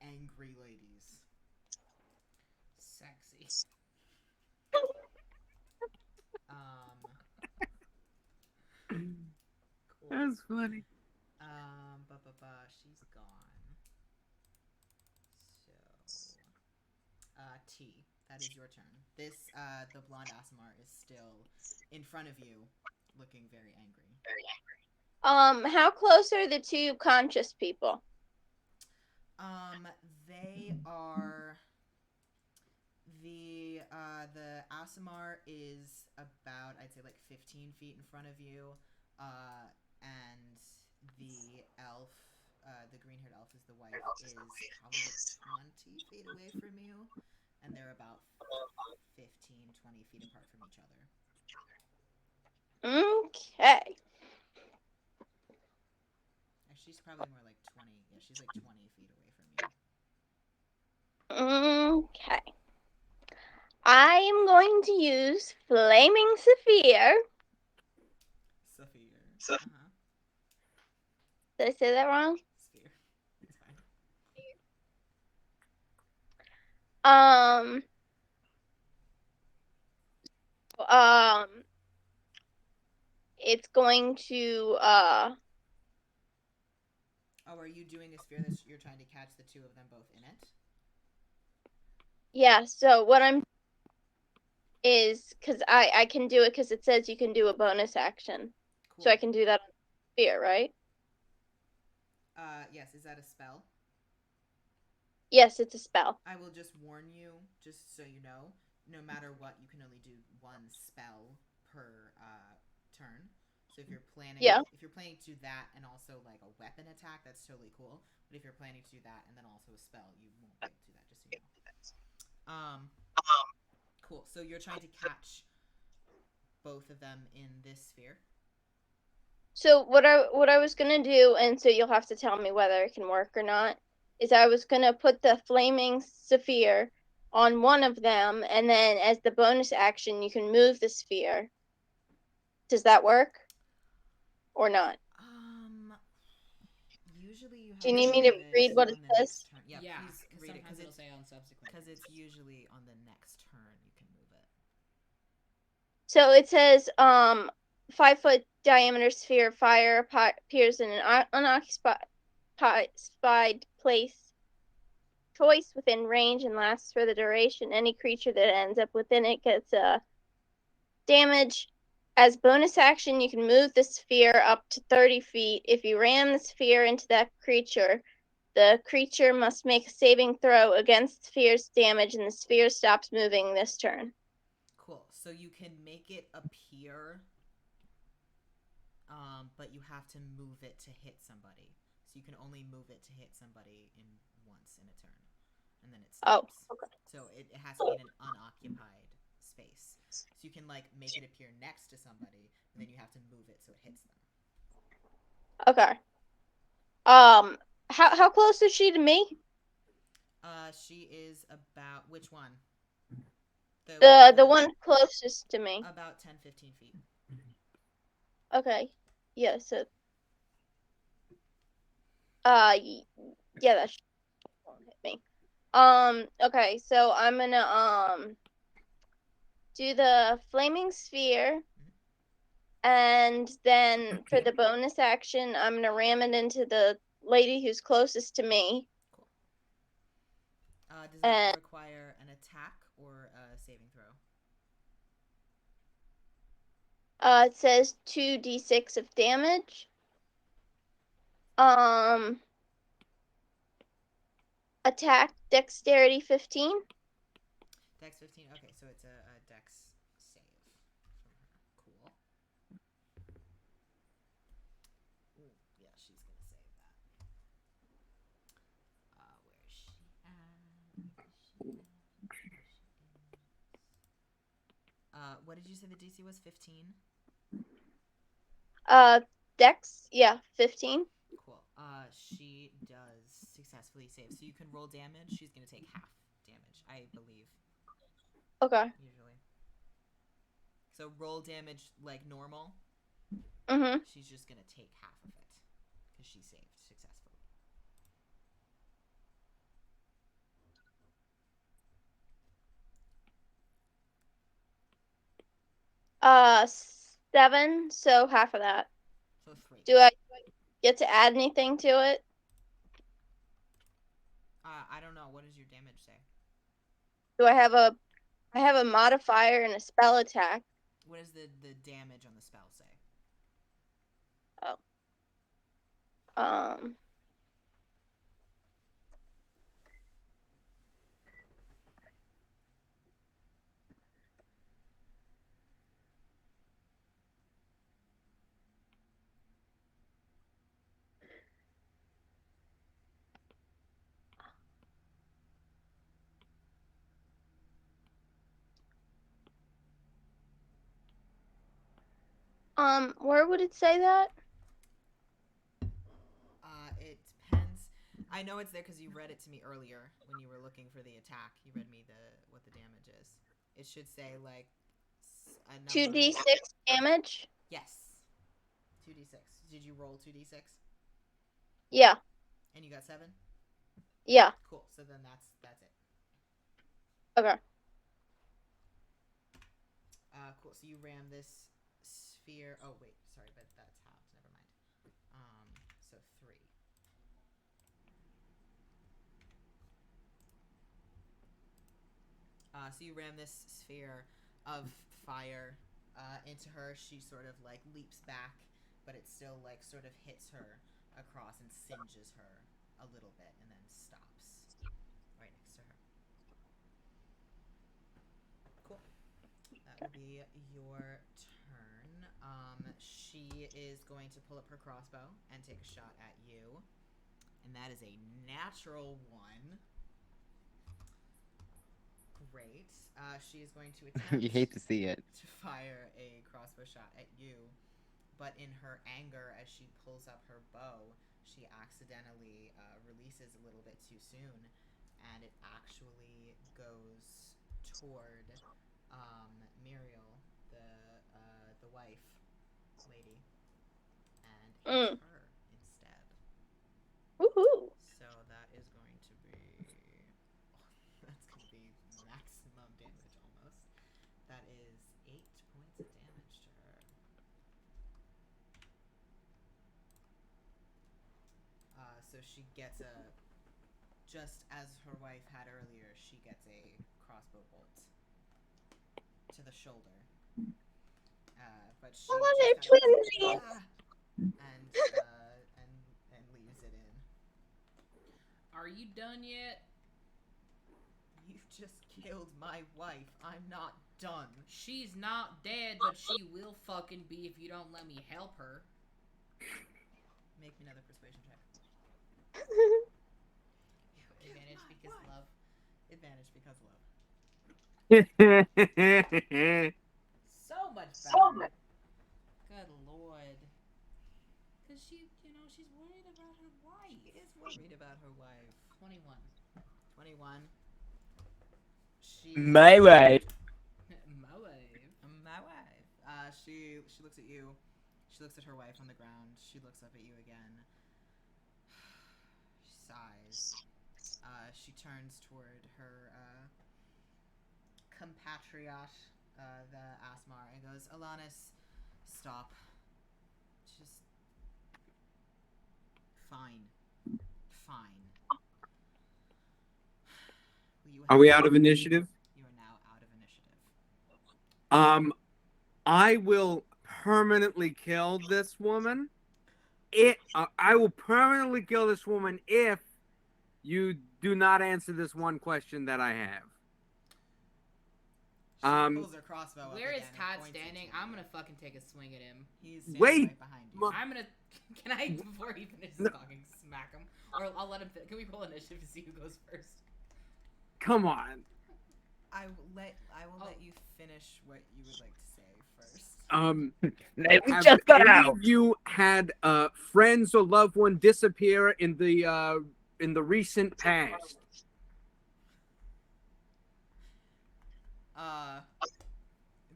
angry ladies. Sexy. Cool. That's funny. She's gone. So, T, that is your turn. This, the blonde Asimar is still in front of you, looking very angry. How close are the 2 conscious people? They are. The Asimar is about, I'd say, like 15 feet in front of you, and the elf, the green-haired elf is the wife, is probably 20 feet away from you, and they're about 15, 20 feet apart from each other. Okay. She's probably more like 20. Yeah, she's like 20 feet away from you. Okay. I am going to use Flaming Sapphire. Sapphire. Did I say that wrong? Sphere. It's fine. It's going to Oh, are you doing a sphere that you're trying to catch the 2 of them both in it? yeah, so what I'm is because I can do it because it says you can do a bonus action. Cool. So I can do that on sphere, right? Yes, is that a spell? Yes, it's a spell. I will just warn you, just so you know, no matter what, you can only do 1 spell per turn. So if you're planning to do that and also like a weapon attack, that's totally cool. But if you're planning to do that and then also a spell, you won't be able to do that, just so you know. Cool. So you're trying to catch both of them in this sphere? So what I was gonna do, and so you'll have to tell me whether it can work or not, is I was gonna put the Flaming Sapphire on one of them, and then as the bonus action, you can move the sphere. Does that work? Or not? Usually you have. Do you need me to read what it says? Yeah, please read it because it'll say on subsequent. Because it's usually on the next turn you can move it. So it says 5-foot diameter sphere of fire appears in an unoccupied choice within range and lasts for the duration. Any creature that ends up within it gets damage. As bonus action, you can move the sphere up to 30 feet. If you ram the sphere into that creature, the creature must make a saving throw against the sphere's damage, and the sphere stops moving this turn. Cool. So you can make it appear, but you have to move it to hit somebody. So you can only move it to hit somebody once in a turn, and then it stops. Oh, okay. So it has to be in an unoccupied space. So you can like make it appear next to somebody, and then you have to move it so it hits them. Okay. How close is she to me? She is about which one? The one closest to me. About 10-15 feet. Okay. Yeah, so yeah, that won't hit me. Okay, so I'm gonna do the Flaming Sphere, and then for the bonus action, I'm gonna ram it into the lady who's closest to me. Cool. Does that require an attack or a saving throw? It says 2d6 of damage. Attack dexterity 15. Dex 15. Okay, so it's a dex save from her. Cool. Ooh, yeah, she's gonna save that. what did you say the DC was? 15? Dex, yeah, 15. Cool. She does successfully save. So you can roll damage. She's gonna take half damage, I believe. Okay. Usually. So roll damage like normal. Mhm. She's just gonna take half of it because she saved successfully. 7, so half of that. So 3. Do I get to add anything to it? I don't know. What does your damage say? Do I have a modifier and a spell attack? What does the damage on the spell say? Um. Where would it say that? It depends. I know it's there because you read it to me earlier when you were looking for the attack. You read me what the damage is. It should say like a number. 2d6 damage? Yes. 2d6. Did you roll 2d6? Yeah. And you got 7? Yeah. Cool. So then that's it. Okay. Cool. So you ram this sphere. Oh wait, sorry, but that's halved. Never mind. So 3. So you ram this sphere of fire into her. She sort of like leaps back, but it still like sort of hits her across and singes her a little bit, and then stops right next to her. Cool. That will be your turn. She is going to pull up her crossbow and take a shot at you, and that is a natural 1. Great. She is going to attempt You hate to see it. to fire a crossbow shot at you, but in her anger, as she pulls up her bow, she accidentally releases a little bit too soon, and it actually goes toward Muriel, the wife lady, and hits her instead. Woohoo! So that is going to be that's going to be maximum damage almost. That is 8 points of damage to her. So she gets just as her wife had earlier, she gets a crossbow bolt to the shoulder. But she they're just kind of twinsies! and leaves it in. Are you done yet? You just killed my wife. I'm not done. She's not dead, but she will fucking be if you don't let me help her. Make me another persuasion check. Advantage because love. Advantage because love. So much better. Good lord. Because she's worried about her wife. She is worried about her wife. 21. 21. My wife. My wife. My wife. She looks at you. She looks at her wife on the ground. She looks up at you again. She sighs. She turns toward her compatriot, the Asmar, and goes, Alanis, stop. Just... Fine. Are we out of initiative? You are now out of initiative. I will permanently kill this woman. I will permanently kill this woman if you do not answer this one question that I have. She pulls her crossbow up Where is again and Todd points it standing? to I'm you. gonna fucking take a swing at him. He's standing Wait. right behind you. I'm gonna. Can I, before he finishes talking, smack him? Or I'll let him. Can we roll initiative to see who goes first? Come on. I will let you finish what you would like to We have just got any out. of you had friends or loved one disappear in the recent past?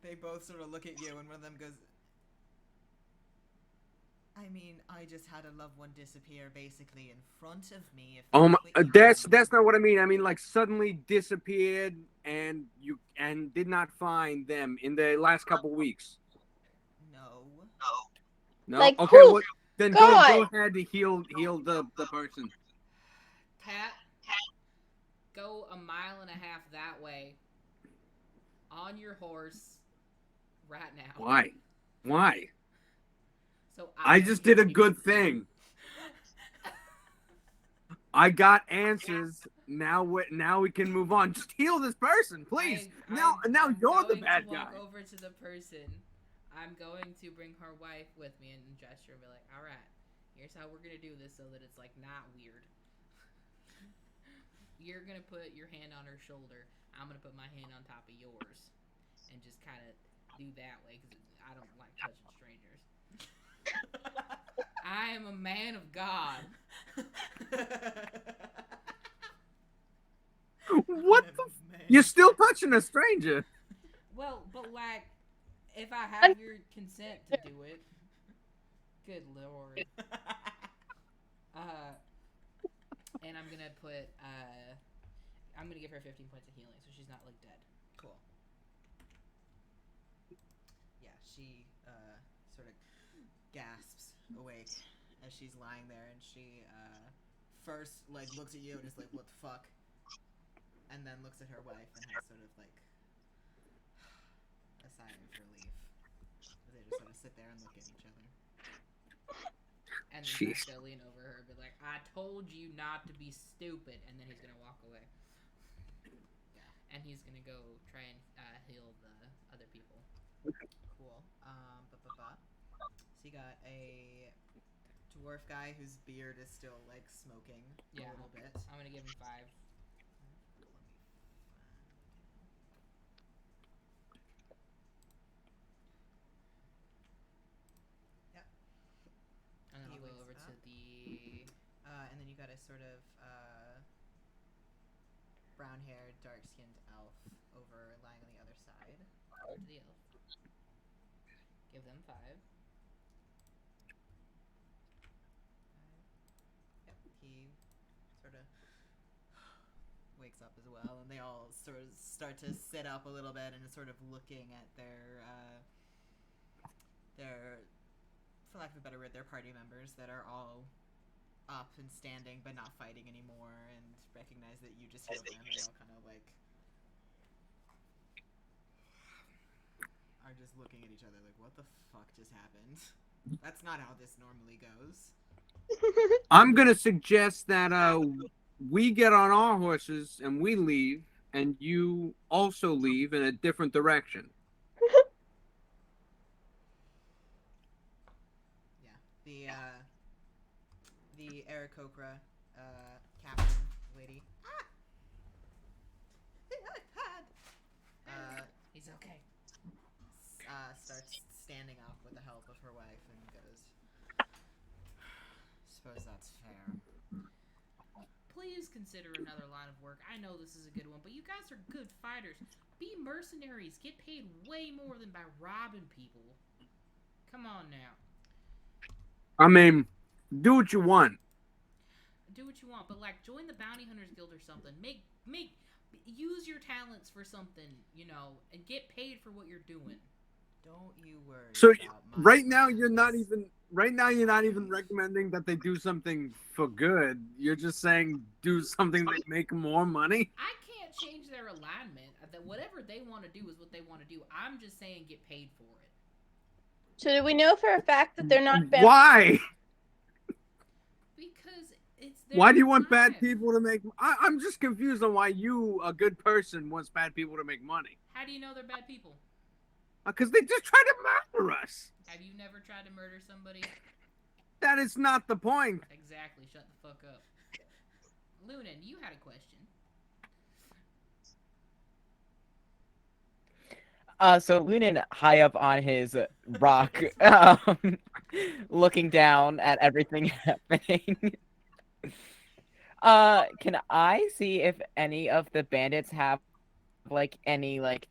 They both sort of look at you, and one of them goes, I mean, I just had a loved one disappear basically in front of me. If Oh my, what you that's mean. not what I mean. I mean like suddenly disappeared and did not find them in the last couple weeks. No. No. Like, Okay. poof, Well, then go gone. ahead to heal the person. Cat, go 1.5 miles that way. On your horse, right now. Why? So I just did a good thing. I got answers. Now we can move on. Just heal this person, please. Now you're the bad guy. I'm going to walk over to the person. I'm going to bring her wife with me and gesture and be like, all right, here's how we're going to do this so that it's, like, not weird. You're going to put your hand on her shoulder. I'm going to put my hand on top of yours. And just kind of do that way because I don't like touching strangers. I am a man of God. What the? You're still touching a stranger. Well, but like, if I have your consent to do it, good lord. And I'm gonna put, I'm gonna give her 15 points of healing, so she's not like dead. Cool. Yeah, she sort of gasps awake as she's lying there, and she first like looks at you and is like, "What the fuck?" And then looks at her wife and has sort of like a sigh of relief. They just sort of sit there and look at each other. And then he's gonna lean over her and be like, I told you not to be stupid. And then he's gonna walk away. Yeah. And he's gonna go try and heal the other people. Cool. So you got a dwarf guy whose beard is still like smoking a little bit. I'm gonna give him 5. And then I'll go over to the... and then you got a sort of brown-haired, dark-skinned elf over lying on the other side. Over to the elf. Give them 5. Yep, he sort of wakes up as well, and they all sort of start to sit up a little bit and is sort of looking at their for lack of a better word, their party members that are all up and standing but not fighting anymore, and recognize that you just healed them. They all kind of like are just looking at each other like, what the fuck just happened? That's not how this normally goes. I'm gonna suggest that we get on our horses and we leave, and you also leave in a different direction. The Aarakocra captain lady. He's okay. Starts standing up with the help of her wife and goes, suppose that's fair. Please consider another line of work. I know this is a good one, but you guys are good fighters. Be mercenaries. Get paid way more than by robbing people. Come on now. I mean, do what you want. Do what you want, but like join the Bounty Hunters Guild or something. Use your talents for something, you know, and get paid for what you're doing. Don't you worry. So about right now you're not even recommending that they do something for good. You're just saying do something that make more money. I can't change their alignment. That whatever they want to do is what they want to do. I'm just saying get paid for it. So do we know for a fact that they're not Why? Because it's their Why do you want time. bad people to make? I'm just confused on why you, a good person, wants bad people to make money. How do you know they're bad people? Because they just try to murder us. Have you never tried to murder somebody? That is not the point. Exactly. Shut the fuck up. Lunan, you had a question. So Lunan, high up on his rock, looking down at everything happening. Can I see if any of the bandits have like any like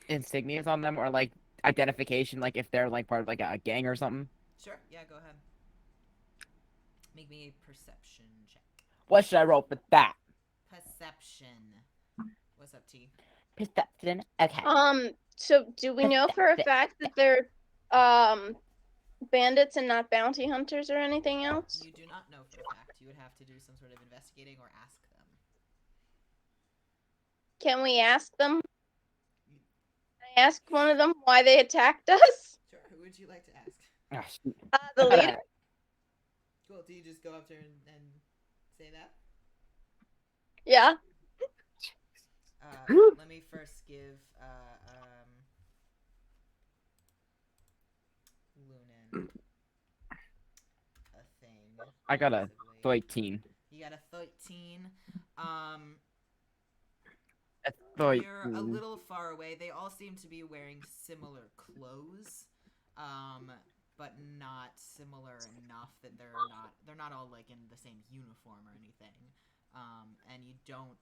insignias on them or like identification, like if they're like part of like a gang or something? Sure. Yeah, go ahead. Make me a perception check. What should I roll for that? Perception. What's up, T? Perception. Okay. So do we know for a fact that they're bandits and not bounty hunters or anything else? You do not know for a fact. You would have to do some sort of investigating or ask them. Can we ask them? Can I ask one of them why they attacked us? Sure. Who would you like to ask? Ah, shoot. The leader. Cool. Do you just go up there and say that? Yeah. Let me first give Lunan a thing. I got a possibly. 13. You got a 13. A 13. You're a little far away. They all seem to be wearing similar clothes, but not similar enough that they're not all like in the same uniform or anything. And you don't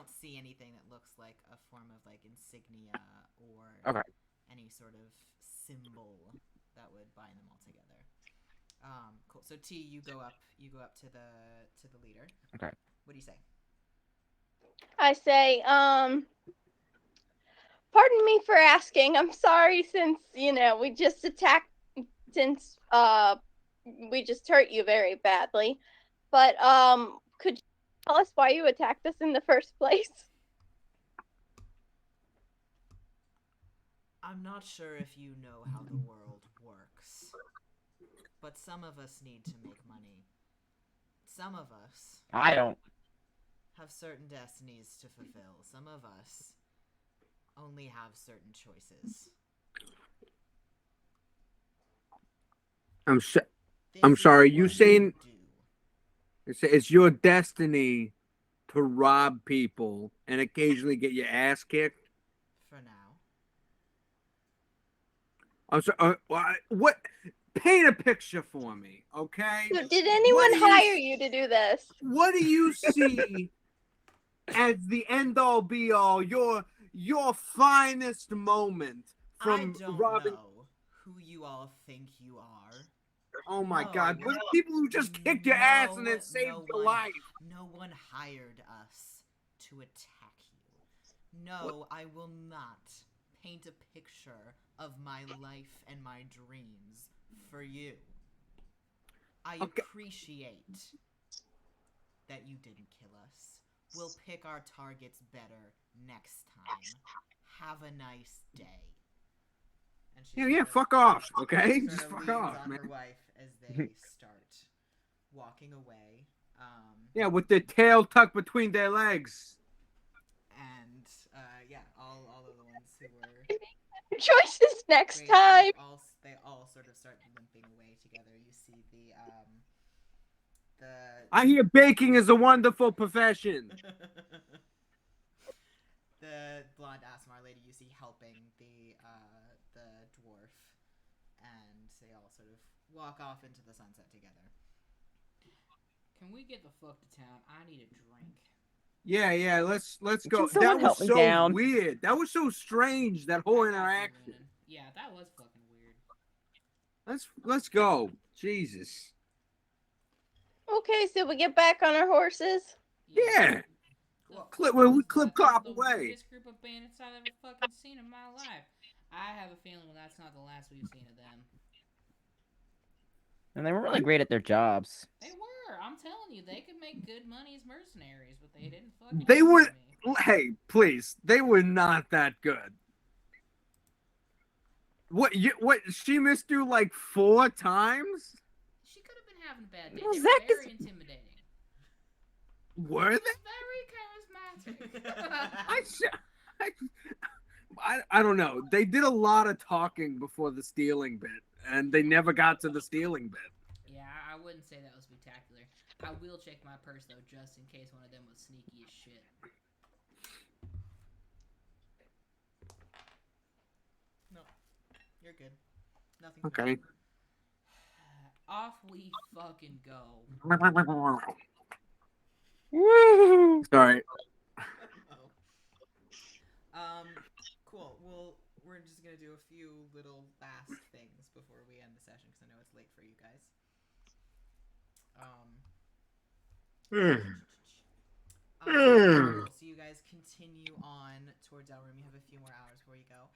see anything that looks like a form of like insignia or any sort of symbol that would bind them all together. Cool. So T, you go up to the leader. Okay. What do you say? I say, pardon me for asking. I'm sorry since, we just we just hurt you very badly. But, could you tell us why you attacked us in the first place? I'm not sure if you know how the world works, but some of us need to make money. Some of us I don't. have certain destinies to fulfill. Some of us only have certain choices. I'm sorry, This you is what saying do. it's your destiny to rob people and occasionally get your ass kicked? For now. I'm sorry. What? Paint a picture for me, okay? So did anyone hire you to do this? What do you see as the end all be all? Your finest moment from I don't robbing. know who you all think you are. Oh my No. God! We're people who just kicked your ass and then saved your life. No one hired us to attack you. No, I will not paint a picture of my life and my dreams for you. I appreciate that you didn't kill us. We'll pick our targets better next time. Have a nice day. And she Yeah, fuck off, okay? sort Just of fuck leans off, on man. her wife as they start walking away. Yeah, with their tail tucked between their legs. And all of the ones who were Choices next great, time. they all sort of start limping away together. You see the I hear baking is a wonderful profession. the blonde Asmar lady you see helping the dwarf, and they all sort of walk off into the sunset together. Can we get the fuck to town? I need a drink. Yeah, let's go. Can someone That help was me so down? weird. That was so strange, that whole I got you, interaction. Lunan. Yeah, that was fucking weird. Let's go. Jesus. Okay, so we get back on our horses. Yeah. The We fuck clip was that? clop That's the away. weirdest group of bandits I've ever fucking seen in my life. I have a feeling that's not the last we've seen of them. And they were really great at their jobs. They were. I'm telling you, they could make good money as mercenaries, but they didn't fucking. They were. me. Hey, please. They were not that good. What she missed you like 4 times? She could have been having a bad day. Well, They were Zakkas- very intimidating. Were they? Very charismatic. I don't know. They did a lot of talking before the stealing bit, and they never got to the stealing bit. Yeah, I wouldn't say that was spectacular. I will check my purse though, just in case one of them was sneaky as shit. good. Nothing's Okay. broken. Off we fucking go. Sorry. Oh. Cool. Well, we're just gonna do a few little last things before we end the session because I know it's late for you guys. Cool. So you guys continue on towards Dehlruem. You have a few more hours before you go.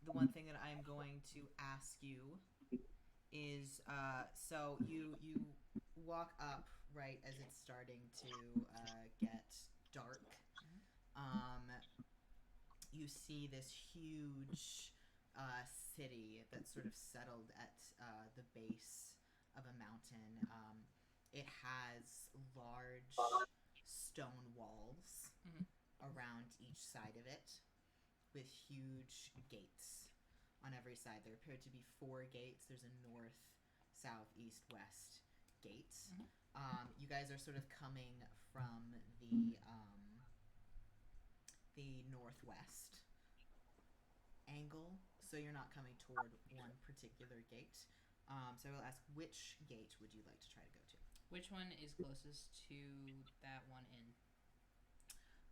The one thing that I'm going to ask you is, so you walk up right as it's starting to get dark. You see this huge city that's sort of settled at the base of a mountain. It has large stone walls around each side of it with huge gates on every side. There appear to be 4 gates. There's a north, south, east, west gate. You guys are sort of coming from the northwest angle, so you're not coming toward one particular gate. So I will ask, which gate would you like to try to go to? Which one is closest to that one inn?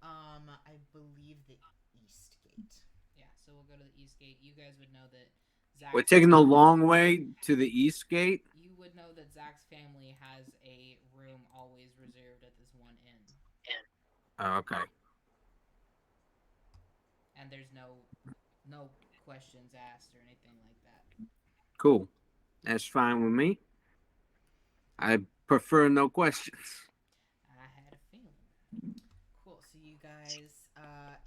I believe the east gate. Yeah, so we'll go to the east gate. You guys would know that Zach. We're taking the long way to the east gate. You would know that Zach's family has a room always reserved at this one inn. Oh, okay. And there's no questions asked or anything like that. Cool. That's fine with me. I prefer no questions. I had a feeling. Cool. So you guys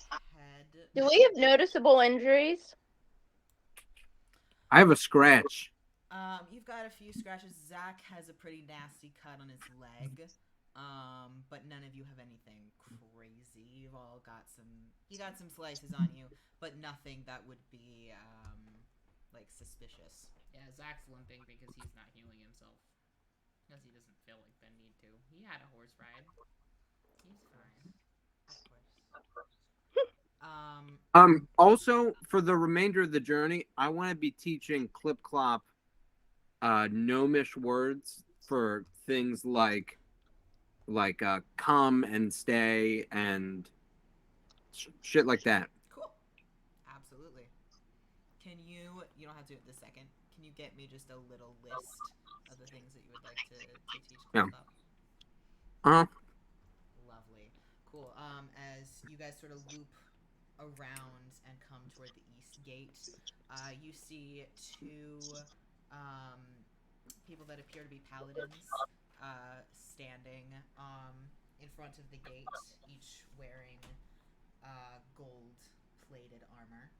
head. Do we have noticeable injuries? I have a scratch. You've got a few scratches. Zach has a pretty nasty cut on his leg. But none of you have anything crazy. You've all got some slices on you, but nothing that would be like suspicious. Yeah, Zach's limping because he's not healing himself. Because he doesn't feel like the need to. He had a horse ride. He's fine. Of course. Also, for the remainder of the journey, I want to be teaching Clip Clop gnomish words for things like come and stay and shit like that. Cool. Absolutely. Can you don't have to do it this second. Can you get me just a little list of the things that you would like to teach Clip Yeah. Clop? Lovely. Cool. As you guys sort of loop around and come toward the east gate, you see 2 people that appear to be paladins standing in front of the gate, each wearing gold-plated armor.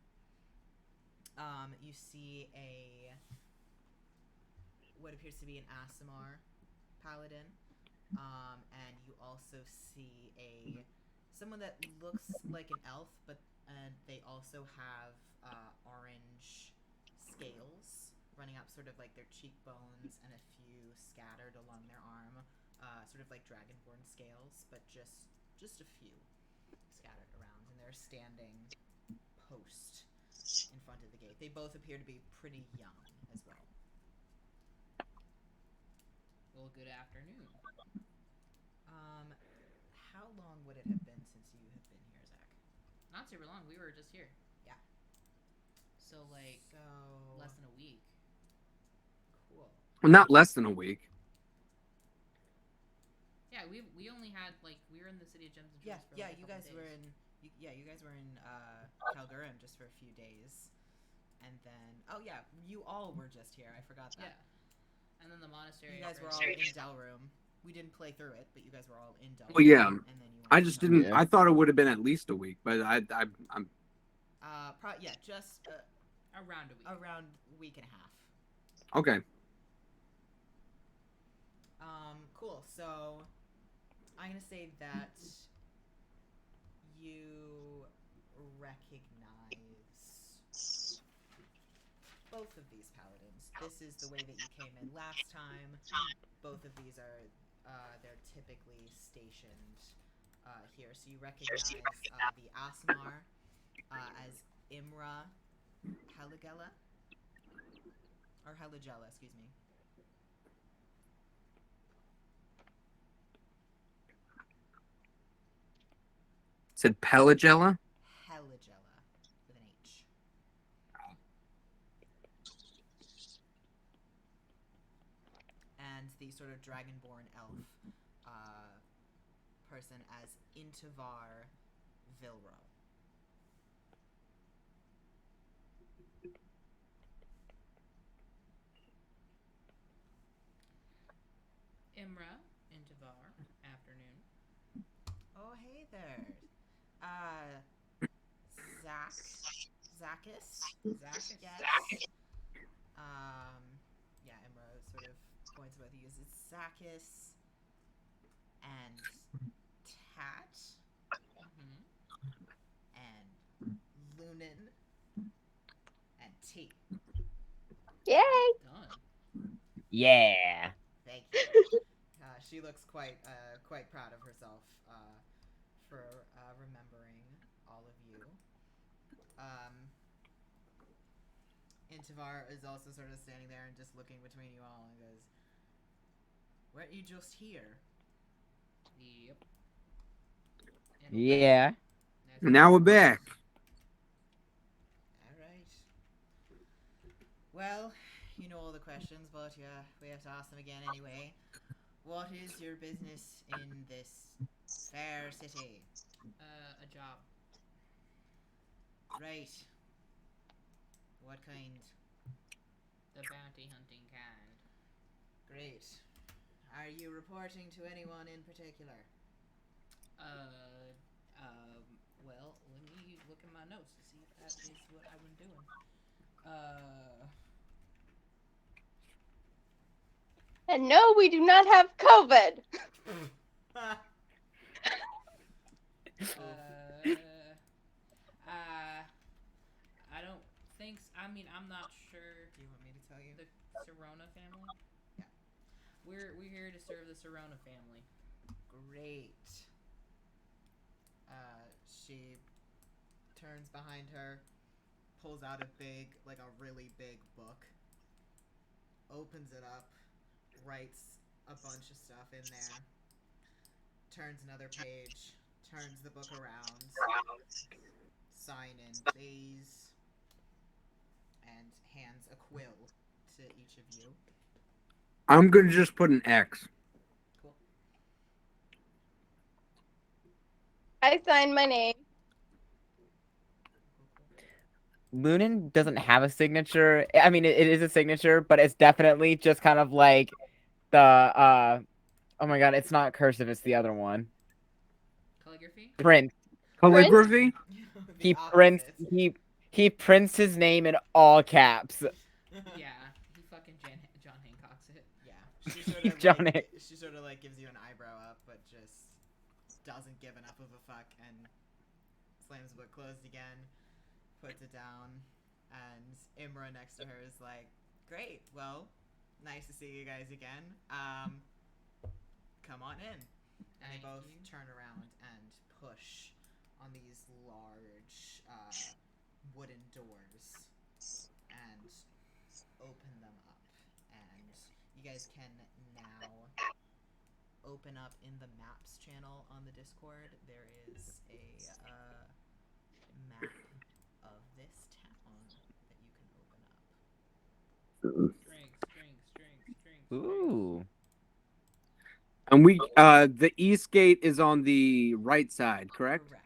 You see what appears to be an Aasimar paladin, and you also see someone that looks like an elf, but they also have orange scales running up sort of like their cheekbones and a few scattered along their arm, sort of like dragonborn scales, but just a few scattered around, and they're standing post in front of the gate. They both appear to be pretty young as well. Well, good afternoon. How long would it have been since you have been here, Zach? Not super long. We were just here. Yeah. So less than a week. Cool. Well, not less than a week. Yeah, we only had we were in the city of Gems and Jewels for Yeah. a You couple guys days. were in. You guys were in Calgarium just for a few days, and then you all were just here. I forgot that. Yeah. And then the monastery. You guys were all in Dehlruem. We didn't play through it, but you guys were all in Dehlruem. Well, yeah. And then you I just didn't. Yeah. I thought it would have been at least a week, but I'm. Just around a week. around a week and a half. Okay. Cool. So I'm gonna say that you recognize both of these paladins. This is the way that you came in last time. Both of these are they're typically stationed here. So you recognize the Aasimar as Imra Haligella, Or Heligella, excuse me. Said Pelagella? Heligella with an H. And the sort of dragonborn elf person as Intivar Vilro. Imra, Intivar, afternoon. Oh, hey there. Zakkas? Zakkas. Yes. Yeah, Imra sort of points about the uses Zakkas and Tat and Lunan and T. Yay! Done. Yeah. Thank you. She looks quite proud of herself for remembering all of you. Intivar is also sort of standing there and just looking between you all and goes, "Weren't you just here?" Yep. Yeah. Now we're back. Alright. Well, you know all the questions, but yeah, we have to ask them again anyway. What is your business in this fair city? A job. Right. What kind? The bounty hunting kind. Great. Are you reporting to anyone in particular? Well, let me look at my notes to see if that is what I've been doing. And no, we do not have COVID. I don't think. I mean, I'm not sure. Do you want me to tell you? The Serona family. Yeah. We're here to serve the Serona family. Great. She turns behind her, pulls out a really big book, opens it up, writes a bunch of stuff in there, turns another page, turns the book around, sign in please, and hands a quill to each of you. I'm gonna just put an X. Cool. I signed my name. Lunan doesn't have a signature. I mean, it is a signature, but it's definitely just kind of like the oh my god, it's not cursive, it's the other one. Calligraphy. Print. Calligraphy? He prints he prints his name in all caps. Yeah, he fucking John Hancocks it. Yeah, she sort of like gives you an eyebrow up, but just doesn't give enough of a fuck and slams the book closed again, puts it down, and Imra next to her is like, "Great, well, nice to see you guys again. Come on in." And they both turn around and push on these large wooden doors and open them up. And you guys can now open up in the maps channel on the Discord. There is a map of this town that you can open up. Strength. Ooh. And we the east gate is on the right side, correct? Correct.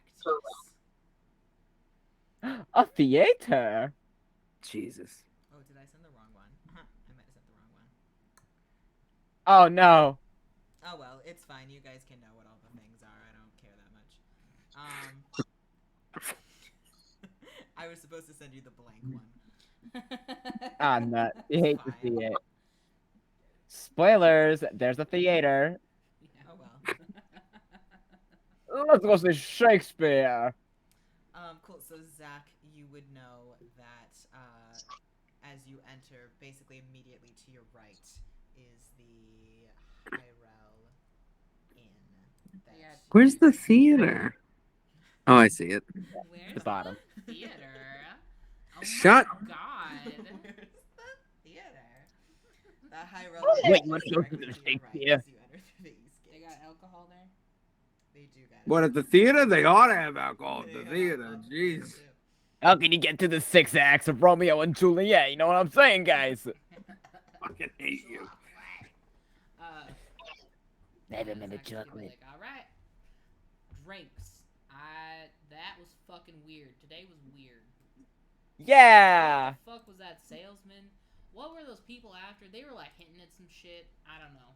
A theater. Jesus. Oh, did I send the wrong one? I might have sent the wrong one. Oh no. Oh well, it's fine. You guys can know what all the things are. I don't care that much. I was supposed to send you the blank one. Ah, nut. You It's hate to fine. see it. Spoilers, there's a theater. Oh well. Let's go see Shakespeare. Cool. So Zach, you would know that as you enter, basically immediately to your right is the Ariel Inn. That Where's the theater? Oh, I see it. Where's The bottom. theater? Oh Shut- my god. Where's the theater? High roll. Wait, you want to go directly to the to your right Shakespeare? as you enter the east They gate. got alcohol there. They do got it. What, at the theater? They ought to have alcohol at They the have theater. alcohol. Jeez. Too. How can you get to the 6 acts of Romeo and Juliet? You know what I'm saying, guys? Fucking hate you. Never Zach's met a gonna be chocolate. like, all right, drinks. That was fucking weird. Today was weird. Yeah. What the fuck was that salesman? What were those people after? They were like hinting at some shit. I don't know.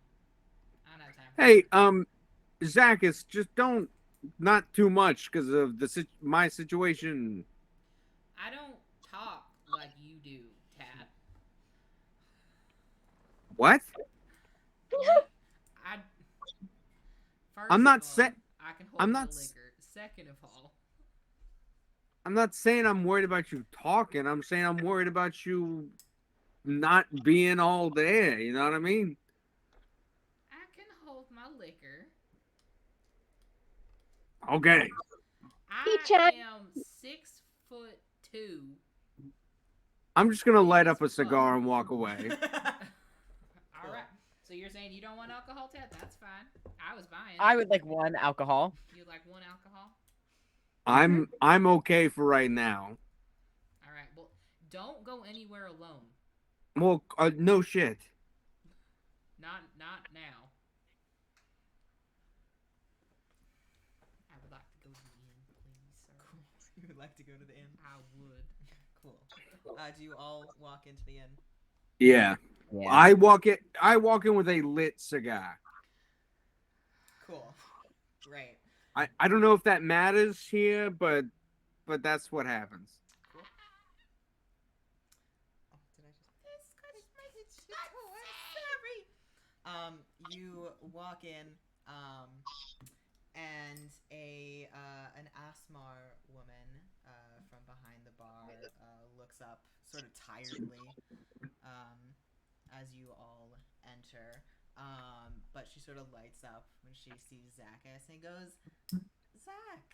I don't have time for Hey, that. Zakkas, just don't, not too much because of my situation. I don't talk like you do, Tat. What? I. First I'm not of all, I can hold I'm the not liquor. Second of all, I'm not saying I'm worried about you talking. I'm saying I'm worried about you not being all there. You know what I mean? I can hold my liquor. Okay. I Chan. am 6'2". I'm just gonna light up a Fuck. cigar and walk away. All right. So you're saying you don't want alcohol, Ted? That's fine. I was buying. I would like 1 alcohol. You like 1 alcohol? I'm okay for right now. All right. Well, don't go anywhere alone. Well, no shit. Not now. I would like to go to the inn, please, sir. Cool. You would like to go to the inn? I would. Cool. Do you all walk into the inn? Yeah. Yeah. I walk in with a lit cigar. Cool. Great. I don't know if that matters here, but that's what happens. Cool. Oh, did I just make it so sorry. You walk in, and an Asmar woman from behind the bar looks up sort of tiredly as you all enter. But she sort of lights up when she sees Zakkas and goes, Zakkas,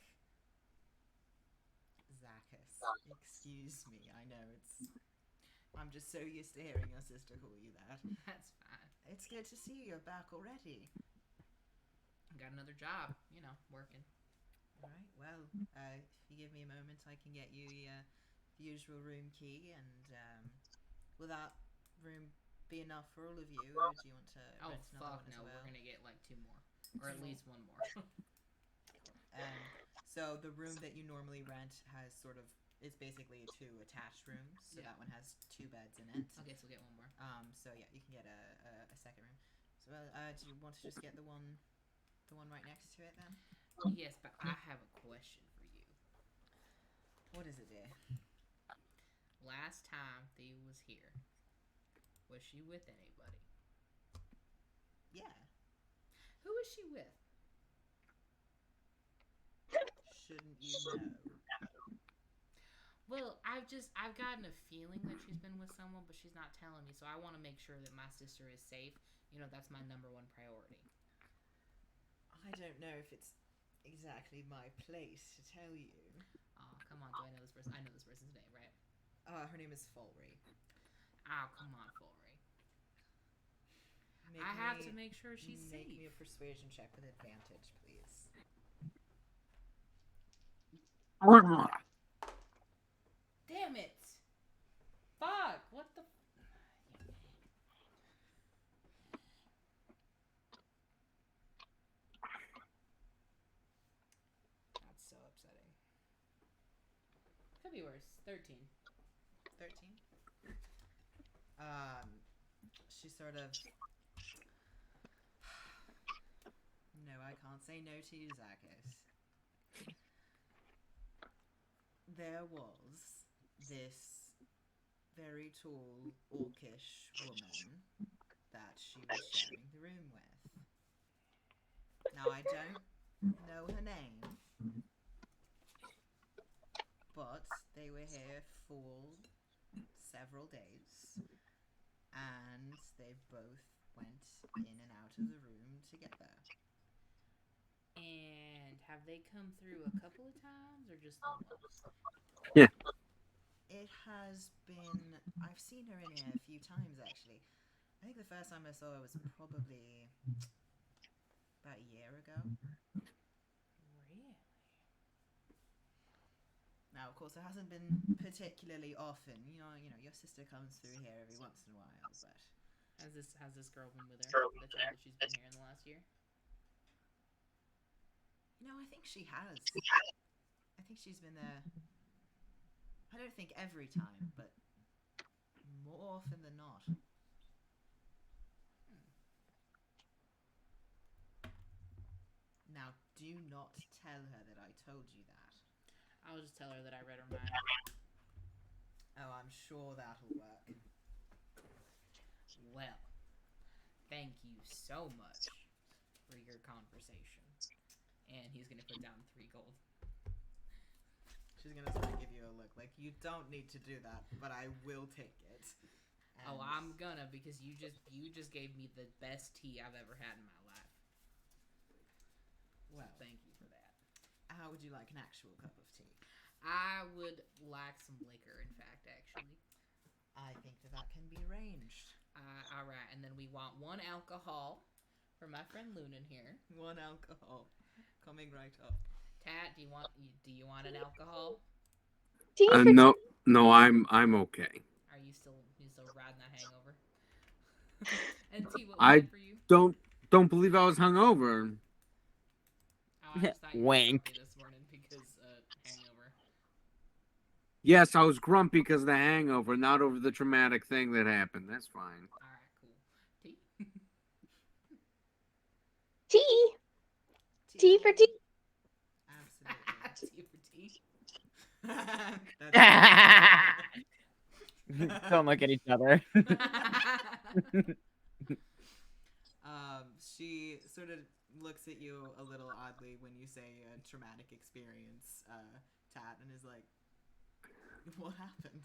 excuse me. I know I'm just so used to hearing your sister call you that. That's fine. It's good to see you're back already. Got another job, working. All right. Well, if you give me a moment, I can get you the usual room key. And will that room be enough for all of you, or do you want to Oh, rent another fuck one no. as well? We're going to get like 2 more. Or at least 1 more. So the room that you normally rent has it's basically 2 attached rooms. So that one has 2 beds in it. Okay, so we'll get 1 more. So yeah, you can get a second room. So do you want to just get the one right next to it then? Yes, but I have a question for you. What is it, dear? Last time Thea was here, was she with anybody? Yeah. Who was she with? Shouldn't you know? Well, I've gotten a feeling that she's been with someone, but she's not telling me, so I want to make sure that my sister is safe. That's my #1 priority. I don't know if it's exactly my place to tell you. Oh, come on. Do I know this person? I know this person's name, right? Her name is Folry. Oh, come on, Folry. I have to make sure she's Make safe. me a persuasion check with advantage, please. Damn it! Fuck! What the? That's so upsetting. Could be worse. 13. 13. She sort of. No, I can't say no to you, Zakkas. There was this very tall, orcish woman that she was sharing the room with. Now, I don't know her name, but they were here for several days, and they both went in and out of the room together. And have they come through a couple of times or just the once? It has been... I've seen her in here a few times, actually. I think the first time I saw her was probably about a year ago. Really? Now, of course, it hasn't been particularly often. Your sister comes through here every once in a while, but Has this girl been with her the time that she's been here in the last year? I think she has. I think she's been there. I don't think every time, but more often than not. Now, do not tell her that I told you that. I'll just tell her that I read her mind. Oh, I'm sure that'll work. Well, thank you so much for your conversation. And he's gonna put down 3 gold. She's gonna sort of give you a look like, you don't need to do that, but I will take it. Oh, I'm gonna, because you just gave me the best tea I've ever had in my life. Well, Thank you for that. how would you like an actual cup of tea? I would like some liquor, in fact, actually. I think that can be arranged. All right, and then we want 1 alcohol for my friend Lunan here. 1 alcohol. Coming right up. Tat, do you want an alcohol? Tea for No, I'm okay. Are you still riding that hangover? And T, what I was it for you? Don't believe I was hungover. Oh, I just thought you were Wink. grumpy this morning because hangover. Yes, I was grumpy because of the hangover, not over the traumatic thing that happened. That's fine. All right, cool. T. tea. Tea for tea. Absolutely. T for T. Don't look at each other. She sort of looks at you a little oddly when you say a traumatic experience, Tat, and is like, what happened?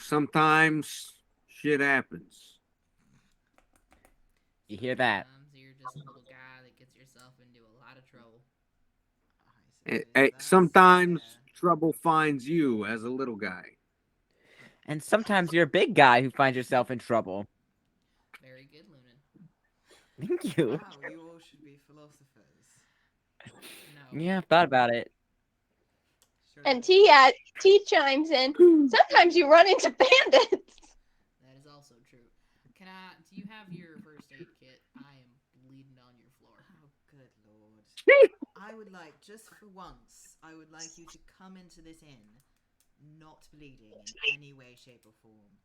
Sometimes shit happens. You hear that? Sometimes you're just a little guy that gets yourself into a lot of trouble. I suppose that's Sometimes fair. trouble finds you as a little guy. And sometimes you're a big guy who finds yourself in trouble. Very good, Lunan. Thank you. Wow, you all should be philosophers. No. Yeah, I've thought about it. Sure. And T chimes in. Sometimes you run into bandits. That is also true. Do you have your first aid kit? I am bleeding on your floor. Oh, good lord. I would like, just for once, I would like you to come into this inn not bleeding in any way, shape, or form.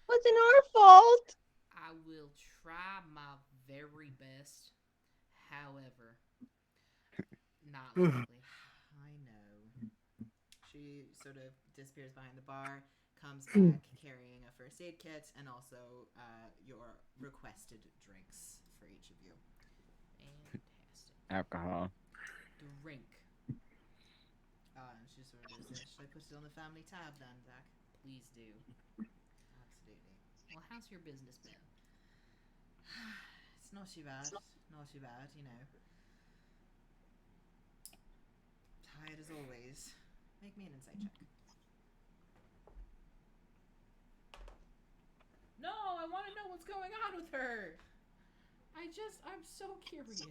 Wasn't our fault. I will try my very best. However, not likely. I know. She sort of disappears behind the bar, comes back carrying a first aid kit and also your requested drinks for each of you. Fantastic. Alcohol. Drink. And she sort of does this. Should I put it on the family tab then, Zach? Please do. Absolutely. Well, how's your business been? It's not too bad. Not too bad, Tired as always. Make me an insight check. No, I want to know what's going on with her. I'm so curious.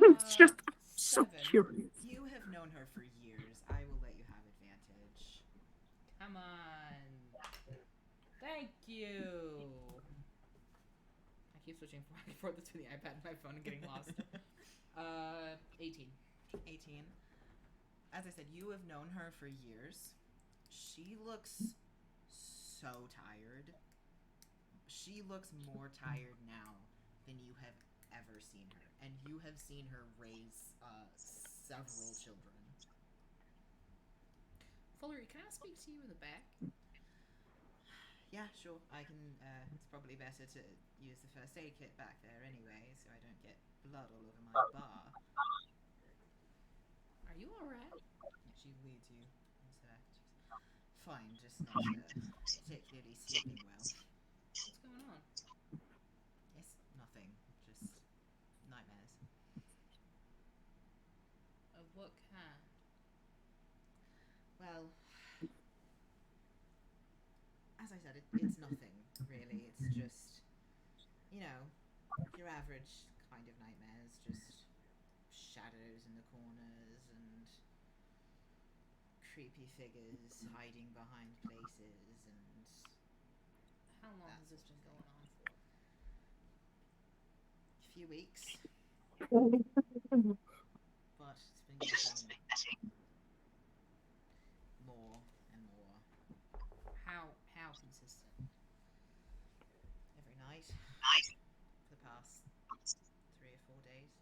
It's just so 7. curious. You have known her for years. I will let you have advantage. Come on. Thank you. I keep switching back and forth between the iPad and my phone and getting lost. 18. 18. As I said, you have known her for years. She looks so tired. She looks more tired now than you have ever seen her. And you have seen her raise several children. Fullery, can I speak to you in the back? Yeah, sure. I can, it's probably better to use the first aid kit back there anyway, so I don't get blood all over my bar. Are you alright? She leads you into that. Fine, just not particularly sleeping well. What's going on? It's nothing, just nightmares. Of what kind? Well, said, it's nothing, really. It's just, you know, your average kind of nightmares, just shadows in the corners and creepy figures hiding behind places and... How long That has this sort been of going on for? a few weeks. But it's been getting more and more How consistent? every night for the past 3 or 4 days.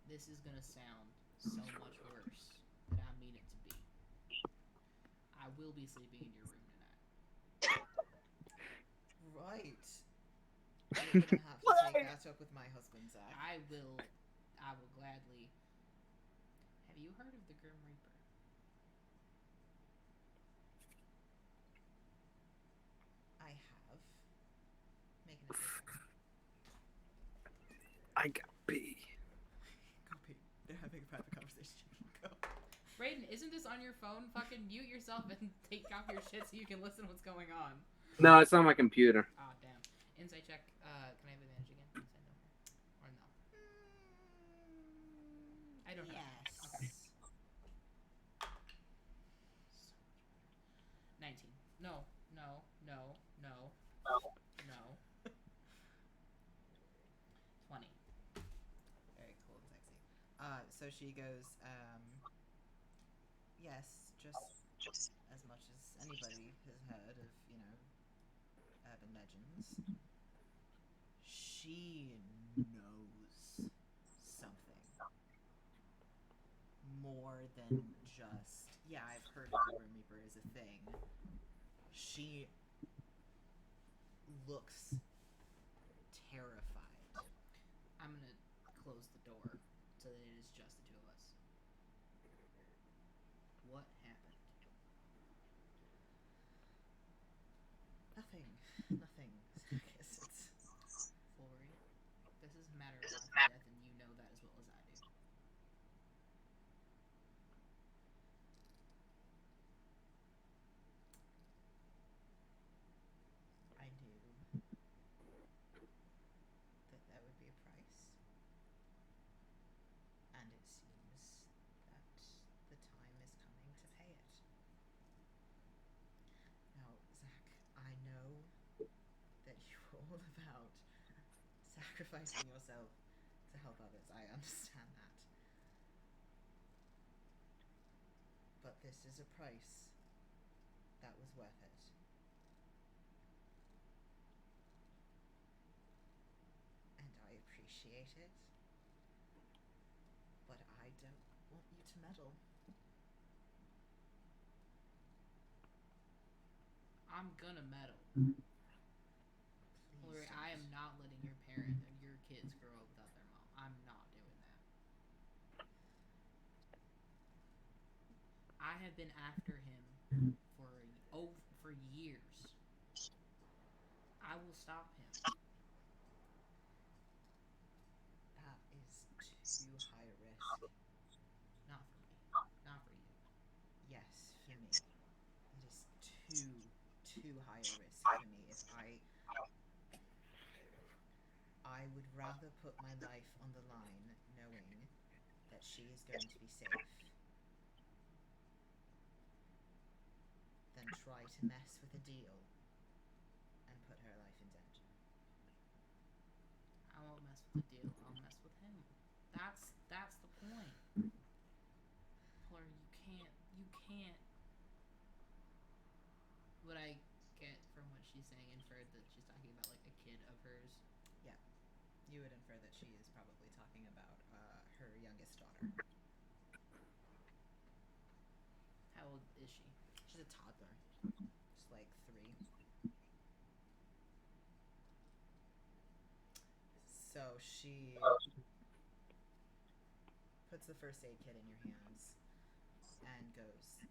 This is gonna sound so much worse than I mean it to be. I will be sleeping in your room tonight. Right. You're gonna have to take that up with my husband, Zach. I will gladly. Have you heard of the Grim Reaper? I have. Making a check. I got pee. Copy. They're having a private conversation. Go. Braeden, isn't this on your phone? Fucking mute yourself and take off your shit so you can listen to what's going on. No, it's on my computer. Ah, damn. Insight check. Can I have advantage again? Insight no. Or no? I don't know. Yes. Okay. So much better. 19. No. 20. Very cool and sexy. So she goes, yes, just as much as anybody has heard of, you know, urban legends, she knows something more than just, yeah, I've heard of the Grim Reaper is a thing. She looks terrified. I'm gonna close the door so that it is just the two of us. What happened? Nothing. It's Flory, this is a matter of life and death, and you know that as well as I do. I knew that there would be a price, and it seems that the time is coming to pay it. Now, Zach, I know that you're all about sacrificing yourself to help others. I understand that. But this is a price that was worth it. And I appreciate it. But I don't want you to meddle. I'm gonna meddle. Please Flory, don't. I am not letting your parent and your kids grow up without their mom. I'm not doing that. I have been after him for years. I will stop him. That is too high a risk. Not for me. Not for you. Yes, for me. It is too high a risk for me. If I would rather put my life on the line knowing that she is going to be safe than try to mess with a deal and put her life in danger. I won't mess with the deal. I'll mess with him. That's the point. Flory, you can't. What I get from what she's saying inferred that she's talking about like a kid of hers. Yeah. You would infer that she is probably talking about her youngest daughter. How old is she? She's a toddler. She's like 3. So she puts the first aid kit in your hands and goes,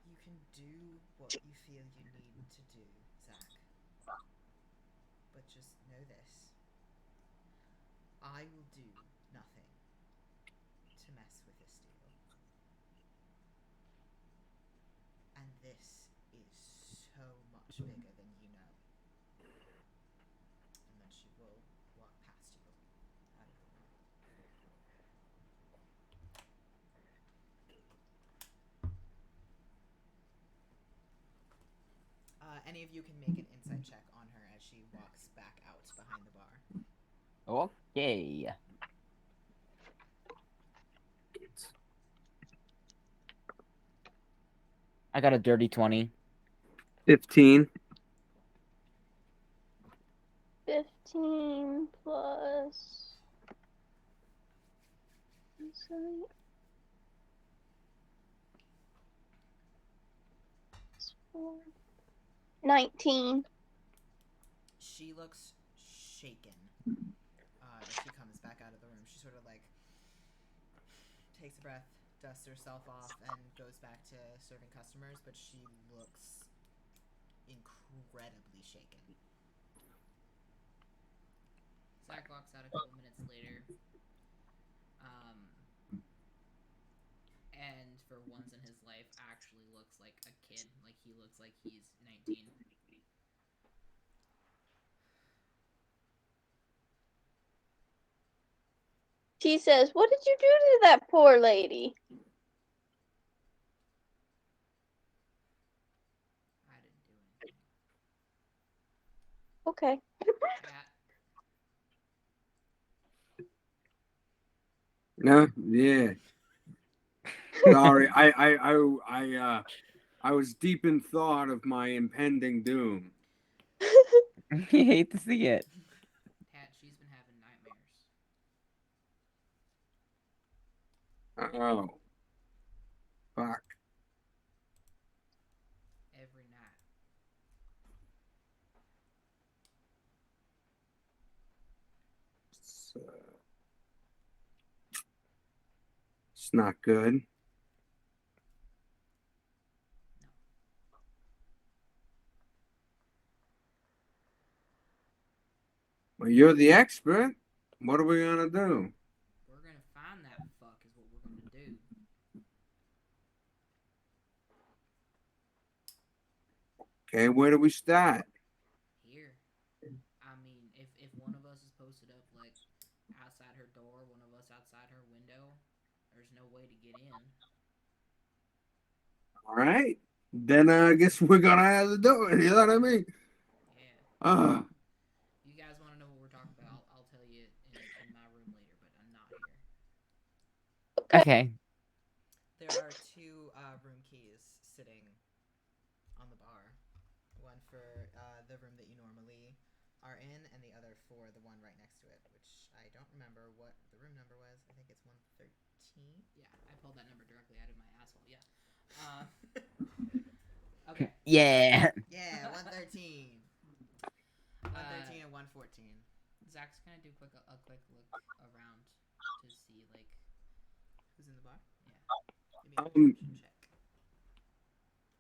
you can do what you feel you need to do, Zach. But just know this. I will do nothing mess with this deal. And this is so much bigger than you know. And then she will walk past you out of the room. Any of you can make an insight check on her as she walks back out behind the bar. Okay. I got a dirty 20. 15. 15 plus. 19. She looks shaken as she comes back out of the room. She sort of like takes a breath, dusts herself off, and goes back to serving customers, but she looks incredibly shaken. Zach walks out a couple minutes later. And for once in his life, actually looks like a kid. Like, he looks like he's 19. She says, "What did you do to that poor lady?" I didn't do anything. Okay. Cat. No, yeah. Sorry, I was deep in thought of my impending doom. You hate to see it. Cat, she's been having nightmares. Oh, fuck. Every night. It's not good. Well, you're the expert. What are we gonna do? We're gonna find that fuck is what we're gonna do. Okay, where do we start? Here. I mean, if one of us is posted up, like, outside her door, one of us outside her window, there's no way to get in. All right. Then I guess we're gonna have to do it. You know what I mean? Yeah. You guys want to know what we're talking about? I'll tell you in my room later, but I'm not here. Okay. There are two room keys sitting on the bar. One for the room that you normally are in, and the other for the one right next to it, which I don't remember what the room number was. I think it's 113. Yeah, I pulled that number directly out of my asshole. Yeah. Okay. Yeah. Yeah, 113. 113 and 114. Zach's gonna do a quick look around to see, like, who's in the bar. Yeah. Give me a perception check.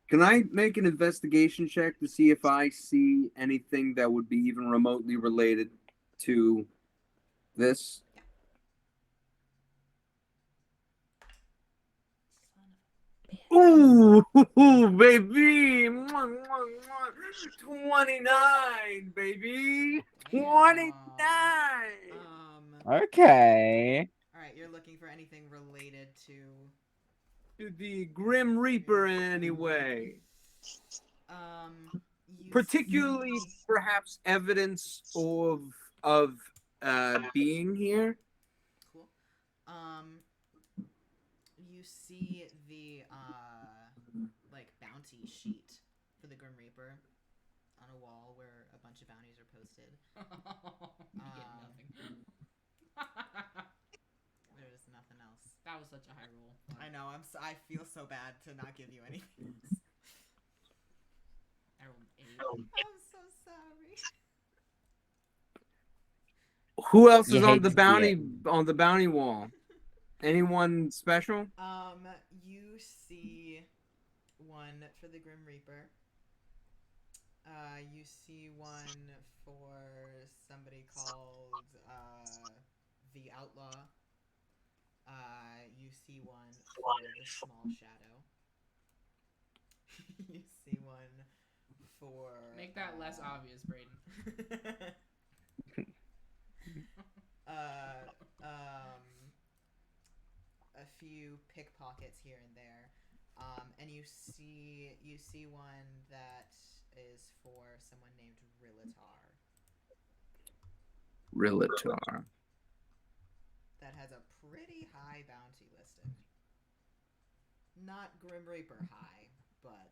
Can I make an investigation check to see if I see anything that would be even remotely related to this? Ooh, baby! 29, baby! 29! Okay. All right, you're looking for anything related to The Grim Reaper, anyway. Particularly, perhaps, evidence of being here. Cool. You see the like bounty sheet for the Grim Reaper on a wall where a bunch of bounties are posted. You get nothing. There's nothing else. That was such a high roll. I know. I feel so bad to not give you anything else. I rolled 8. I'm so sorry. Who else You is hate to see on the bounty wall? Anyone special? You see one for the Grim Reaper. You see one for somebody called the Outlaw. You see one for the small shadow. You see one for. Make that less obvious, Braeden. A few pickpockets here and there, and you see one that is for someone named Rillatar. that has a pretty high bounty listed. Not Grim Reaper high, but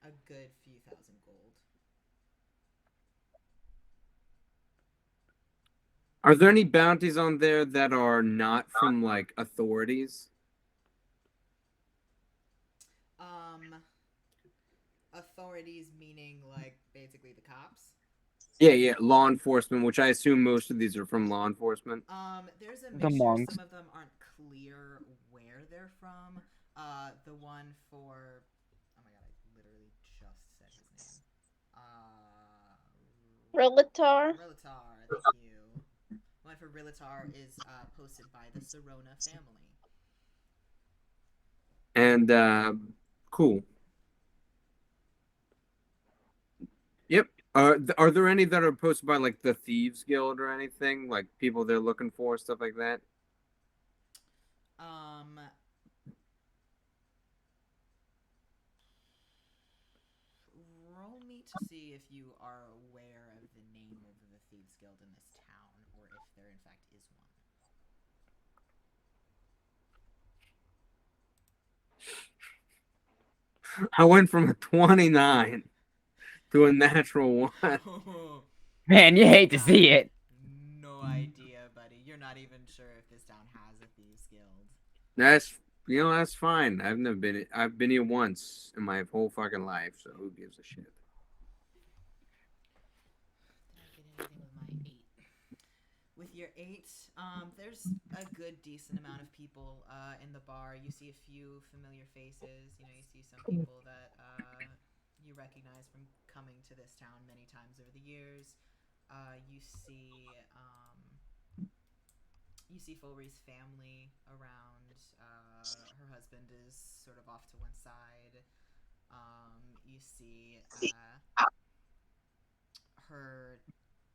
a good few thousand gold. Are there any bounties on there that are not from like authorities? Authorities meaning like basically the cops. Yeah, law enforcement, which I assume most of these are from law enforcement. There's a The mixture. monks. Some of them aren't clear where they're from. The one for, oh my god, I literally just said his name. Rillatar. Rillatar, thank you. One for Rillatar is posted by the Serona family. And cool. Yep. Are there any that are posted by like the Thieves Guild or anything? Like people they're looking for, stuff like that? Roll me to see if you are aware of the name of the Thieves Guild in this town, or if there in fact is one. I went from a 29 to a natural 1. Man, you hate to see it. No idea, buddy. You're not even sure if this town has a Thieves Guild. That's fine. I've been here once in my whole fucking life, so who gives a shit? Did I get anything with my 8? With your 8, there's a good decent amount of people in the bar. You see a few familiar faces. You know, you see some people that you recognize from coming to this town many times over the years. You see Fulry's family around. Her husband is sort of off to one side. You see her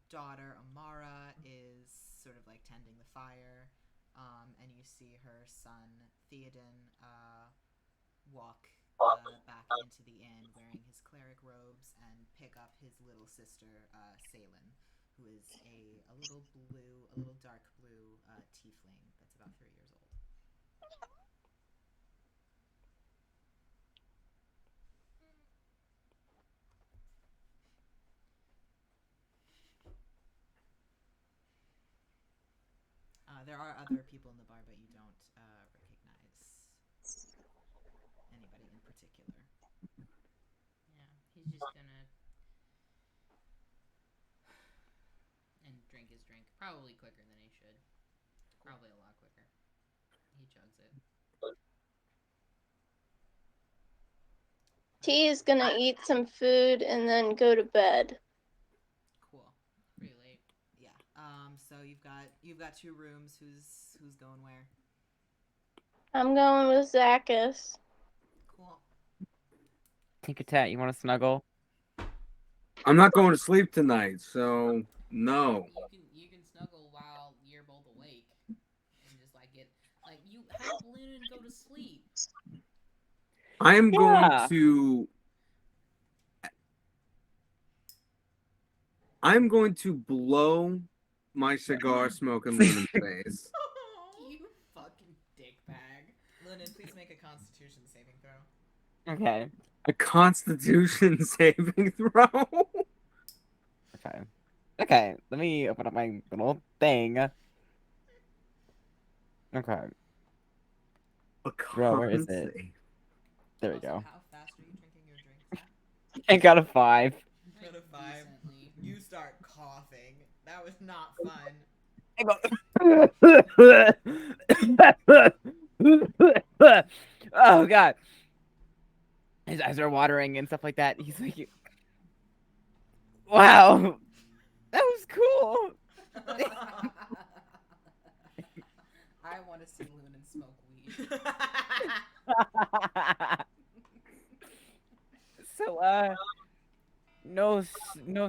daughter Amara is sort of like tending the fire, and you see her son Theoden walk back into the inn wearing his cleric robes and pick up his little sister Salyn, who is a little dark blue tiefling that's about 3 years old. There are other people in the bar, but you don't recognize anybody in particular. Yeah, he's just gonna and drink his drink. Probably quicker than he should. Probably a lot quicker. He chugs it. T is gonna eat some food and then go to bed. Cool. Pretty late. Yeah. So you've got 2 rooms. Who's going where? I'm going with Zakkas. Cool. TinkerTat, you want to snuggle? I'm not going to sleep tonight, so no. You can snuggle while you're both awake and just like get like you help Lunan go to sleep. I am going Yeah. to. I'm going to blow my cigar smoke in Lunan's face. You fucking dickbag. Lunan, please make a Constitution saving throw. Okay. A Constitution saving throw. Okay. Let me open up my little thing. Okay. Bro, where is it? There we Also, go. how fast are you drinking your drinks at? I got a 5. You got a 5. Decently. You start coughing. That was not fun. Oh god. His eyes are watering and stuff like that. He's like, wow, that was cool. I want to see Lunan smoke weed. So, no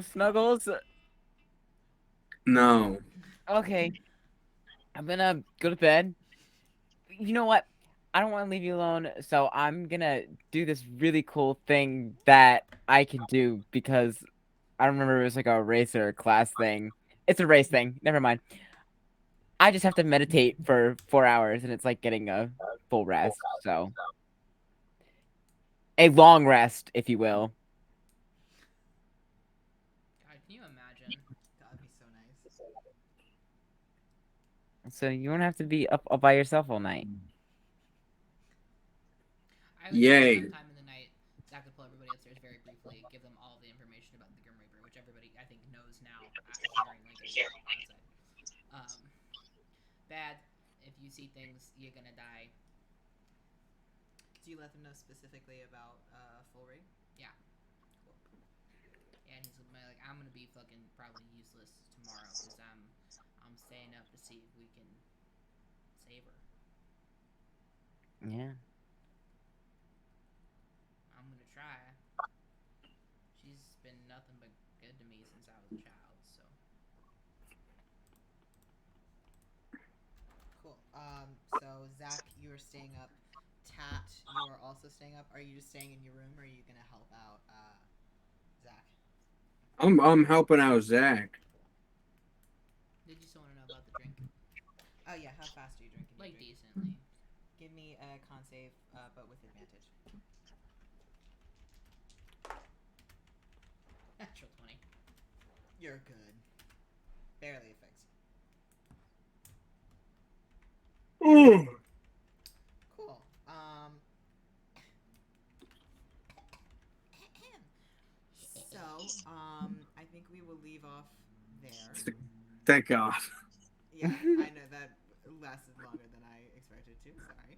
snuggles. No. Okay, I'm gonna go to bed. You know what? I don't want to leave you alone, so I'm gonna do this really cool thing that I can do because I don't remember if it was like a race or a class thing. It's a race thing. Never mind. I just have to meditate for 4 hours, and it's like getting a full rest. So, a long rest, if you will. God, can you imagine? That'd be so nice. So you don't have to be up by yourself all night. I would Yay. say sometime in the night, Zach could pull everybody upstairs very briefly, give them all the information about the Grim Reaper, which everybody I think knows now after hearing like outside. Bad. If you see things, you're gonna die. Do you let them know specifically about Fulry? Yeah. Cool. And he's gonna be like, I'm gonna be fucking probably useless tomorrow because I'm staying up to see if we can save her. Yeah. I'm gonna try. She's been nothing but good to me since I was a child, so. Cool. So Zach, you are staying up. Tat, you are also staying up. Are you just staying in your room, or are you gonna help out Zach? I'm helping out Zach. Did you still want to know about the drink? Oh yeah, how fast are you drinking? Like decently. Give me a con save, but with advantage. Natural 20. You're good. Barely affects you. Ooh. Cool. So, I think we will leave off there. Thank God. Yeah, I know that lasted longer than I expected to. Sorry.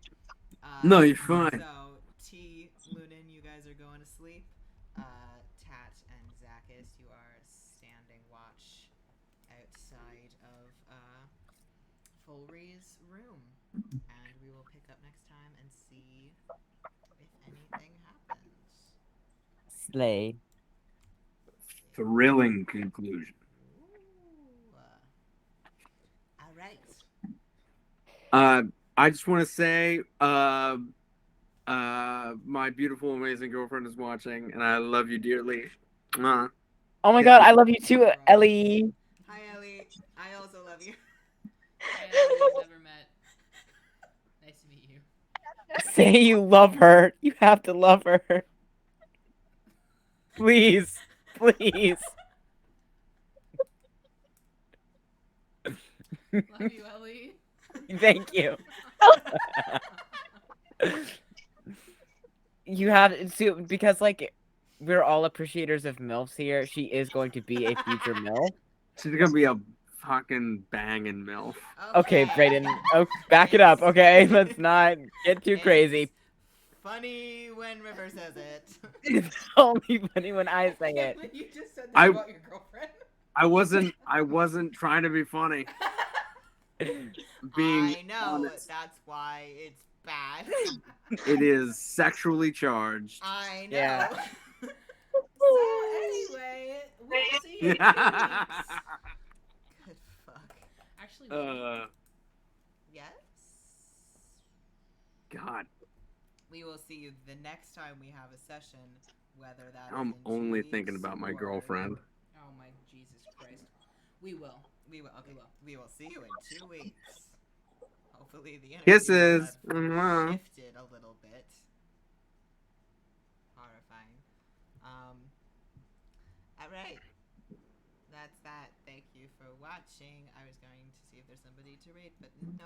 No, you're fine. So, T, Lunan, you guys are going to sleep. Tat and Zakkas, you are standing watch outside of Fulry's room. And we will pick up next time and see if anything happens. Slay. Thrilling conclusion. Ooh. All right. I just want to say, my beautiful, amazing girlfriend is watching, and I love you dearly. Oh my god, I love you too, Ellie. Hi, Ellie. I also love you. Hi, Ellie, we've never met. Nice to meet you. Say you love her. You have to love her. Please. Please. Love you, Ellie. Thank you. You have to, because like we're all appreciators of MILFs here. She is going to be a future MILF. She's gonna be a fucking banging MILF. Okay, Braeden. Oh, back it up, okay? Let's not get too crazy. Funny when River says it. It's only funny when I say it. When you just said that about your girlfriend. I wasn't trying to be funny. I know. honest. That's why it's bad. It is sexually charged. I know. Yeah. So anyway, we'll see you in 2 weeks. Good fuck. Actually, Yes. God, We will see you the next time we have a session. Whether that is I'm in 2 only weeks thinking about my or- girlfriend. oh my Jesus Christ. We will. We will. Okay. We will see you in 2 weeks. Hopefully the energy Kisses. will have Mwah. shifted a little bit. Horrifying. All right. That's that. Thank you for watching. I was going to see if there's somebody to rate, but no.